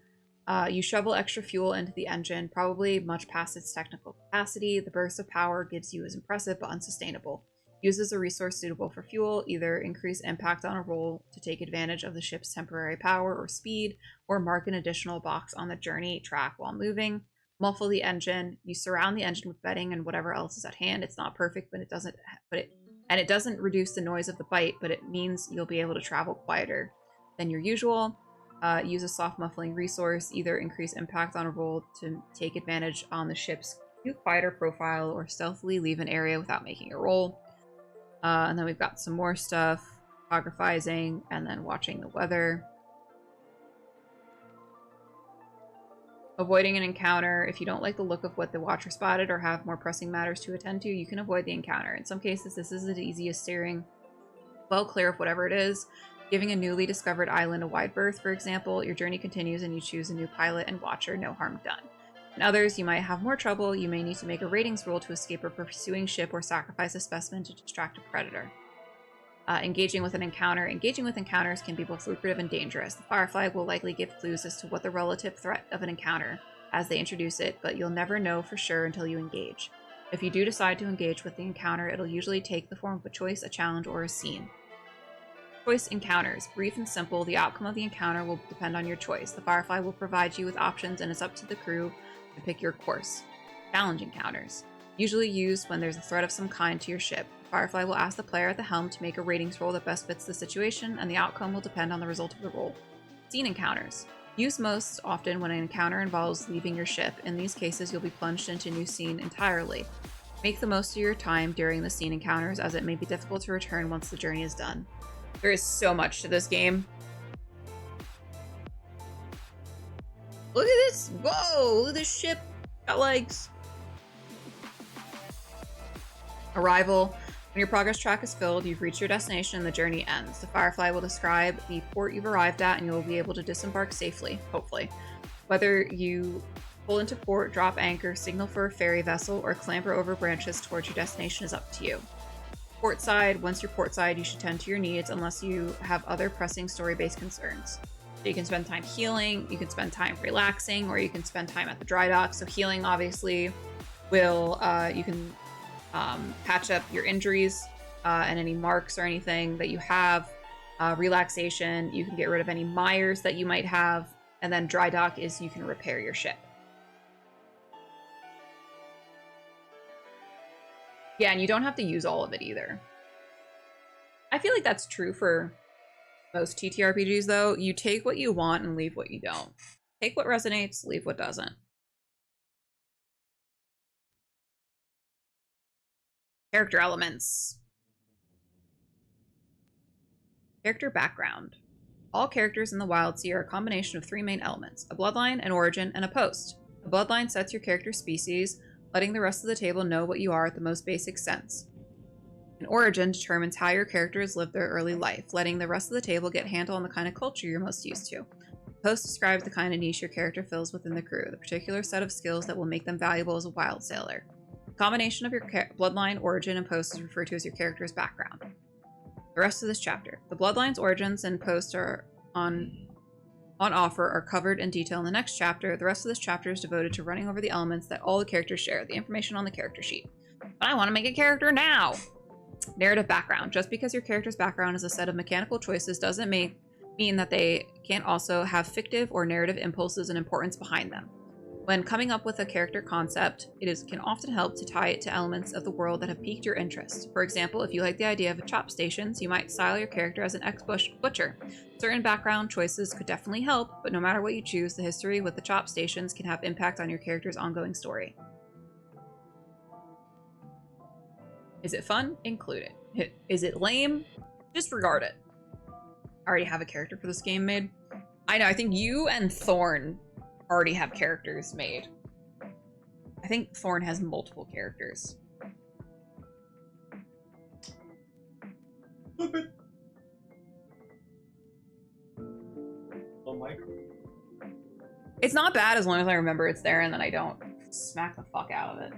You shovel extra fuel into the engine, probably much past its technical capacity. The burst of power gives you is impressive but unsustainable. Uses a resource suitable for fuel, either increase impact on a roll to take advantage of the ship's temporary power or speed, or mark an additional box on the journey track while moving. Muffle the engine. You surround the engine with bedding and whatever else is at hand. It's not perfect, but it doesn't reduce the noise of the bite, but it means you'll be able to travel quieter than your usual. Use a soft muffling resource, either increase impact on a roll to take advantage on the ship's quieter profile, or stealthily leave an area without making a roll. And then we've got some more stuff, photographizing, and then watching the weather. Avoiding an encounter. If you don't like the look of what the watcher spotted or have more pressing matters to attend to, you can avoid the encounter. In some cases, this is the easiest steering well clear of whatever it is. Giving a newly discovered island a wide berth, for example, your journey continues and you choose a new pilot and watcher, no harm done. In others, you might have more trouble. You may need to make a ratings roll to escape a pursuing ship or sacrifice a specimen to distract a predator. Engaging with an encounter. Engaging with encounters can be both lucrative and dangerous. The Firefly will likely give clues as to what the relative threat of an encounter as they introduce it, but you'll never know for sure until you engage. If you do decide to engage with the encounter, it'll usually take the form of a choice, a challenge, or a scene. Choice encounters. Brief and simple, the outcome of the encounter will depend on your choice. The Firefly will provide you with options and it's up to the crew to pick your course. Challenge encounters. Usually used when there's a threat of some kind to your ship. The Firefly will ask the player at the helm to make a ratings roll that best fits the situation, and the outcome will depend on the result of the roll. Scene encounters. Used most often when an encounter involves leaving your ship. In these cases, you'll be plunged into a new scene entirely. Make the most of your time during the scene encounters, as it may be difficult to return once the journey is done. There is so much to this game. Look at this! Whoa! Look at this ship! Got legs. Arrival. When your progress track is filled, you've reached your destination and the journey ends. The Firefly will describe the port you've arrived at and you will be able to disembark safely, hopefully. Whether you pull into port, drop anchor, signal for a ferry vessel, or clamber over branches towards your destination is up to you. Portside. Once you're portside, you should tend to your needs unless you have other pressing story-based concerns. So you can spend time healing, you can spend time relaxing, or you can spend time at the dry dock. So healing obviously will, you can patch up your injuries and any marks or anything that you have. Relaxation, you can get rid of any mires that you might have. And then dry dock is you can repair your ship. Yeah, and you don't have to use all of it either. I feel like that's true for most TTRPGs, though. You take what you want and leave what you don't. Take what resonates, leave what doesn't. Character elements. Character background. All characters in the Wildsea are a combination of three main elements: a bloodline, an origin, and a post. A bloodline sets your character species, letting the rest of the table know what you are at the most basic sense. An origin determines how your characters live their early life, letting the rest of the table get a handle on the kind of culture you're most used to. A post describes the kind of niche your character fills within the crew, the particular set of skills that will make them valuable as a wild sailor. The combination of your bloodline, origin, and post is referred to as your character's background. The rest of this chapter. The bloodlines, origins, and post are on offer are covered in detail in the next chapter. The rest of this chapter is devoted to running over the elements that all the characters share, the information on the character sheet. But I want to make a character now! Narrative background. Just because your character's background is a set of mechanical choices doesn't mean that they can't also have fictive or narrative impulses and importance behind them. When coming up with a character concept, it can often help to tie it to elements of the world that have piqued your interest. For example, if you like the idea of chop stations, you might style your character as an ex-butcher. Certain background choices could definitely help, but no matter what you choose, the history with the chop stations can have impact on your character's ongoing story. Is it fun? Include it. Is it lame? Disregard it. I already have a character for this game made. I know, I think you and Thorn already have characters made. I think Thorn has multiple characters. It's not bad as long as I remember it's there and then I don't smack the fuck out of it.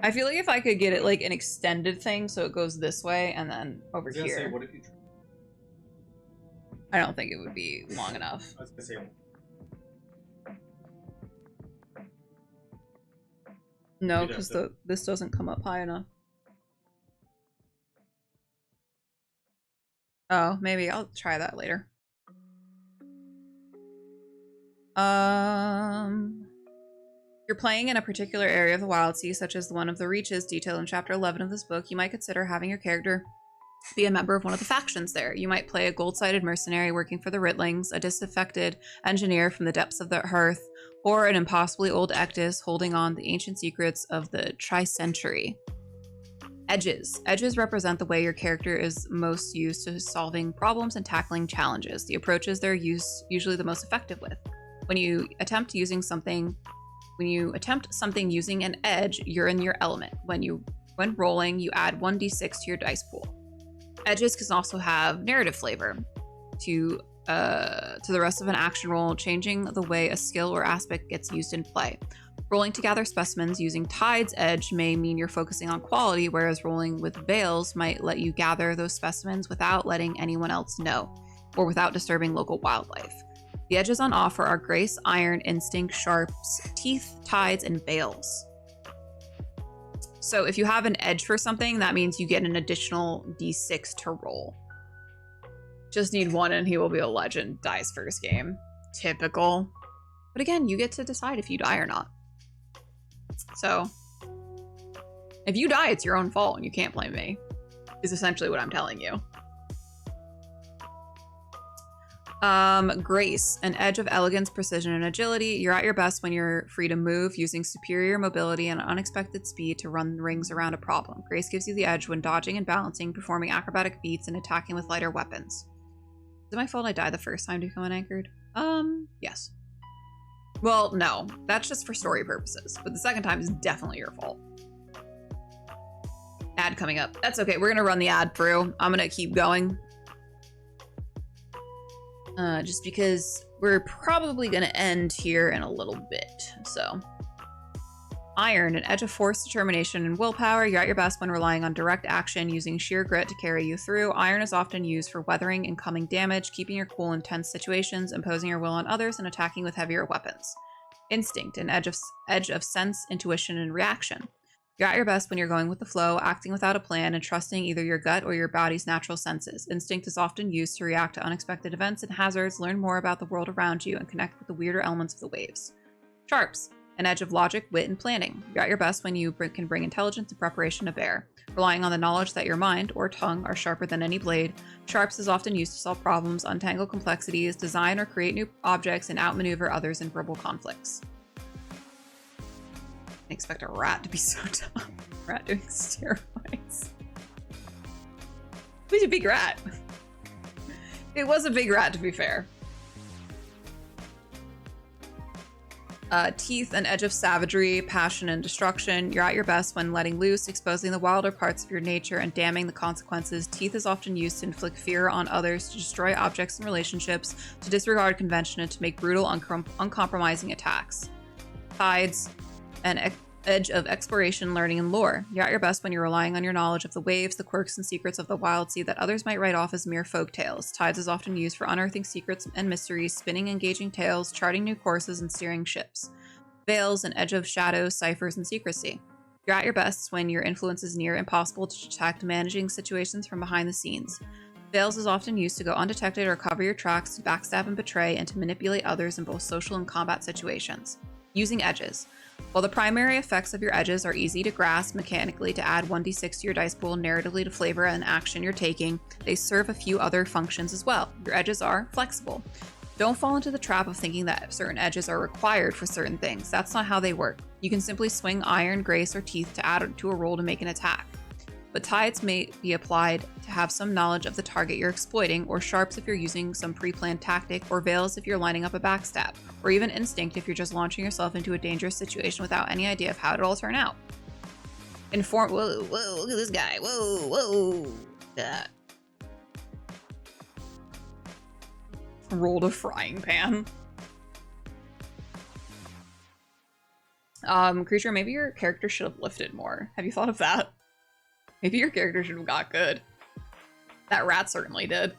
I feel like if I could get it like an extended thing so it goes this way and then over here. Say, what if you... I don't think it would be long enough. I was gonna say... No, because this doesn't come up high enough. Oh, maybe I'll try that later. If you're playing in a particular area of the Wildsea, such as one of the Reaches detailed in Chapter 11 of this book, you might consider having your character be a member of one of the factions there. You might play a gold-sided mercenary working for the Ritlings, a disaffected engineer from the depths of the Hearth, or an impossibly old Ectus holding on the ancient secrets of the Tricentenary. Edges. Edges represent the way your character is most used to solving problems and tackling challenges, the approaches they're usually the most effective with. When you attempt using something When you attempt something using an edge, you're in your element. When rolling, you add 1d6 to your dice pool. Edges can also have narrative flavor to the rest of an action roll, changing the way a skill or aspect gets used in play. Rolling to gather specimens using Tide's edge may mean you're focusing on quality, whereas rolling with Veils might let you gather those specimens without letting anyone else know, or without disturbing local wildlife. The edges on offer are Grace, Iron, Instinct, Sharps, Teeth, Tides, and Veils. So if you have an edge for something, that means you get an additional d6 to roll. Just need one and he will be a legend. Dies first game. Typical. But again, you get to decide if you die or not. So if you die, it's your own fault and you can't blame me, is essentially what I'm telling you. Grace, an edge of elegance, precision, and agility. You're at your best when you're free to move, using superior mobility and unexpected speed to run rings around a problem. Grace gives you the edge when dodging and balancing, performing acrobatic feats, and attacking with lighter weapons. Is it my fault I died the first time to become unanchored? Yes. Well, no. That's just for story purposes. But the second time is definitely your fault. Ad coming up. That's okay. We're going to run the ad through. I'm going to keep going. Just because we're probably going to end here in a little bit. So, Iron, an edge of force, determination, and willpower. You're at your best when relying on direct action, using sheer grit to carry you through. Iron is often used for weathering and coming damage, keeping your cool in tense situations, imposing your will on others, and attacking with heavier weapons. Instinct, an edge of sense, intuition, and reaction. You're at your best when you're going with the flow, acting without a plan, and trusting either your gut or your body's natural senses. Instinct is often used to react to unexpected events and hazards, learn more about the world around you, and connect with the weirder elements of the waves. Sharps, an edge of logic, wit, and planning. You're at your best when you can bring intelligence and preparation to bear. Relying on the knowledge that your mind or tongue are sharper than any blade, Sharps is often used to solve problems, untangle complexities, design or create new objects, and outmaneuver others in verbal conflicts. I expect a rat to be so dumb. Rat doing steroids. It was a big rat. It was a big rat, to be fair. Teeth, an edge of savagery, passion, and destruction. You're at your best when letting loose, exposing the wilder parts of your nature, and damning the consequences. Teeth is often used to inflict fear on others, to destroy objects and relationships, to disregard convention, and to make brutal, uncompromising attacks. Tides, an edge of exploration, learning, and lore. You're at your best when you're relying on your knowledge of the waves, the quirks, and secrets of the Wildsea that others might write off as mere folk tales. Tides is often used for unearthing secrets and mysteries, spinning engaging tales, charting new courses, and steering ships. Veils, an edge of shadows, ciphers, and secrecy. You're at your best when your influence is near impossible to detect, managing situations from behind the scenes. Veils is often used to go undetected or cover your tracks, to backstab and betray, and to manipulate others in both social and combat situations. Using edges. While the primary effects of your edges are easy to grasp mechanically to add 1d6 to your dice pool, narratively to flavor an action you're taking, they serve a few other functions as well. Your edges are flexible. Don't fall into the trap of thinking that certain edges are required for certain things. That's not how they work. You can simply swing Iron, Grace, or Teeth to add to a roll to make an attack. But Tides may be applied to have some knowledge of the target you're exploiting, or Sharps if you're using some pre-planned tactic, or Veils if you're lining up a backstab, or even Instinct if you're just launching yourself into a dangerous situation without any idea of how it'll all turn out. Whoa, look at this guy, whoa. That. Rolled a frying pan. Creature, maybe your character should have lifted more. Have you thought of that? Maybe your character should have got good. That rat certainly did.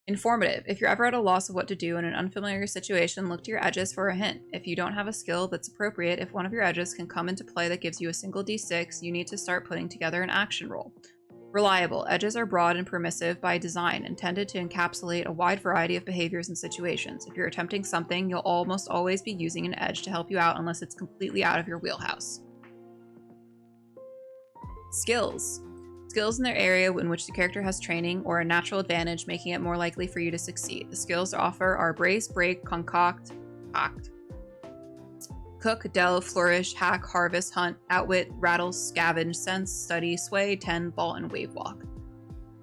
Informative. If you're ever at a loss of what to do in an unfamiliar situation, look to your edges for a hint. If you don't have a skill that's appropriate, if one of your edges can come into play that gives you a single d6, you need to start putting together an action roll. Reliable. Edges are broad and permissive by design, intended to encapsulate a wide variety of behaviors and situations. If you're attempting something, you'll almost always be using an edge to help you out unless it's completely out of your wheelhouse. Skills. Skills in their area in which the character has training or a natural advantage, making it more likely for you to succeed. The skills to offer are Brace, Break, Concoct, Cook, Delve, Flourish, Hack, Harvest, Hunt, Outwit, Rattle, Scavenge, Sense, Study, Sway, Tend, Vault, and Wave Walk.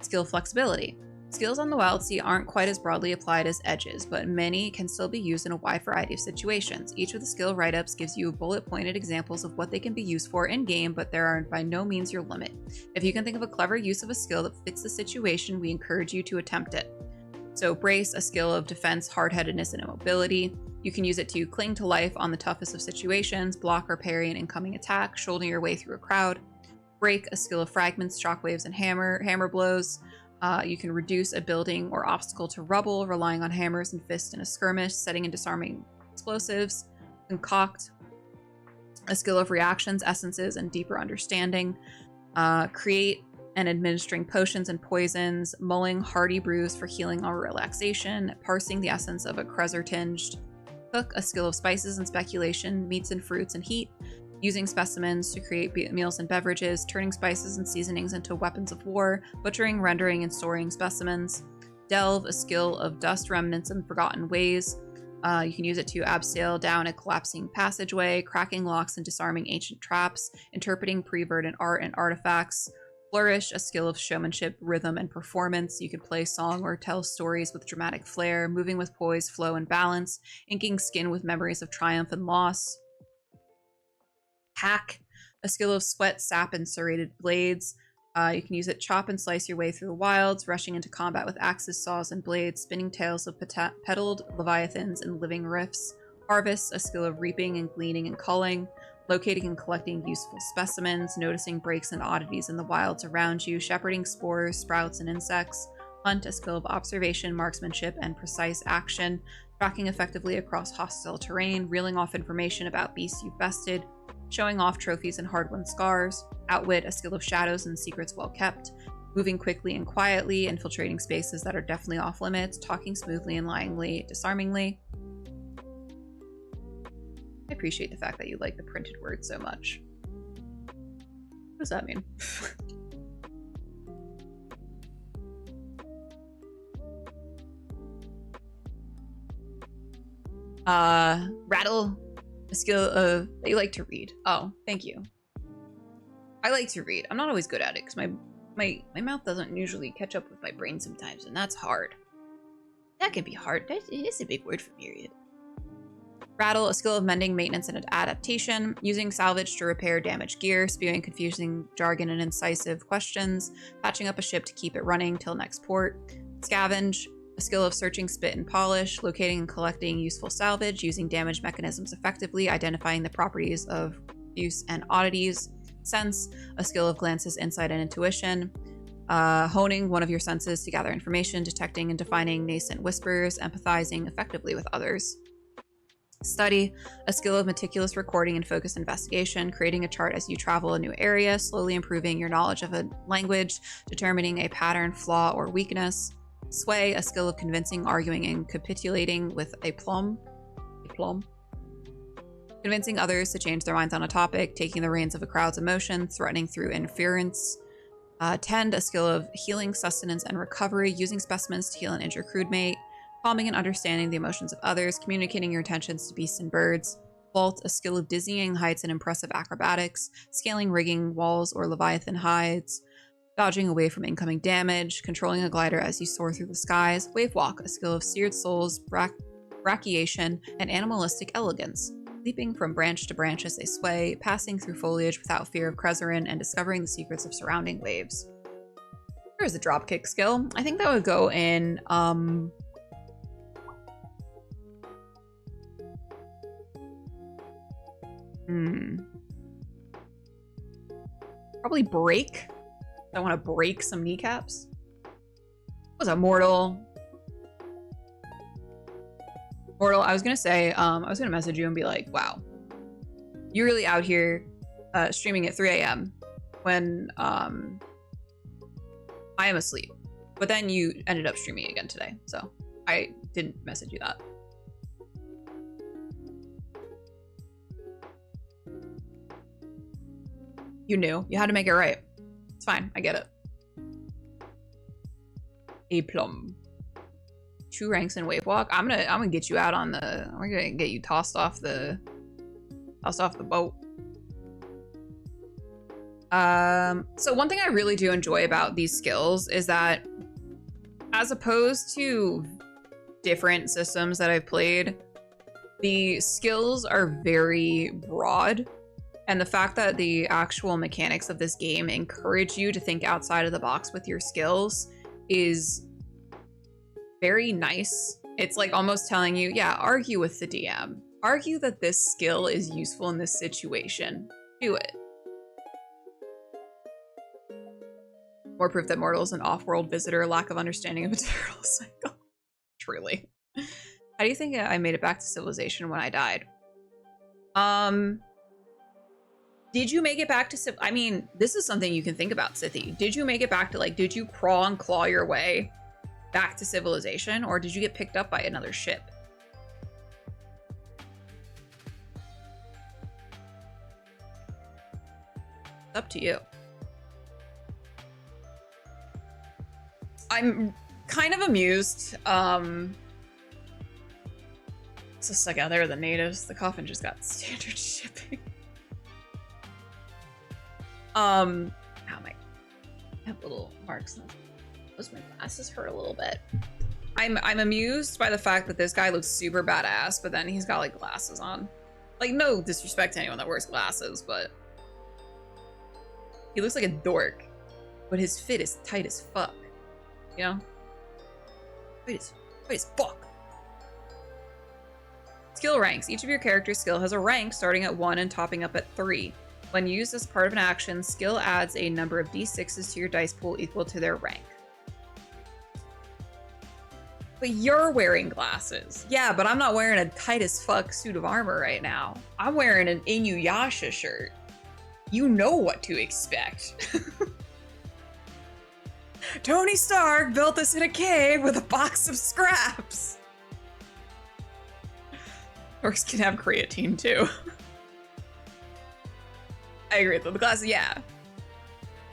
Skill flexibility. Skills on the Wildsea aren't quite as broadly applied as edges, but many can still be used in a wide variety of situations. Each of the skill write-ups gives you bullet-pointed examples of what they can be used for in-game, but there are by no means your limit. If you can think of a clever use of a skill that fits the situation, we encourage you to attempt it. So Brace, a skill of defense, hard-headedness, and immobility. You can use it to cling to life on the toughest of situations, block or parry an incoming attack, shoulder your way through a crowd. Break, a skill of fragments, shockwaves, and hammer blows. You can reduce a building or obstacle to rubble, relying on hammers and fists in a skirmish, setting and disarming explosives. Concoct, a skill of reactions, essences, and deeper understanding. Create and administering potions and poisons. Mulling hearty brews for healing or relaxation. Parsing the essence of a Krezzer-tinged. Cook, a skill of spices and speculation, meats and fruits and heat. Using specimens to create meals and beverages, turning spices and seasonings into weapons of war, butchering, rendering, and storing specimens. Delve, a skill of dust remnants and forgotten ways. You can use it to abseil down a collapsing passageway, cracking locks and disarming ancient traps, interpreting pre-verdant art and artifacts. Flourish, a skill of showmanship, rhythm, and performance. You can play song or tell stories with dramatic flair, moving with poise, flow, and balance, inking skin with memories of triumph and loss. Hack, a skill of sweat, sap, and serrated blades. You can use it chop and slice your way through the wilds, rushing into combat with axes, saws, and blades, spinning tales of petaled leviathans and living rifts. Harvest, a skill of reaping and gleaning and culling, locating and collecting useful specimens, noticing breaks and oddities in the wilds around you, shepherding spores, sprouts, and insects. Hunt, a skill of observation, marksmanship, and precise action, tracking effectively across hostile terrain, reeling off information about beasts you've bested, showing off trophies and hard-won scars. Outwit, a skill of shadows and secrets well kept, moving quickly and quietly, infiltrating spaces that are definitely off limits, talking smoothly and lyingly, disarmingly. I appreciate the fact that you like the printed word so much. What does that mean? Rattle, a skill of that you like to read. Oh, thank you. I like to read. I'm not always good at it because my mouth doesn't usually catch up with my brain sometimes, and that's hard. That can be hard. It is a big word for period. Rattle, a skill of mending, maintenance, and adaptation, using salvage to repair damaged gear, spewing confusing jargon and incisive questions, patching up a ship to keep it running till next port. Scavenge, a skill of searching, spit, and polish, locating and collecting useful salvage, using damage mechanisms effectively, identifying the properties of use and oddities. Sense, a skill of glances, insight, and intuition, honing one of your senses to gather information, detecting and defining nascent whispers, empathizing effectively with others. Study, a skill of meticulous recording and focused investigation, creating a chart as you travel a new area, slowly improving your knowledge of a language, determining a pattern, flaw, or weakness. Sway, a skill of convincing, arguing, and capitulating with aplomb. Convincing others to change their minds on a topic, taking the reins of a crowd's emotion, threatening through interference. Tend, a skill of healing, sustenance, and recovery, using specimens to heal an injured crewmate. Calming and understanding the emotions of others, communicating your intentions to beasts and birds. Vault, a skill of dizzying heights and impressive acrobatics, scaling rigging, walls, or leviathan hides, dodging away from incoming damage, controlling a glider as you soar through the skies. Wave walk, a skill of seared souls, brachiation, and animalistic elegance, leaping from branch to branch as they sway, passing through foliage without fear of Krezzerin, and discovering the secrets of surrounding waves. There's a dropkick skill. I think that would go in, probably break. I want to break some kneecaps. What was a mortal? Mortal, I was gonna say, I was gonna message you and be like, wow, you're really out here streaming at 3 a.m. when I am asleep. But then you ended up streaming again today, so I didn't message you that. You knew. You had to make it right. It's fine. I get it. A plum. 2 ranks in wave walk. I'm gonna get you out on the. We're gonna get you tossed off the boat. So one thing I really do enjoy about these skills is that as opposed to different systems that I've played, the skills are very broad. And the fact that the actual mechanics of this game encourage you to think outside of the box with your skills is very nice. It's like almost telling you, yeah, argue with the DM. Argue that this skill is useful in this situation. Do it. More proof that mortal is an off-world visitor, lack of understanding of eternal cycle. Truly. How do you think I made it back to civilization when I died? Did you make it back to I mean, this is something you can think about, Sithy. Did you make it back to, like, did you crawl and claw your way back to civilization, or did you get picked up by another ship? It's up to you. I'm kind of amused. It's just like, out there, the natives. The coffin just got standard shipping. Ow, I have little marks on those. My glasses hurt a little bit. I'm amused by the fact that this guy looks super badass, but then he's got like glasses on. Like, no disrespect to anyone that wears glasses, but he looks like a dork. But his fit is tight as fuck. You know? Tight as fuck. Skill ranks. Each of your character's skill has a rank starting at 1 and topping up at 3. When used as part of an action, skill adds a number of d6s to your dice pool equal to their rank. But you're wearing glasses. Yeah, but I'm not wearing a tight as fuck suit of armor right now. I'm wearing an Inuyasha shirt. You know what to expect. Tony Stark built this in a cave with a box of scraps. Orcs can have creatine too. I agree with the glasses, yeah.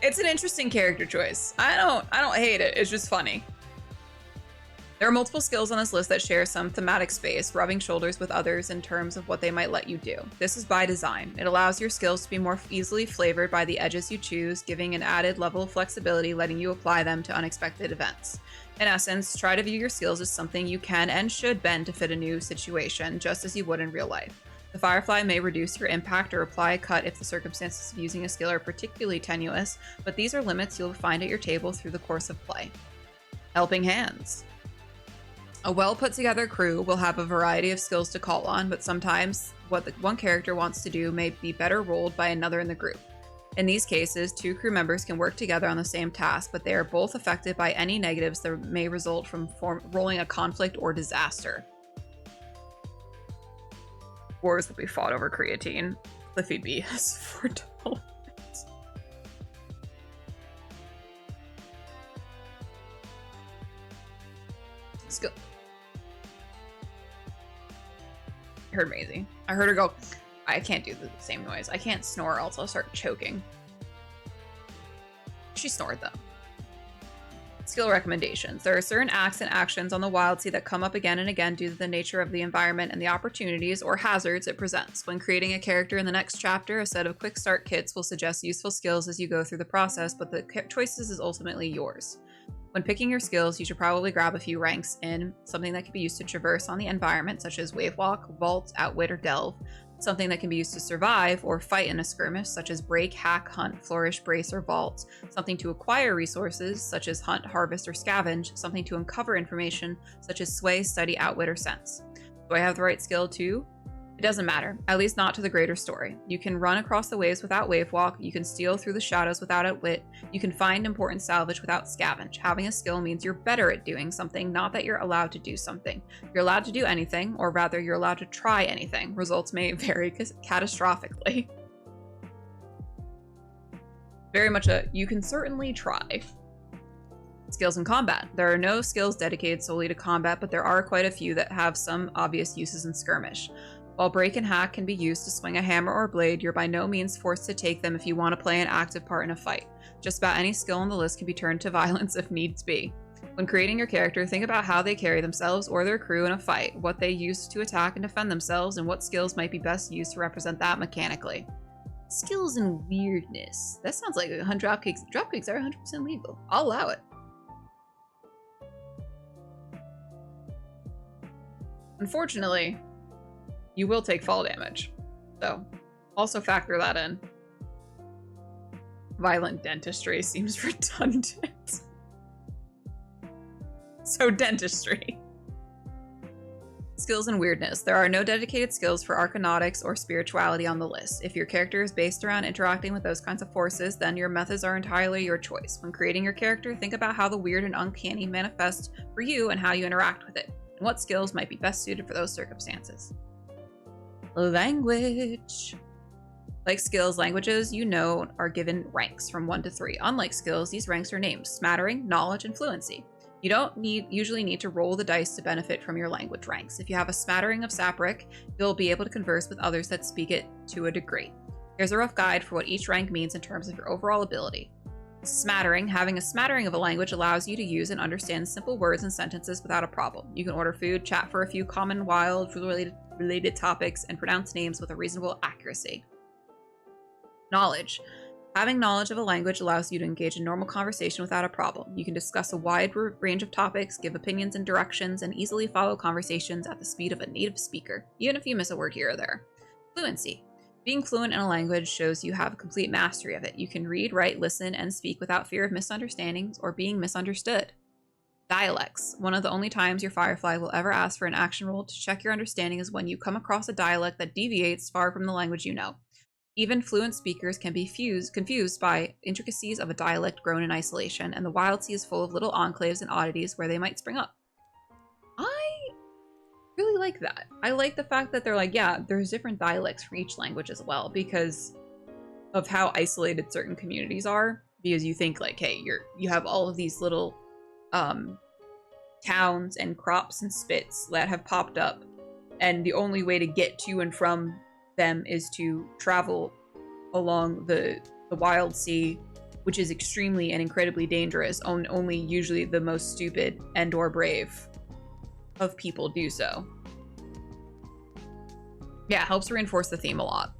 It's an interesting character choice. I don't hate it, it's just funny. There are multiple skills on this list that share some thematic space, rubbing shoulders with others in terms of what they might let you do. This is by design. It allows your skills to be more easily flavored by the edges you choose, giving an added level of flexibility, letting you apply them to unexpected events. In essence, try to view your skills as something you can and should bend to fit a new situation, just as you would in real life. The Firefly may reduce your impact or apply a cut if the circumstances of using a skill are particularly tenuous, but these are limits you'll find at your table through the course of play. Helping hands. A well-put-together crew will have a variety of skills to call on, but sometimes what the one character wants to do may be better rolled by another in the group. In these cases, 2 crew members can work together on the same task, but they are both affected by any negatives that may result from rolling a conflict or disaster. Wars will be fought over creatine. Cliffy B has 4 developments. Let's go. I heard Maisie. I heard her go, I can't do the same noise. I can't snore, else I'll start choking. She snored though. Skill recommendations. There are certain acts and actions on the Wildsea that come up again and again due to the nature of the environment and the opportunities or hazards it presents. When creating a character in the next chapter, a set of quick start kits will suggest useful skills as you go through the process, but the choices is ultimately yours. When picking your skills, you should probably grab a few ranks in something that can be used to traverse on the environment, such as Wave Walk, Vault, Outwit, or Delve. Something that can be used to survive or fight in a skirmish, such as Break, Hack, Hunt, Flourish, Brace, or Vault. Something to acquire resources, such as Hunt, Harvest, or Scavenge. Something to uncover information, such as Sway, Study, Outwit, or Sense. Do I have the right skill too? It doesn't matter, at least not to the greater story. You can run across the waves without Wave Walk, you can steal through the shadows without Outwit, you can find important salvage without Scavenge. Having a skill means you're better at doing something, not that you're allowed to do something. You're allowed to do anything, or rather, you're allowed to try anything. Results may vary catastrophically. Very much a, you can certainly try. Skills in combat. There are no skills dedicated solely to combat, but there are quite a few that have some obvious uses in skirmish. While Break and Hack can be used to swing a hammer or blade, you're by no means forced to take them if you want to play an active part in a fight. Just about any skill on the list can be turned to violence if needs be. When creating your character, think about how they carry themselves or their crew in a fight, what they use to attack and defend themselves, and what skills might be best used to represent that mechanically. Skills and weirdness. That sounds like 100 dropkicks. Dropkicks are 100% legal. I'll allow it. Unfortunately, you will take fall damage. So, also factor that in. Violent dentistry seems redundant. So, dentistry. Skills and weirdness. There are no dedicated skills for arcanautics or spirituality on the list. If your character is based around interacting with those kinds of forces, then your methods are entirely your choice. When creating your character, think about how the weird and uncanny manifest for you and how you interact with it, and what skills might be best suited for those circumstances. Language. Like skills, languages you know are given ranks from 1 to 3. Unlike skills, these ranks are named smattering, knowledge, and fluency. You don't usually need to roll the dice to benefit from your language ranks. If you have a smattering of Sapric, you'll be able to converse with others that speak it to a degree. Here's a rough guide for what each rank means in terms of your overall ability. Smattering. Having a smattering of a language allows you to use and understand simple words and sentences without a problem. You can order food, chat for a few common wild-related topics, and pronounce names with a reasonable accuracy. Knowledge. Having knowledge of a language allows you to engage in normal conversation without a problem. You can discuss a wide range of topics, give opinions and directions, and easily follow conversations at the speed of a native speaker, even if you miss a word here or there. Fluency. Being fluent in a language shows you have complete mastery of it. You can read, write, listen, and speak without fear of misunderstandings or being misunderstood. Dialects. One of the only times your Firefly will ever ask for an action roll to check your understanding is when you come across a dialect that deviates far from the language you know. Even fluent speakers can be confused by intricacies of a dialect grown in isolation, and the Wildsea is full of little enclaves and oddities where they might spring up. I really like that. I like the fact that they're like, yeah, there's different dialects for each language as well, because of how isolated certain communities are. Because you think like, hey, you have all of these little towns and crops and spits that have popped up, and the only way to get to and from them is to travel along the Wildsea, which is extremely and incredibly dangerous. Only usually the most stupid and or brave of people do so. Yeah, it helps reinforce the theme a lot.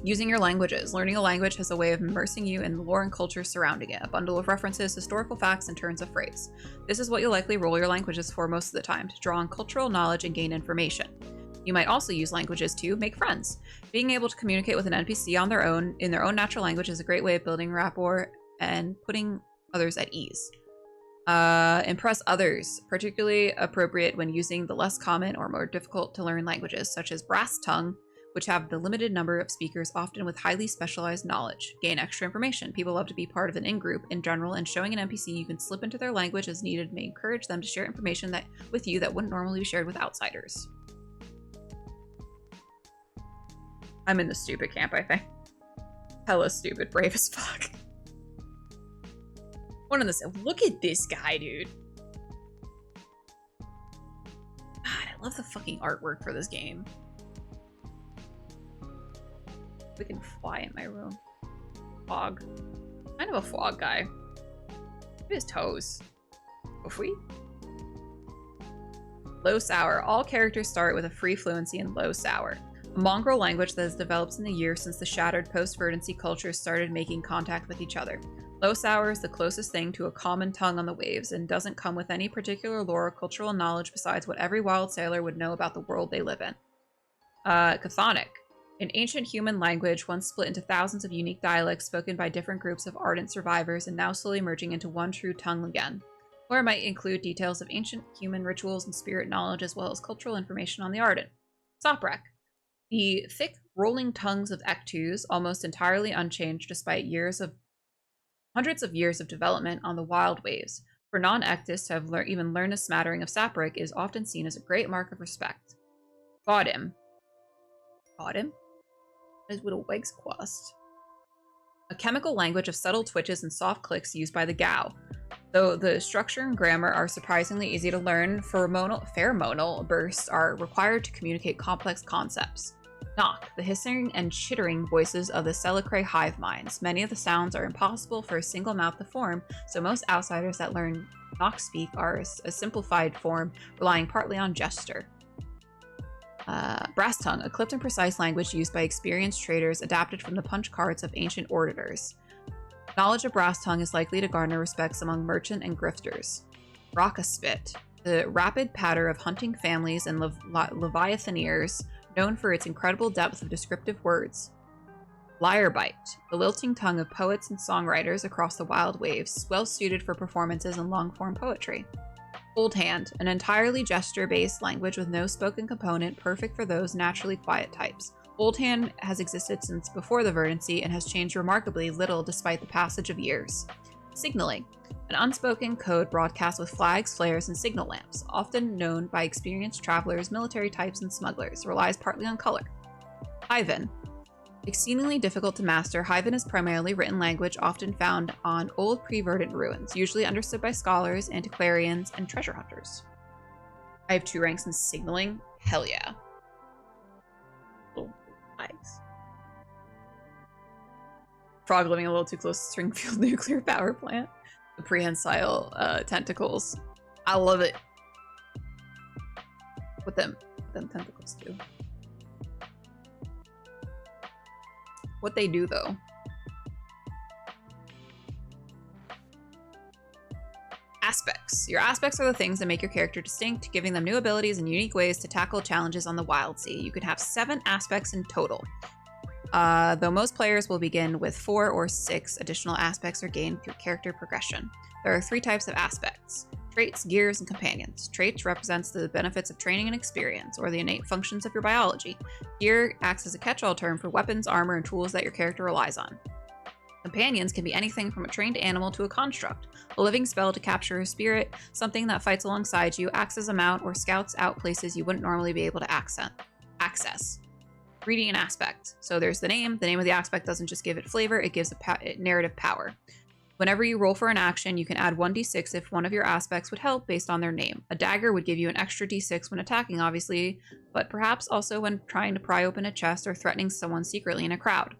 Using your languages. Learning a language has a way of immersing you in the lore and culture surrounding it. A bundle of references, historical facts, and turns of phrase. This is what you'll likely roll your languages for most of the time, to draw on cultural knowledge and gain information. You might also use languages to make friends. Being able to communicate with an NPC on in their own natural language is a great way of building rapport and putting others at ease. Impress others, particularly appropriate when using the less common or more difficult to learn languages, such as Brass Tongue, which have the limited number of speakers, often with highly specialized knowledge. Gain extra information. People love to be part of an in-group in general, and showing an NPC you can slip into their language as needed may encourage them to share information with you that wouldn't normally be shared with outsiders. I'm in the stupid camp, I think. Hella stupid, brave as fuck. One of the look at this guy, dude. God, I love the fucking artwork for this game. We can fly in my room. Fog. Kind of a fog guy. Look at his toes. Oofy. Low Sour. All characters start with a free fluency in Low Sour. A mongrel language that has developed in the years since the shattered post-verdancy cultures started making contact with each other. Low Sour is the closest thing to a common tongue on the waves and doesn't come with any particular lore or cultural knowledge besides what every wild sailor would know about the world they live in. Chthonic. An ancient human language once split into thousands of unique dialects spoken by different groups of ardent survivors and now slowly merging into one true tongue again. Or it might include details of ancient human rituals and spirit knowledge as well as cultural information on the Ardent. Soprek. The thick, rolling tongues of Ektus, almost entirely unchanged despite hundreds of years of development on the wild waves. For non-Ektus to have even learned a smattering of Sapric is often seen as a great mark of respect. Gaudim. Gaudim? That is Widow Weg's quest. A chemical language of subtle twitches and soft clicks used by the Gao. Though the structure and grammar are surprisingly easy to learn, pheromonal bursts are required to communicate complex concepts. Knock, the hissing and chittering voices of the Celicrae hive minds. Many of the sounds are impossible for a single mouth to form, so most outsiders that learn Knock speak are a simplified form, relying partly on gesture. Brass Tongue, a clipped and precise language used by experienced traders adapted from the punch cards of ancient orators. Knowledge of Brass Tongue is likely to garner respects among merchant and grifters. Rockaspit, The rapid patter of hunting families and leviathaneers, known for its incredible depth of descriptive words. Lyrebite, the lilting tongue of poets and songwriters across the wild waves, well suited for performances and long-form poetry. Old Hand, an entirely gesture-based language with no spoken component, perfect for those naturally quiet types. Old Hand has existed since before the Verdancy and has changed remarkably little despite the passage of years. Signaling, an unspoken code broadcast with flags, flares, and signal lamps, often known by experienced travelers, military types, and smugglers, relies partly on color. Hyven, exceedingly difficult to master, Hyven is primarily written language often found on old pre-verdant ruins, usually understood by scholars, antiquarians, and treasure hunters. I have 2 ranks in signaling. Hell yeah. Little flags. Frog living a little too close to Springfield nuclear power plant. The prehensile tentacles. I love it. What them tentacles do. What they do, though. Aspects. Your aspects are the things that make your character distinct, giving them new abilities and unique ways to tackle challenges on the Wildsea. You can have 7 aspects in total. Though most players will begin with 4 or 6 additional aspects are gained through character progression. There are 3 types of aspects: traits, gears, and companions. Traits represents the benefits of training and experience, or the innate functions of your biology. Gear acts as a catch-all term for weapons, armor, and tools that your character relies on. Companions can be anything from a trained animal to a construct, a living spell to capture a spirit, something that fights alongside you, acts as a mount, or scouts out places you wouldn't normally be able to access. Reading an aspect. So there's the name. The name of the aspect doesn't just give it flavor, it gives it narrative power. Whenever you roll for an action, you can add 1d6 if one of your aspects would help based on their name. A dagger would give you an extra d6 when attacking, obviously, but perhaps also when trying to pry open a chest or threatening someone secretly in a crowd.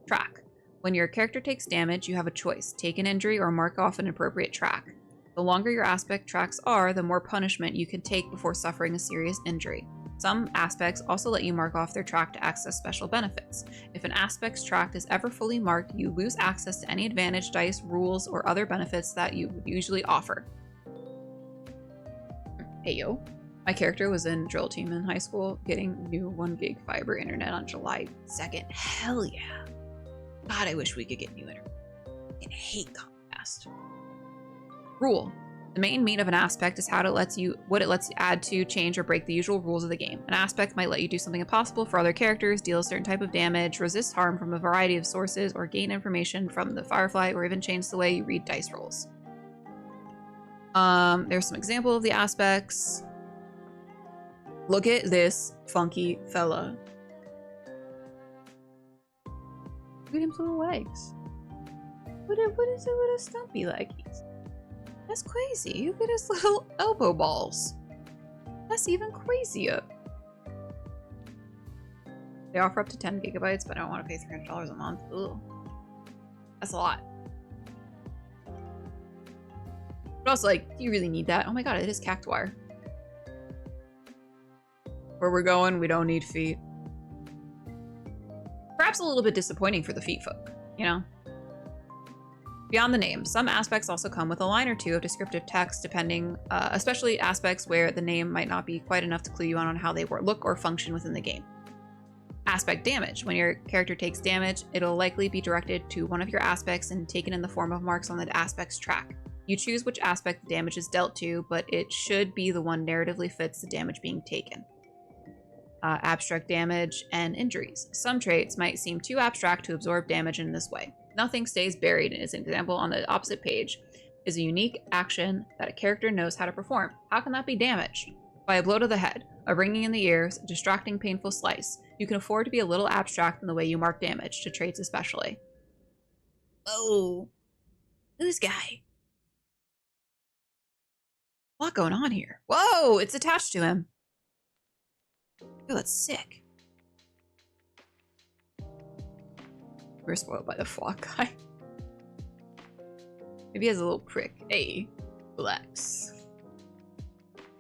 Track. When your character takes damage, you have a choice: take an injury or mark off an appropriate track. The longer your aspect tracks are, the more punishment you can take before suffering a serious injury. Some aspects also let you mark off their track to access special benefits. If an aspect's track is ever fully marked, you lose access to any advantage, dice, rules, or other benefits that you would usually offer. Hey yo. My character was in drill team in high school, getting new 1 gig fiber internet on July 2nd. Hell yeah. God, I wish we could get new internet. I hate Comcast. Rule. The main meat of an aspect is what it lets you add to, change, or break the usual rules of the game. An aspect might let you do something impossible for other characters, deal a certain type of damage, resist harm from a variety of sources, or gain information from the Firefly, or even change the way you read dice rolls. There's some example of the aspects. Look at this funky fella. Look at his little legs. What is it with his stumpy leggies? That's crazy. Look at his little elbow balls. That's even crazier. They offer up to 10 gigabytes, but I don't want to pay $300 a month. Ugh. That's a lot. But also, like, do you really need that? Oh my god, it is Cactuar. Where we're going, we don't need feet. Perhaps a little bit disappointing for the feet folk, you know? Beyond the name, some aspects also come with a line or 2 of descriptive text, depending, especially aspects where the name might not be quite enough to clue you on how they look or function within the game. Aspect damage. When your character takes damage, it'll likely be directed to one of your aspects and taken in the form of marks on the aspect's track. You choose which aspect the damage is dealt to, but it should be the one narratively fits the damage being taken. Abstract damage and injuries. Some traits might seem too abstract to absorb damage in this way. Nothing stays buried, as an example on the opposite page is a unique action that a character knows how to perform. How can that be damaged? By a blow to the head, a ringing in the ears, a distracting painful slice. You can afford to be a little abstract in the way you mark damage, to traits especially. Oh, who's this guy? A lot going on here. Whoa, it's attached to him. Oh, that's sick. We're spoiled by the flock guy. Maybe he has a little prick. Hey, relax.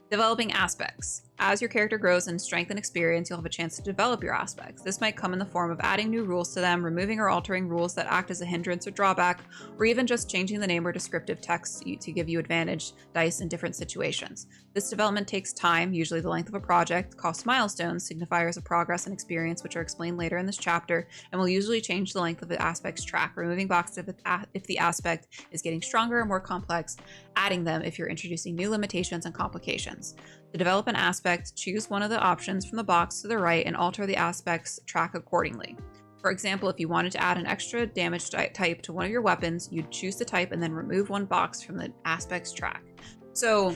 Developing aspects. As your character grows in strength and experience, you'll have a chance to develop your aspects. This might come in the form of adding new rules to them, removing or altering rules that act as a hindrance or drawback, or even just changing the name or descriptive text to give you advantage dice in different situations. This development takes time, usually the length of a project, costs milestones, signifiers of progress and experience, which are explained later in this chapter, and will usually change the length of the aspect's track, removing boxes if the aspect is getting stronger or more complex, adding them if you're introducing new limitations and complications. To develop an aspect, choose one of the options from the box to the right and alter the aspect's track accordingly. For example, if you wanted to add an extra damage type to one of your weapons, you'd choose the type and then remove one box from the aspect's track. So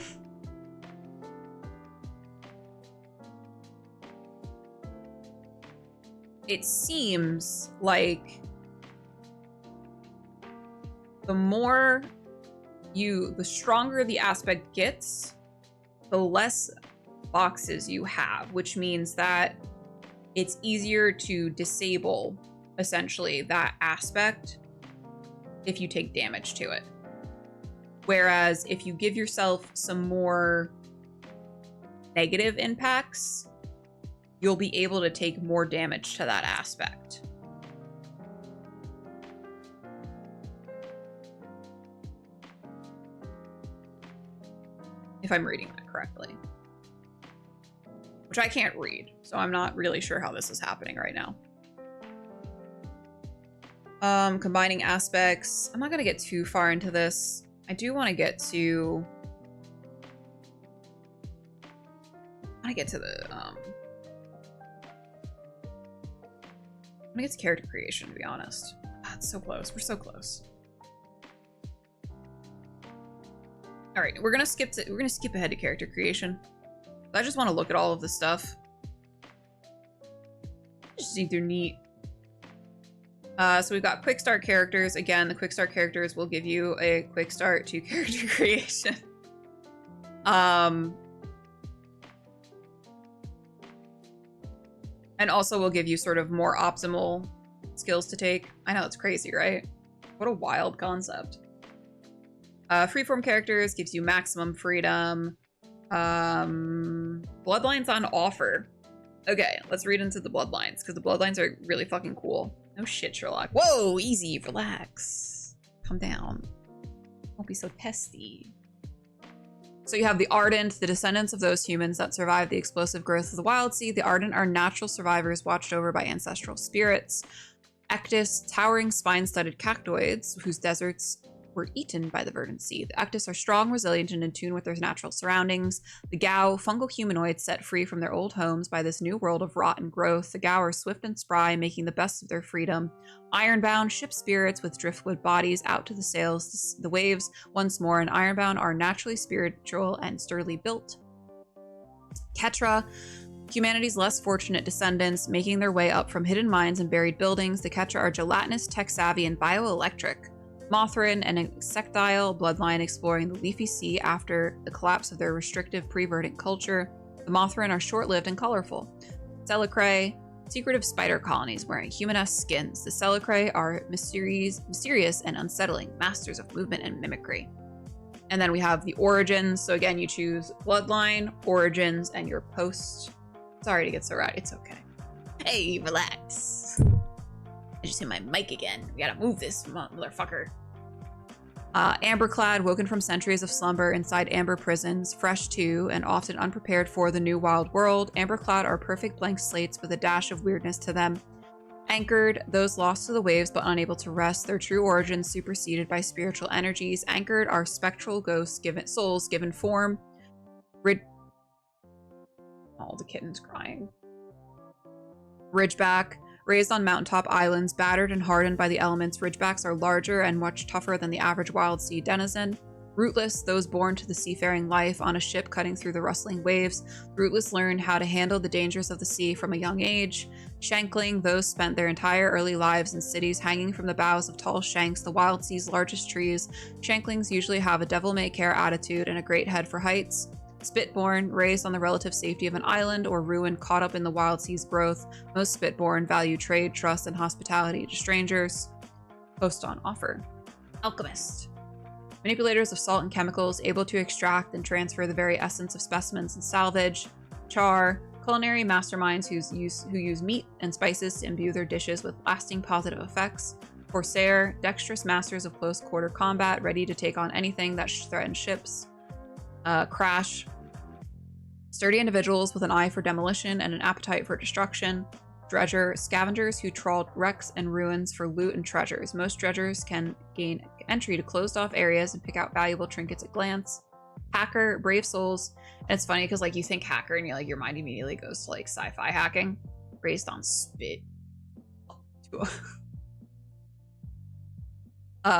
it seems like the stronger the aspect gets, the less boxes you have, which means that it's easier to disable, essentially, that aspect if you take damage to it. Whereas if you give yourself some more negative impacts, you'll be able to take more damage to that aspect. If I'm reading that correctly. Which I can't read, so I'm not really sure how this is happening right now. Combining aspects. I'm not gonna get too far into this. I do want to get to... I want to get to the... I want to get to character creation, to be honest. It's so close. We're so close. All right, we're gonna skip ahead to character creation. I just want to look at all of this stuff. Just think they're neat. So we've got quick start characters. Again, the quick start characters will give you a quick start to character creation. And also will give you sort of more optimal skills to take. I know, it's crazy, right? What a wild concept. Freeform characters gives you maximum freedom. Bloodlines on offer. Okay, let's read into the bloodlines, because the bloodlines are really fucking cool. No shit, Sherlock. Whoa, easy, relax. Calm down. Don't be so testy. So you have the Ardent, the descendants of those humans that survived the explosive growth of the Wildsea. The Ardent are natural survivors watched over by ancestral spirits. Ectus, towering spine-studded cactoids whose deserts were eaten by the verdant sea. The Ectus are strong, resilient, and in tune with their natural surroundings. The Gao, fungal humanoids set free from their old homes by this new world of rot and growth. The Gao are swift and spry, making the best of their freedom. Ironbound, ship spirits with driftwood bodies out to the sails, the waves once more, and Ironbound are naturally spiritual and sturdily built. Ketra, humanity's less fortunate descendants, making their way up from hidden mines and buried buildings. The Ketra are gelatinous, tech-savvy, and bioelectric. Mothrin, an insectile bloodline exploring the leafy sea after the collapse of their restrictive pre-verdant culture. The Mothrin are short-lived and colorful. Celicrae, secretive spider colonies wearing human-esque skins. The Celicrae are mysterious and unsettling, masters of movement and mimicry. And then we have the origins. So again, you choose bloodline, origins, and your post. Sorry to get so right. It's okay. Hey, relax. I just hit my mic again. We gotta move this motherfucker. Amberclad, woken from centuries of slumber inside amber prisons, fresh to and often unprepared for the new wild world. Amberclad are perfect blank slates with a dash of weirdness to them. Anchored, those lost to the waves but unable to rest, their true origins superseded by spiritual energies. Anchored are spectral ghosts, souls given form. Oh, the kitten's crying. Ridgeback, raised on mountaintop islands, battered and hardened by the elements, ridgebacks are larger and much tougher than the average wild sea denizen. Rootless, those born to the seafaring life on a ship cutting through the rustling waves. Rootless learn how to handle the dangers of the sea from a young age. Shankling, those spent their entire early lives in cities hanging from the boughs of tall shanks, the wild sea's largest trees. Shanklings usually have a devil-may-care attitude and a great head for heights. Spitborn, raised on the relative safety of an island or ruin caught up in the wild sea's growth. Most Spitborn value trade, trust, and hospitality to strangers. Post on offer. Alchemist. Manipulators of salt and chemicals, able to extract and transfer the very essence of specimens and salvage. char, culinary masterminds who use meat and spices to imbue their dishes with lasting positive effects. Corsair, dexterous masters of close quarter combat, ready to take on anything that threatens ships. Crash, sturdy individuals with an eye for demolition and an appetite for destruction. Dredger, scavengers who trawl wrecks and ruins for loot and treasures. Most dredgers can gain entry to closed-off areas and pick out valuable trinkets at glance. Hacker, brave souls. And it's funny because like you think hacker and you're like your mind immediately goes to like sci-fi hacking, raised on spit.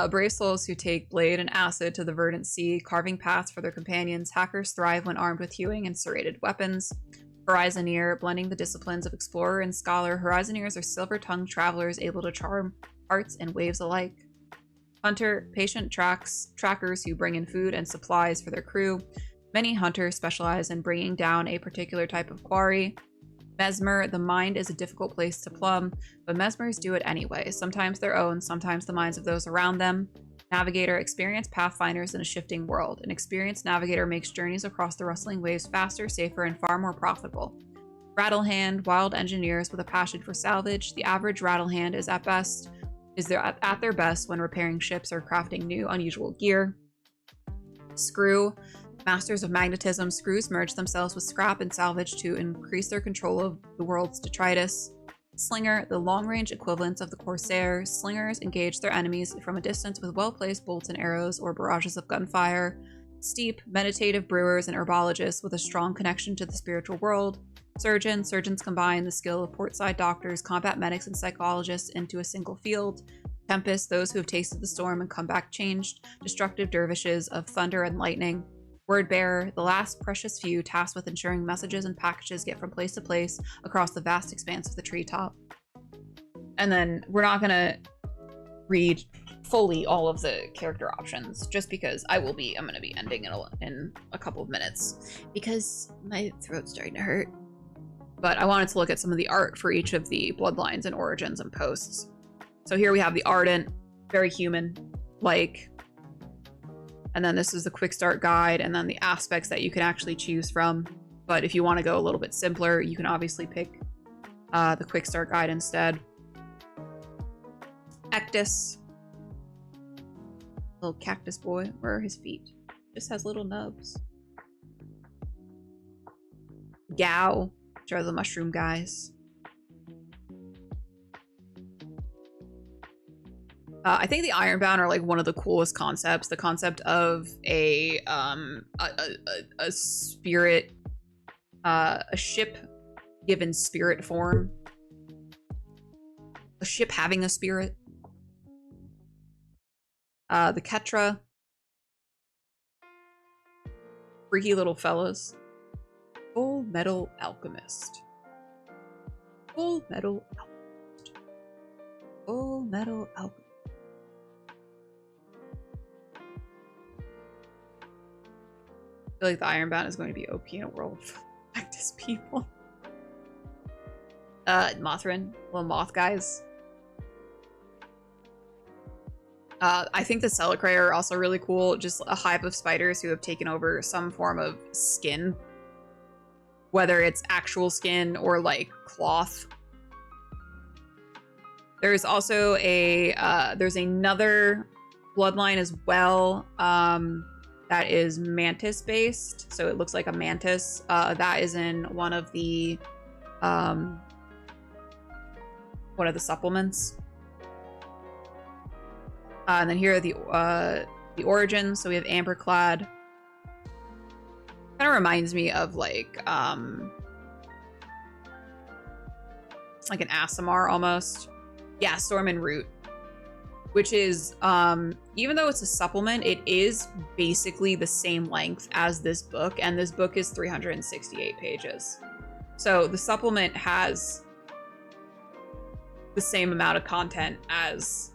Brave souls who take blade and acid to the verdant sea, carving paths for their companions. Hackers thrive when armed with hewing and serrated weapons. Horizoneer, blending the disciplines of explorer and scholar. Horizoneers are silver-tongued travelers able to charm hearts and waves alike. Hunter, patient trackers who bring in food and supplies for their crew. Many hunters specialize in bringing down a particular type of quarry. Mesmer, the mind is a difficult place to plumb, but mesmers do it anyway, sometimes their own, sometimes the minds of those around them. Navigator, experienced pathfinders in a shifting world. An experienced navigator makes journeys across the rustling waves faster, safer, and far more profitable. Rattlehand, wild engineers with a passion for salvage. The average rattlehand is at their best when repairing ships or crafting new, unusual gear. Screw, masters of magnetism. Screws merge themselves with scrap and salvage to increase their control of the world's detritus. Slinger, the long-range equivalents of the Corsair. Slingers engage their enemies from a distance with well-placed bolts and arrows or barrages of gunfire. Steep, meditative brewers and herbologists with a strong connection to the spiritual world. Surgeons combine the skill of portside doctors, combat medics, and psychologists into a single field. Tempest, those who have tasted the storm and come back changed. Destructive dervishes of thunder and lightning. Wordbearer, the last precious few tasked with ensuring messages and packages get from place to place across the vast expanse of the treetop. And then we're not gonna read fully all of the character options, just because I'm gonna be ending in a couple of minutes because my throat's starting to hurt. But I wanted to look at some of the art for each of the bloodlines and origins and posts. So here we have the Ardent, very human-like. And then this is the quick start guide, and then the aspects that you can actually choose from. But if you want to go a little bit simpler, you can obviously pick the quick start guide instead. Ectus. Little cactus boy. Where are his feet? Just has little nubs. Gao, which are the mushroom guys. I think the Ironbound are like one of the coolest concepts. The concept of a spirit, a ship given spirit form, a ship having a spirit. The Ketra, freaky little fellas. Full Metal Alchemist. Full Metal Alchemist. Full Metal Alchemist. I feel like the Ironbound is going to be OP in a world of cactus people. Mothrin, little moth guys. I think the Celicrae are also really cool. Just a hive of spiders who have taken over some form of skin. Whether it's actual skin or like cloth. There's also there's another bloodline as well. That is mantis based, so it looks like a mantis. That is in one of the supplements. And then here are the origins. So we have Amberclad. Kind of reminds me of like an Aasimar almost. Yeah, Storm and Root. Which is, even though it's a supplement, it is basically the same length as this book, and this book is 368 pages. So the supplement has the same amount of content as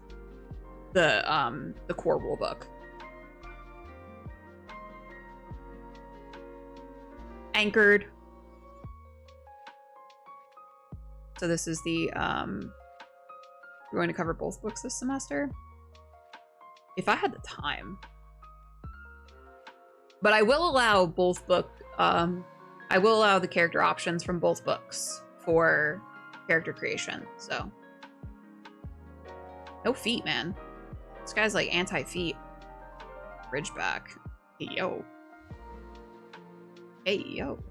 the core rulebook. Anchored. So this is the we're going to cover both books this semester. If I had the time. But I will allow both book, I I will allow the character options from both books for character creation, so. No feet, man. This guy's like anti-feet. Ridgeback. Hey, yo. Hey, yo.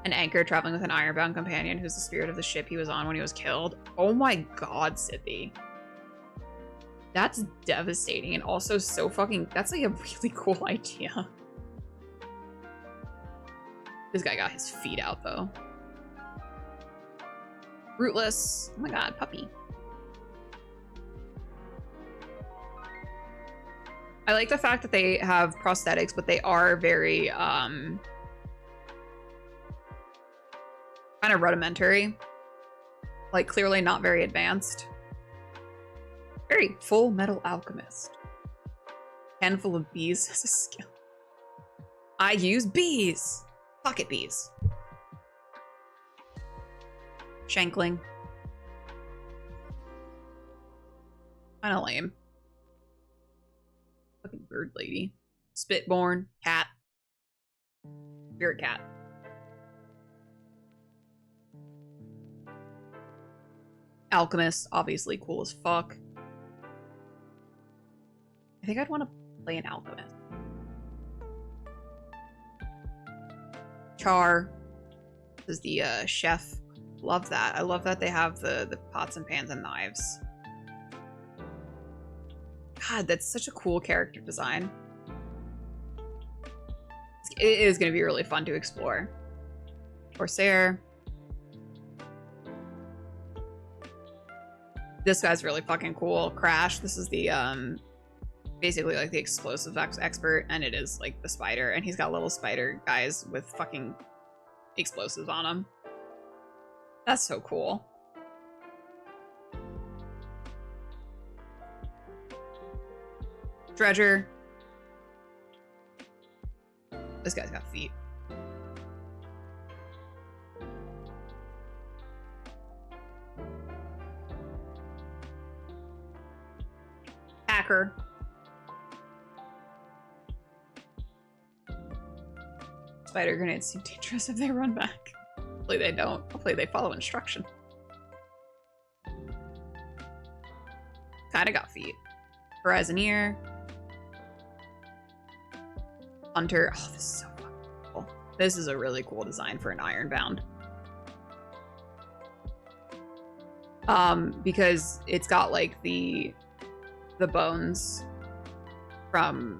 An anchor traveling with an ironbound companion who's the spirit of the ship he was on when he was killed. Oh my god, Sippy. That's devastating and also so fucking... That's like a really cool idea. This guy got his feet out, though. Rootless. Oh my god, puppy. I like the fact that they have prosthetics, but they are very, kind of rudimentary. Like, clearly not very advanced. Very Full Metal Alchemist. Handful of bees as a skill. I use bees! Pocket bees. Shankling. Kinda lame. Fucking bird lady. Spitborn. Cat. Spirit cat. Alchemist. Obviously cool as fuck. I think I'd want to play an alchemist. Char. This is the chef. Love that. I love that they have the pots and pans and knives. God, that's such a cool character design. It is going to be really fun to explore. Corsair. This guy's really fucking cool. Crash. This is the, basically like the explosive expert, and it is like the spider, and he's got little spider guys with fucking explosives on them. That's so cool. Dredger. This guy's got feet. Hacker. Spider grenades seem dangerous if they run back. Hopefully they don't. Hopefully they follow instruction. Kinda got feet. Horizoneer. Hunter. Oh, this is so fucking cool. This is a really cool design for an Ironbound. Because it's got like the bones from,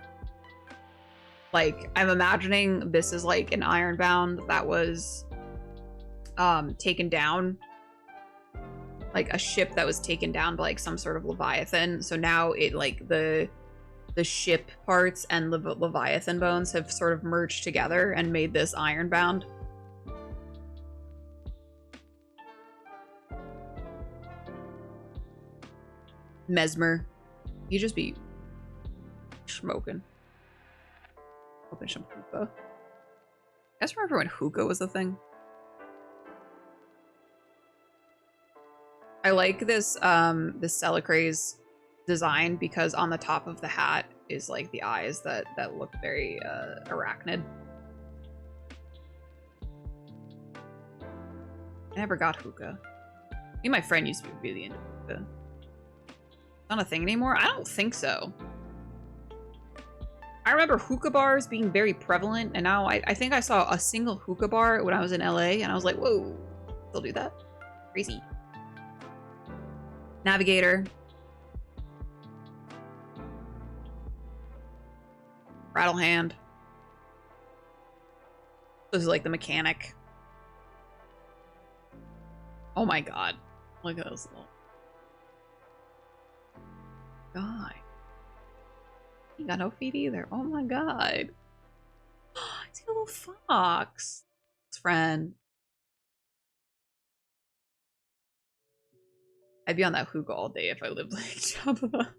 like, I'm imagining this is like an Ironbound that was taken down, like a ship that was taken down by like some sort of Leviathan. So now it like the ship parts and the Leviathan bones have sort of merged together and made this Ironbound. Mesmer. You just be smoking. Open some hookah. You guys remember when hookah was a thing? I like this this Celicraze design because on the top of the hat is like the eyes that look very arachnid. I never got hookah. Me and my friend used to be really into hookah. Not a thing anymore? I don't think so. I remember hookah bars being very prevalent, and now I think I saw a single hookah bar when I was in LA, and I was like, whoa, they'll do that? Crazy. Navigator. Rattle hand. This is like the mechanic. Oh my god. Look at those little... God. He got no feet either. Oh my god. He's got a little fox. His friend. I'd be on that hookah all day if I lived like Jabba the Hutt.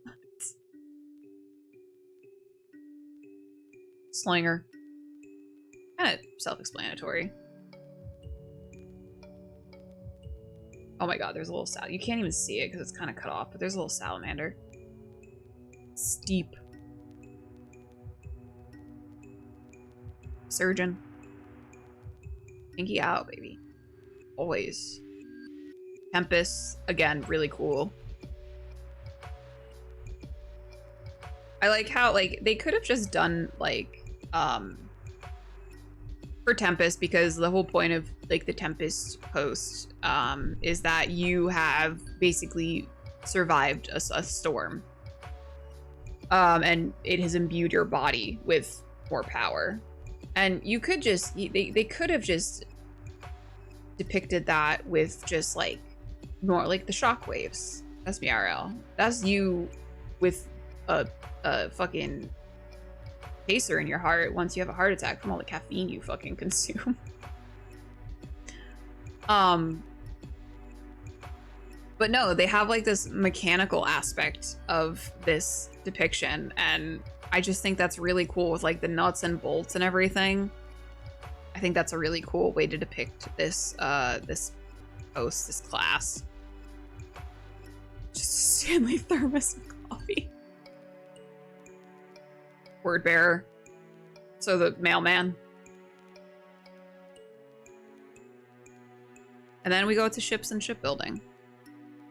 Slinger. Kind of self-explanatory. Oh my god, there's a little sal- you can't even see it because it's kind of cut off, but there's a little salamander. Steep. Surgeon. Pinky out, baby. Always. Tempest, again, really cool. I like how, like, they could have just done, like, for Tempest, because the whole point of, like, the Tempest post, is that you have basically survived a storm. And it has imbued your body with more power. And you could just, they could have just depicted that with just, like, more, like, the shockwaves. That's MRL. That's you with a fucking pacer in your heart once you have a heart attack from all the caffeine you fucking consume. But no, they have, like, this mechanical aspect of this depiction, and I just think that's really cool with, like, the nuts and bolts and everything. I think that's a really cool way to depict this this post, this class. Just a Stanley thermos of coffee. Word bearer. So the mailman. And then we go to ships and shipbuilding.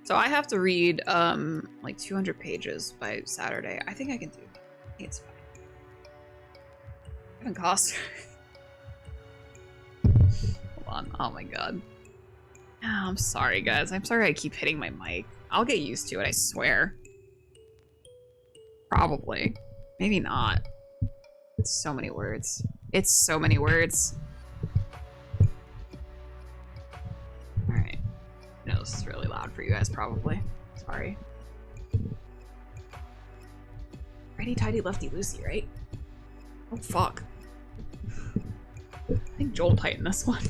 So I have to read like 200 pages by Saturday. I think I can do it. I think it's fine. I haven't cost. Hold on. Oh my god. Oh, I'm sorry, guys. I'm sorry I keep hitting my mic. I'll get used to it, I swear. Probably. Maybe not. It's so many words. It's so many words. Alright. No, this is really loud for you guys, probably. Sorry. Righty tighty lefty loosey, right? Oh, fuck. I think Joel tightened this one.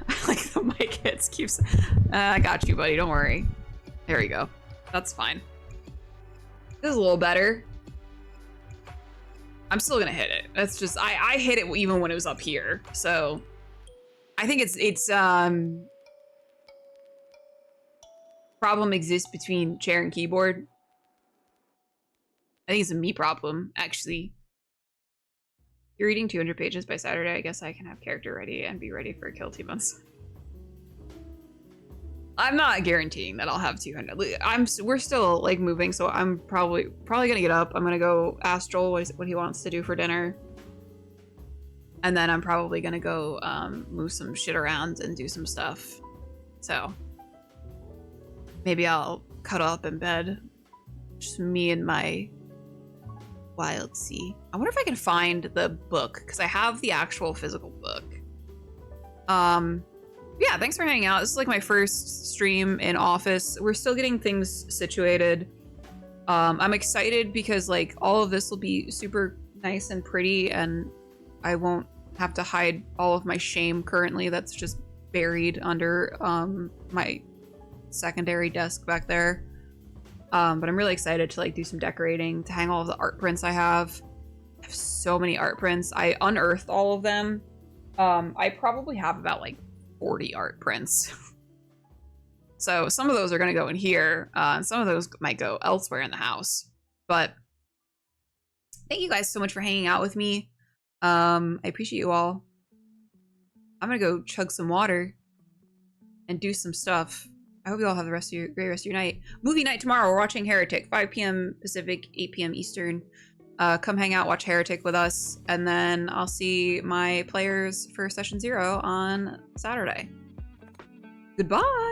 I like the mic hits keeps... I got you, buddy. Don't worry. There we go. That's fine. This is a little better. I'm still gonna hit it. That's just... I hit it even when it was up here. So... I think it's problem exists between chair and keyboard. I think it's a me problem, actually. You're reading 200 pages by Saturday. I guess I can have character ready and be ready for a kill 2 months. I'm not guaranteeing that I'll have 200. We're still like moving, so I'm probably gonna get up. I'm gonna go ask Joel what he wants to do for dinner, and then I'm probably gonna go move some shit around and do some stuff. So maybe I'll cuddle up in bed, just me and my Wildsea. I wonder if I can find the book, because I have the actual physical book. Yeah, thanks for hanging out. This is like my first stream in office. We're still getting things situated. I'm excited because like all of this will be super nice and pretty, and I won't have to hide all of my shame currently that's just buried under my secondary desk back there. But I'm really excited to like do some decorating, to hang all of the art prints I have. I have so many art prints. I unearthed all of them. I probably have about like 40 art prints. So some of those are going to go in here. And some of those might go elsewhere in the house. But thank you guys so much for hanging out with me. I appreciate you all. I'm going to go chug some water and do some stuff. I hope you all have the great rest of your night. Movie night tomorrow. We're watching Heretic, 5 p.m. Pacific, 8 p.m. Eastern. Come hang out, watch Heretic with us, and then I'll see my players for Session 0 on Saturday. Goodbye!